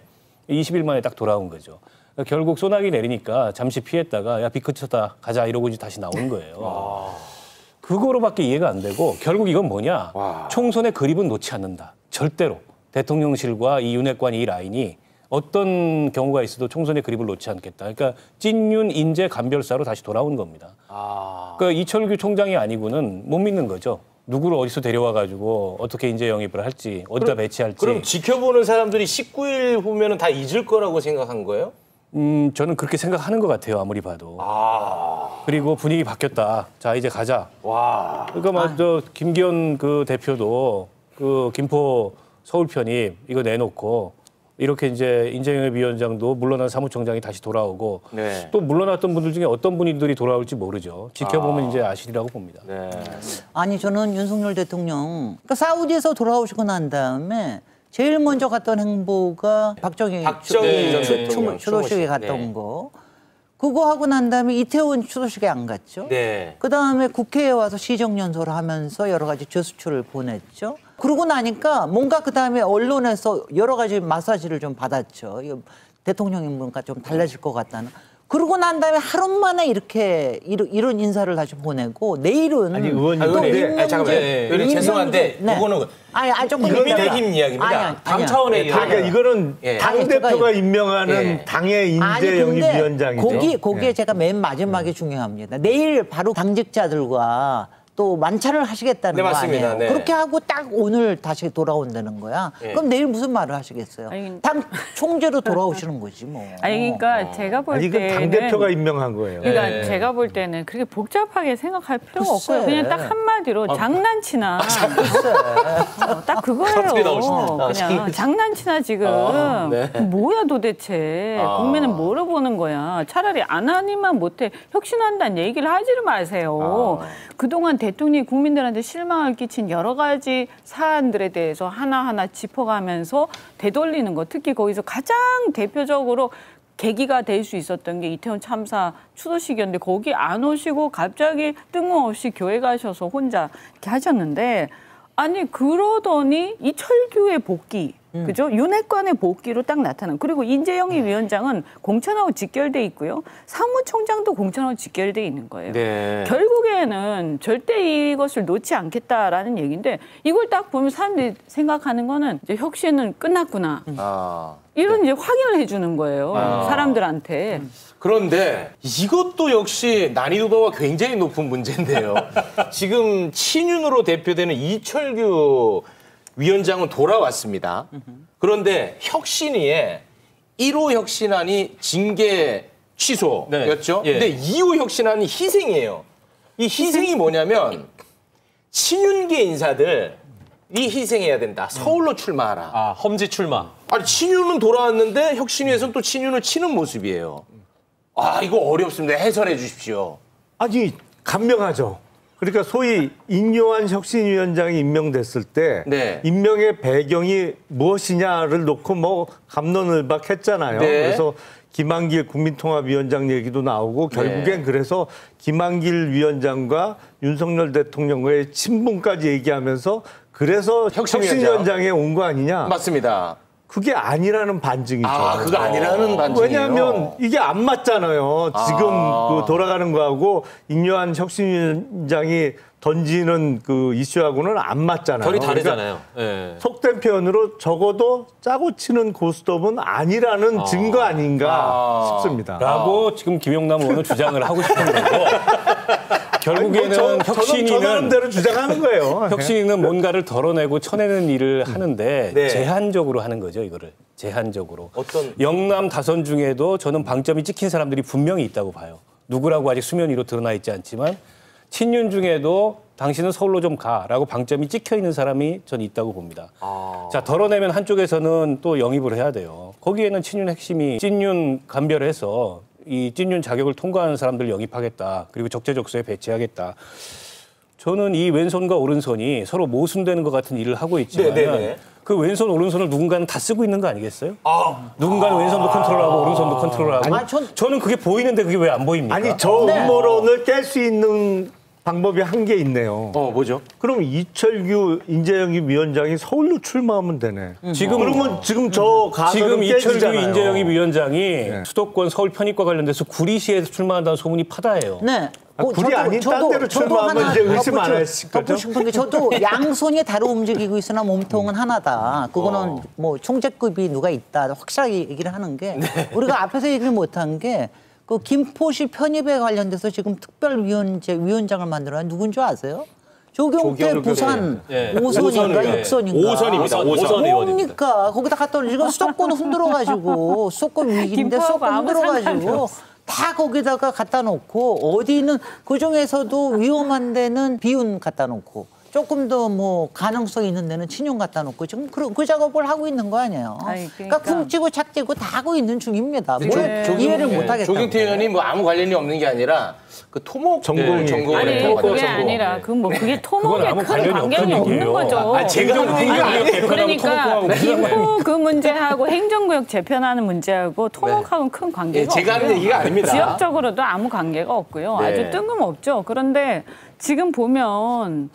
끝나고. 20일 만에 딱 돌아온 거죠. 결국 소나기 내리니까 잠시 피했다가 야 비 그쳤다 가자 이러고 이제 다시 나오는 거예요. 그거로밖에 이해가 안 되고 결국 이건 뭐냐. 총선의 그립은 놓지 않는다. 절대로. 대통령실과 이 윤핵관 이 라인이 어떤 경우가 있어도 총선의 그립을 놓지 않겠다. 그러니까 찐윤 인재 간별사로 다시 돌아온 겁니다. 그러니까 이철규 총장이 아니고는 못 믿는 거죠. 누구를 어디서 데려와가지고 어떻게 인재 영입을 할지 어디다 배치할지. 그럼 지켜보는 사람들이 19일 후면은 다 잊을 거라고 생각한 거예요? 저는 그렇게 생각하는 것 같아요. 아무리 봐도. 그리고 분위기 바뀌었다. 자 이제 가자. 그러니까 저 김기현 그 대표도 그 김포 서울 편입 이거 내놓고. 이렇게 이제 인재영입위원장도 물러난 사무총장이 다시 돌아오고 네. 또 물러났던 분들 중에 어떤 분들이 돌아올지 모르죠. 지켜보면 이제 아시리라고 봅니다. 네. 아니 저는 윤석열 대통령 그러니까 사우디에서 돌아오시고 난 다음에 제일 먼저 갔던 행보가 박정희 추도식에 갔던 거. 그거 하고 난 다음에 이태원 추도식에 안 갔죠. 네. 그다음에 국회에 와서 시정연설을 하면서 여러 가지 저수초를 보냈죠. 그러고 나니까 뭔가 그다음에 언론에서 여러 가지 마사지를 좀 받았죠. 대통령이 뭔가 좀 달라질 것 같다는. 그러고 난 다음에 하루 만에 이렇게 이런 인사를 다시 보내고 내일은 아니 의원님 잠깐만요. 의원님 죄송한데 그거는 조금 국민의힘 이야기입니다. 당 차원의 그러니까 이거는 당 대표가 임명하는 당의 인재 영입위원장이죠. 거기에 제가 맨 마지막에 중요합니다. 내일 바로 당직자들과 또 만찬을 하시겠다는 거 아니에요. 네. 그렇게 하고 딱 오늘 다시 돌아온다는 거야. 그럼 내일 무슨 말을 하시겠어요? 당 총재로 돌아오시는 거지 뭐. 아니 그러니까 제가 볼 때는 이건 당 대표가 임명한 거예요. 그러니까 제가 볼 때는 그렇게 복잡하게 생각할 필요가 없고요. 그냥 딱 한마디로 장난치나. 딱 그거예요. 그냥 장난치나 지금. 뭐야 도대체. 국민은 뭐를 보는 거야. 차라리 안 하니만 못해. 혁신한다는 얘기를 하지를 마세요. 그동안 대통령이 국민들한테 실망을 끼친 여러 가지 사안들에 대해서 하나하나 짚어가면서 되돌리는 거. 특히 거기서 가장 대표적으로 계기가 될 수 있었던 게 이태원 참사 추도식이었는데 거기 안 오시고 갑자기 뜬금없이 교회 가셔서 혼자 이렇게 하셨는데 아니 그러더니 이철규의 복귀. 그죠? 윤핵관의 복귀로 딱 나타난. 그리고 인재영입 위원장은 공천하고 직결돼 있고요. 사무총장도 공천하고 직결돼 있는 거예요. 네. 결국에는 절대 이것을 놓지 않겠다라는 얘기인데 이걸 딱 보면 사람들이 생각하는 거는 이제 혁신은 끝났구나. 이런 이제 확인을 해주는 거예요. 사람들한테. 그런데 이것도 역시 난이도가 굉장히 높은 문제인데요. 지금 친윤으로 대표되는 이철규 위원장은 돌아왔습니다. 그런데 혁신위에 1호 혁신안이 징계 취소였죠. 근데 2호 혁신안이 희생이에요. 이 희생이 뭐냐면 친윤계 인사들이 희생해야 된다. 서울로 출마하라. 험지 출마. 아니 친윤은 돌아왔는데 혁신위에서는 또 친윤을 치는 모습이에요. 이거 어렵습니다. 해설해 주십시오. 아니 간명하죠. 그러니까 소위 인요한 혁신위원장이 임명됐을 때 임명의 배경이 무엇이냐를 놓고 뭐 갑론을박했잖아요. 그래서 김한길 국민통합위원장 얘기도 나오고 결국엔 그래서 김한길 위원장과 윤석열 대통령과의 친분까지 얘기하면서 그래서 혁신위원장에 온 거 아니냐. 맞습니다. 그게 아니라는 반증이죠. 아, 그거 아니라는 반증이에요. 왜냐하면 이게 안 맞잖아요. 지금 그 돌아가는 거하고 임요한 혁신위원장이 던지는 그 이슈하고는 안 맞잖아요. 결이 다르잖아요. 그러니까 속된 표현으로 적어도 짜고 치는 고스톱은 아니라는 증거 아닌가 싶습니다. 라고 지금 김영남 의원은 주장을 하고 싶은 거고 결국에는 저 나름대로 주장하는 거예요. 혁신위는 뭔가를 덜어내고 쳐내는 일을 하는데 네. 제한적으로 하는 거죠, 이거를. 제한적으로. 어떤 영남 다선 중에도 저는 방점이 찍힌 사람들이 분명히 있다고 봐요. 누구라고 아직 수면 위로 드러나 있지 않지만 친윤 중에도 당신은 서울로 좀 가라고 방점이 찍혀 있는 사람이 저는 있다고 봅니다. 자, 덜어내면 한쪽에서는 또 영입을 해야 돼요. 거기에는 친윤 핵심이 찐윤 감별해서 이 찐윤 자격을 통과하는 사람들 영입하겠다. 그리고 적재적소에 배치하겠다. 저는 이 왼손과 오른손이 서로 모순되는 것 같은 일을 하고 있지만 그 왼손 오른손을 누군가는 다 쓰고 있는 거 아니겠어요? 누군가는 왼손도 컨트롤하고 오른손도 컨트롤하고. 아니, 저는 그게 보이는데 그게 왜 안 보입니까? 아니 저 음모론을 깰 수 있는 방법이 한 개 있네요. 뭐죠? 그럼 이철규 인재영입 위원장이 서울로 출마하면 되네. 그러면 지금 저 지금 가설은 이철규 깨지잖아요. 인재영입 위원장이 수도권 서울 편입과 관련돼서 구리시에서 출마한다는 소문이 파다해요. 네. 굴이 아닌 딴 데로 출마하면 이제 의심 안 하실 거죠? 덧붙이고 싶은 게 저도 양손이 다로 움직이고 있으나 몸통은 하나다. 그거는 뭐 총재급이 누가 있다. 확실하게 얘기를 하는 게 우리가 앞에서 얘기를 못한 게 그 김포시 편입에 관련돼서 지금 특별위원장을 만들어야 누군 줄 아세요? 조경태 부산 5선인가 6선인가. 5선입니다. 5선 의원입니다. 뭡니까? 거기다 갖다 지금 수도권 흔들어가지고 수도권 위기인데 수도권 흔들어가지고 다 거기다가 갖다 놓고 어디는 그중에서도 위험한 데는 비윤 갖다 놓고 조금 더 뭐 가능성 있는 데는 친윤 갖다 놓고 지금 그 작업을 하고 있는 거 아니에요. 그러니까 쿵찌고 착찌고 다 하고 있는 중입니다. 뭘 이해를 못 하겠다. 조경태 의원이 뭐 아무 관련이 없는 게 아니라 그 토목 전공을 아니 그게 아니라 그게 토목에 큰 관계가 없는 거죠. 제가 하는 얘기가 아니에요. 그러니까 김포 그 문제하고 행정구역 재편하는 문제하고 토목하고는 큰 관계가 없고요. 제가 하는 얘기가 아닙니다. 지역적으로도 아무 관계가 없고요. 아주 뜬금없죠. 그런데 지금 보면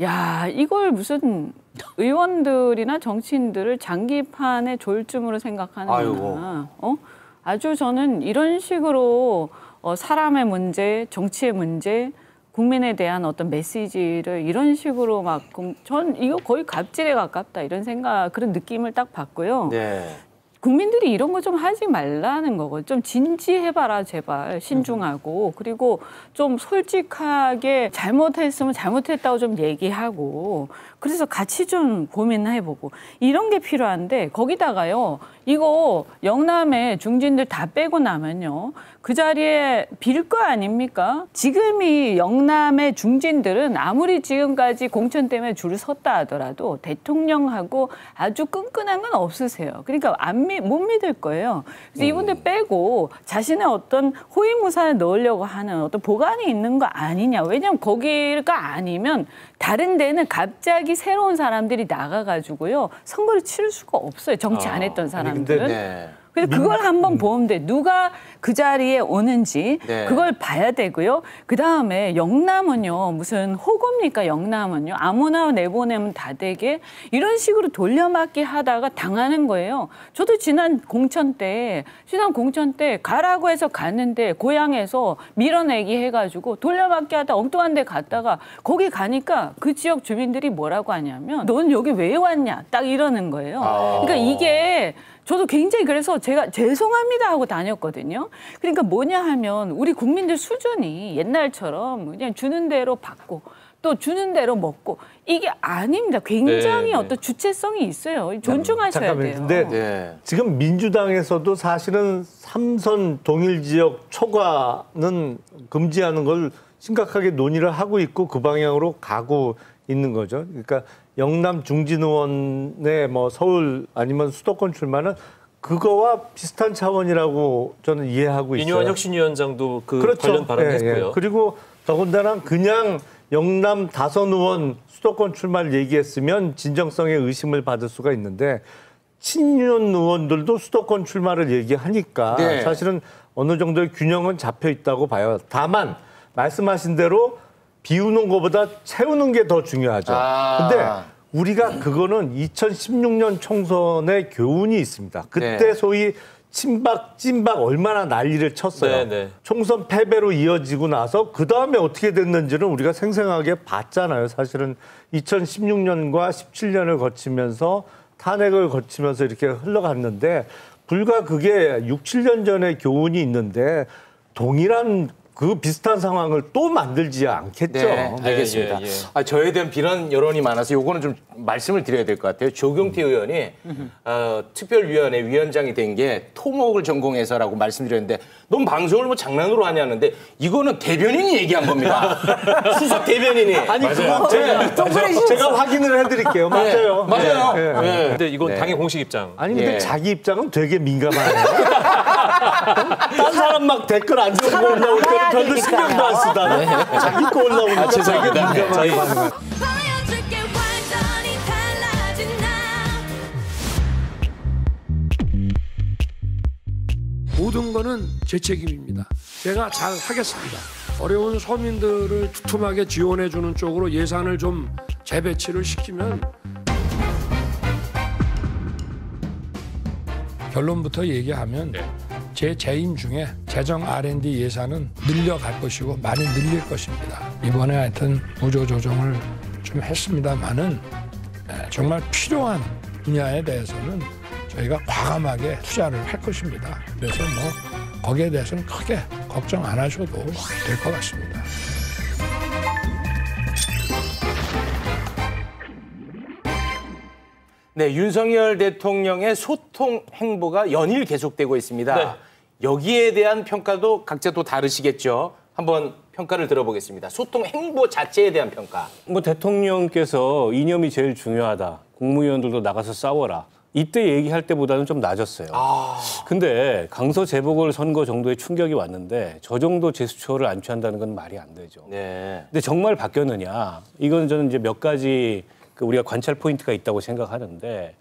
야 이걸 무슨 의원들이나 정치인들을 장기판의 졸중으로 생각하는구나. 아주 저는 이런 식으로 사람의 문제, 정치의 문제, 국민에 대한 어떤 메시지를 이런 식으로 전 이거 거의 갑질에 가깝다 이런 그런 느낌을 딱 받고요. 국민들이 이런 거 좀 하지 말라는 거고 좀 진지해봐라 제발 신중하고 그리고 좀 솔직하게 잘못했으면 잘못했다고 좀 얘기하고 그래서 같이 좀 고민해보고 이런 게 필요한데 거기다가요 이거 영남의 중진들 다 빼고 나면요 그 자리에 빌 거 아닙니까? 지금 이 영남의 중진들은 아무리 지금까지 공천 때문에 줄을 섰다 하더라도 대통령하고 아주 끈끈한 건 없으세요. 그러니까 못 믿을 거예요. 그래서 이분들 빼고 자신의 어떤 호위무사에 넣으려고 하는 어떤 보관이 있는 거 아니냐. 왜냐하면 거기가 아니면 다른 데는 갑자기 새로운 사람들이 나가가지고요. 선거를 치를 수가 없어요. 정치 안 했던 사람들은. 그래서 그걸 한번 보면 돼. 누가 그 자리에 오는지 그걸 봐야 되고요. 그다음에 영남은요. 무슨 호구입니까? 영남은요. 아무나 내보내면 다 되게 이런 식으로 돌려막기 하다가 당하는 거예요. 저도 지난 공천 때 가라고 해서 갔는데 고향에서 밀어내기 해가지고 돌려막기 하다 엉뚱한 데 갔다가 거기 가니까 그 지역 주민들이 뭐라고 하냐면 너는 여기 왜 왔냐 딱 이러는 거예요. 그러니까 이게 저도 굉장히 그래서 제가 죄송합니다 하고 다녔거든요. 그러니까 뭐냐 하면 우리 국민들 수준이 옛날처럼 그냥 주는 대로 받고 또 주는 대로 먹고 이게 아닙니다. 굉장히 어떤 주체성이 있어요. 존중하셔야 돼요. 근데 지금 민주당에서도 사실은 3선 동일 지역 초과는 금지하는 걸 심각하게 논의를 하고 있고 그 방향으로 가고 있는 거죠. 그러니까 영남 중진 의원의 뭐 서울 아니면 수도권 출마는 그거와 비슷한 차원이라고 저는 이해하고 있어요. 민요한 혁신위원장도 그렇죠. 관련 발언했고요. 그리고 더군다나 그냥 영남 다선 의원 수도권 출마를 얘기했으면 진정성의 의심을 받을 수가 있는데 친윤 의원들도 수도권 출마를 얘기하니까 사실은 어느 정도의 균형은 잡혀 있다고 봐요. 다만 말씀하신 대로 비우는 것보다 채우는 게 더 중요하죠. 근데 우리가 그거는 2016년 총선의 교훈이 있습니다. 그때 네. 소위 친박, 찐박 얼마나 난리를 쳤어요. 네. 총선 패배로 이어지고 나서 그다음에 어떻게 됐는지는 우리가 생생하게 봤잖아요. 사실은 2016년과 17년을 거치면서 탄핵을 거치면서 이렇게 흘러갔는데 불과 그게 6, 7년 전의 교훈이 있는데 동일한 그 비슷한 상황을 또 만들지 않겠죠. 네, 알겠습니다. 저에 대한 비난 여론이 많아서 요거는 좀 말씀을 드려야 될 것 같아요. 조경태 의원이 특별위원회 위원장이 된 게 토목을 전공해서라고 말씀드렸는데 넌 방송을 뭐 장난으로 하냐는데 이거는 대변인이 얘기한 겁니다. 수석 대변인이. 아니 그건 제가 확인을 해드릴게요. 맞아요. 맞아요. 근데 이건 당의 공식 입장. 아니 근데 자기 입장은 되게 민감하네요. 딴 사람 막 댓글 안 좋은 거 올라올 때는 별로 신경도 안 쓰다가 자기 거 올라오니까 되게 민감하게 반응해요. 모든 거는 제 책임입니다. 제가 잘 하겠습니다. 어려운 서민들을 두툼하게 지원해주는 쪽으로 예산을 좀 재배치를 시키면 결론부터 얘기하면 제 재임 중에 재정 R&D 예산은 늘려갈 것이고 많이 늘릴 것입니다. 이번에 하여튼 구조조정을 좀 했습니다만은 정말 필요한 분야에 대해서는 저희가 과감하게 투자를 할 것입니다. 그래서 뭐 거기에 대해서는 크게 걱정 안 하셔도 될 것 같습니다. 네, 윤석열 대통령의 소통 행보가 연일 계속되고 있습니다. 네. 여기에 대한 평가도 각자 또 다르시겠죠. 한번 평가를 들어보겠습니다. 소통 행보 자체에 대한 평가. 뭐 대통령께서 이념이 제일 중요하다. 국무위원들도 나가서 싸워라. 이때 얘기할 때보다는 좀 낮았어요. 근데 강서 재보궐선거 정도의 충격이 왔는데 저 정도 제스처를 안 취한다는 건 말이 안 되죠. 네. 근데 정말 바뀌었느냐? 이건 저는 이제 몇 가지 우리가 관찰 포인트가 있다고 생각하는데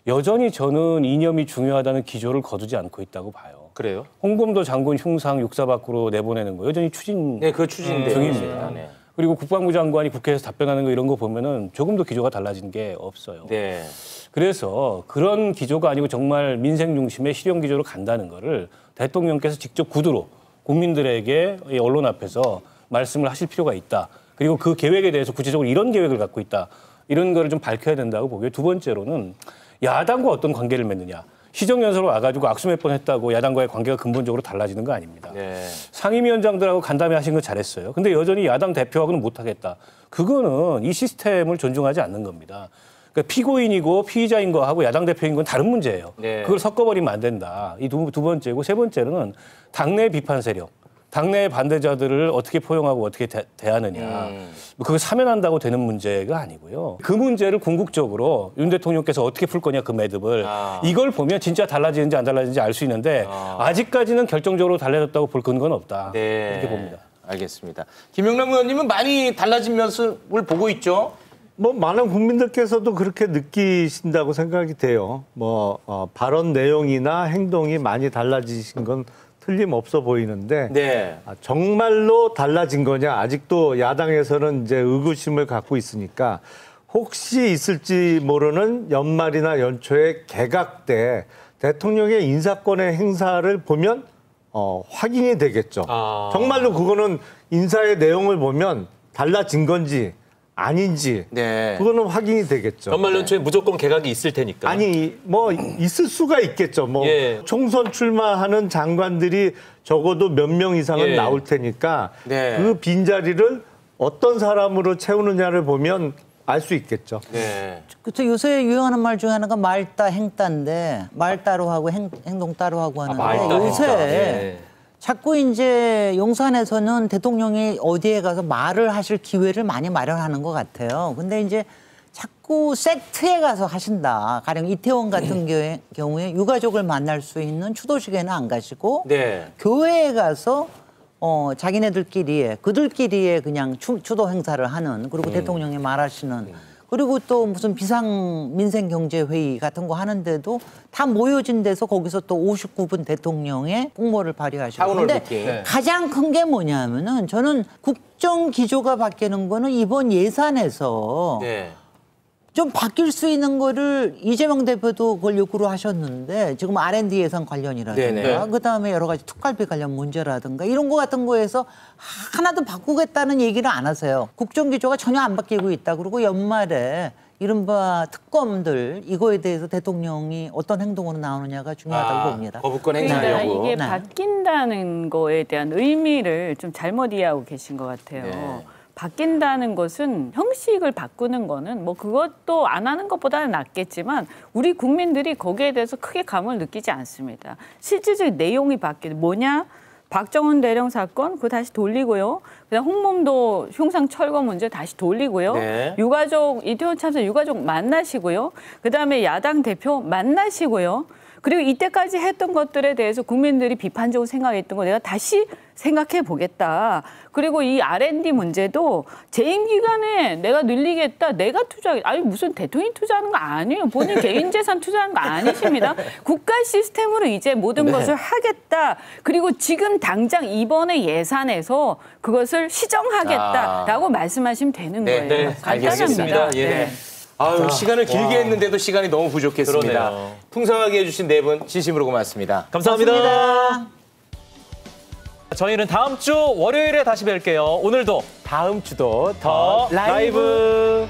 여전히 저는 이념이 중요하다는 기조를 거두지 않고 있다고 봐요. 그래요? 홍범도 장군 흉상 육사 밖으로 내보내는 거 여전히 추진 중입니다. 네. 그리고 국방부 장관이 국회에서 답변하는 거 이런 거 보면은 조금도 기조가 달라진 게 없어요. 네. 그래서 그런 기조가 아니고 정말 민생 중심의 실용 기조로 간다는 거를 대통령께서 직접 구두로 국민들에게 언론 앞에서 말씀을 하실 필요가 있다. 그리고 그 계획에 대해서 구체적으로 이런 계획을 갖고 있다. 이런 거를 좀 밝혀야 된다고 보고요. 두 번째로는 야당과 어떤 관계를 맺느냐. 시정연설로 와가지고 악수 몇 번 했다고 야당과의 관계가 근본적으로 달라지는 거 아닙니다. 네. 상임위원장들하고 간담회 하신 거 잘했어요. 근데 여전히 야당 대표하고는 못하겠다. 그거는 이 시스템을 존중하지 않는 겁니다. 그러니까 피고인이고 피의자인 거하고 야당 대표인 건 다른 문제예요. 네. 그걸 섞어버리면 안 된다. 이 두 번째고 세 번째로는 당내 비판 세력. 당내 반대자들을 어떻게 포용하고 어떻게 대하느냐. 그걸 사면한다고 되는 문제가 아니고요. 그 문제를 궁극적으로 윤 대통령께서 어떻게 풀 거냐 그 매듭을. 이걸 보면 진짜 달라지는지 안 달라지는지 알 수 있는데 아직까지는 결정적으로 달라졌다고 볼 근거는 없다. 네. 이렇게 봅니다. 알겠습니다. 김영남 의원님은 많이 달라진 모습을 보고 있죠? 뭐 많은 국민들께서도 그렇게 느끼신다고 생각이 돼요. 발언 내용이나 행동이 많이 달라지신 건 틀림없어 보이는데 네. 정말로 달라진 거냐 아직도 야당에서는 이제 의구심을 갖고 있으니까 혹시 있을지 모르는 연말이나 연초에 개각 때 대통령의 인사권의 행사를 보면 확인이 되겠죠. 정말로 그거는 인사의 내용을 보면 달라진 건지 아닌지 그거는 확인이 되겠죠. 연말 연초에 무조건 개각이 있을 테니까. 아니 뭐 있을 수가 있겠죠. 총선 출마하는 장관들이 적어도 몇 명 이상은 나올 테니까 그 빈자리를 어떤 사람으로 채우느냐를 보면 알 수 있겠죠. 그렇죠. 요새 유행하는 말 중에 하나가 말따 행따인데 말 따로 하고 행동 따로 하고 하는데 말따, 요새 자꾸 이제 용산에서는 대통령이 어디에 가서 말을 하실 기회를 많이 마련하는 것 같아요. 근데 이제 자꾸 세트에 가서 하신다. 가령 이태원 같은 경우에 유가족을 만날 수 있는 추도식에는 안 가시고 교회에 가서 자기네들끼리에 그들끼리에 그냥 추도 행사를 하는 그리고 대통령이 말하시는 그리고 또 무슨 비상민생경제회의 같은 거 하는데도 다 모여진 데서 거기서 또 59분 대통령의 공모를 발휘하시고. 근데 가장 큰 게 뭐냐면은 저는 국정 기조가 바뀌는 거는 이번 예산에서 좀 바뀔 수 있는 거를 이재명 대표도 그걸 요구를 하셨는데 지금 R&D 예산 관련이라든가 그다음에 여러 가지 특갈비 관련 문제라든가 이런 거 같은 거에서 하나도 바꾸겠다는 얘기를 안 하세요. 국정기조가 전혀 안 바뀌고 있다. 그리고 연말에 이른바 특검들 이거에 대해서 대통령이 어떤 행동으로 나오느냐가 중요하다고 봅니다. 거부권 행사 여부. 이게 바뀐다는 거에 대한 의미를 좀 잘못 이해하고 계신 것 같아요. 바뀐다는 것은 형식을 바꾸는 거는 뭐 그것도 안 하는 것보다는 낫겠지만 우리 국민들이 거기에 대해서 크게 감을 느끼지 않습니다. 실질적인 내용이 바뀌는 뭐냐? 박정훈 대령 사건 그거 다시 돌리고요. 그다음 홍범도 흉상 철거 문제 다시 돌리고요. 유가족 이태원 참사 유가족 만나시고요. 그다음에 야당 대표 만나시고요. 그리고 이때까지 했던 것들에 대해서 국민들이 비판적으로 생각했던 거 내가 다시 생각해 보겠다. 그리고 이 R&D 문제도 재임 기간에 내가 늘리겠다. 내가 투자하겠다. 아니 무슨 대통령이 투자하는 거 아니에요. 본인 개인 재산 투자하는 거 아니십니다. 국가 시스템으로 이제 모든 것을 하겠다. 그리고 지금 당장 이번에 예산에서 그것을 시정하겠다라고 말씀하시면 되는 거예요. 네, 알겠습니다. 예. 아유, 시간을 길게 했는데도 시간이 너무 부족했습니다. 그러네요. 풍성하게 해주신 네 분 진심으로 고맙습니다. 감사합니다. 저희는 다음 주 월요일에 다시 뵐게요. 오늘도 다음 주도 더 라이브.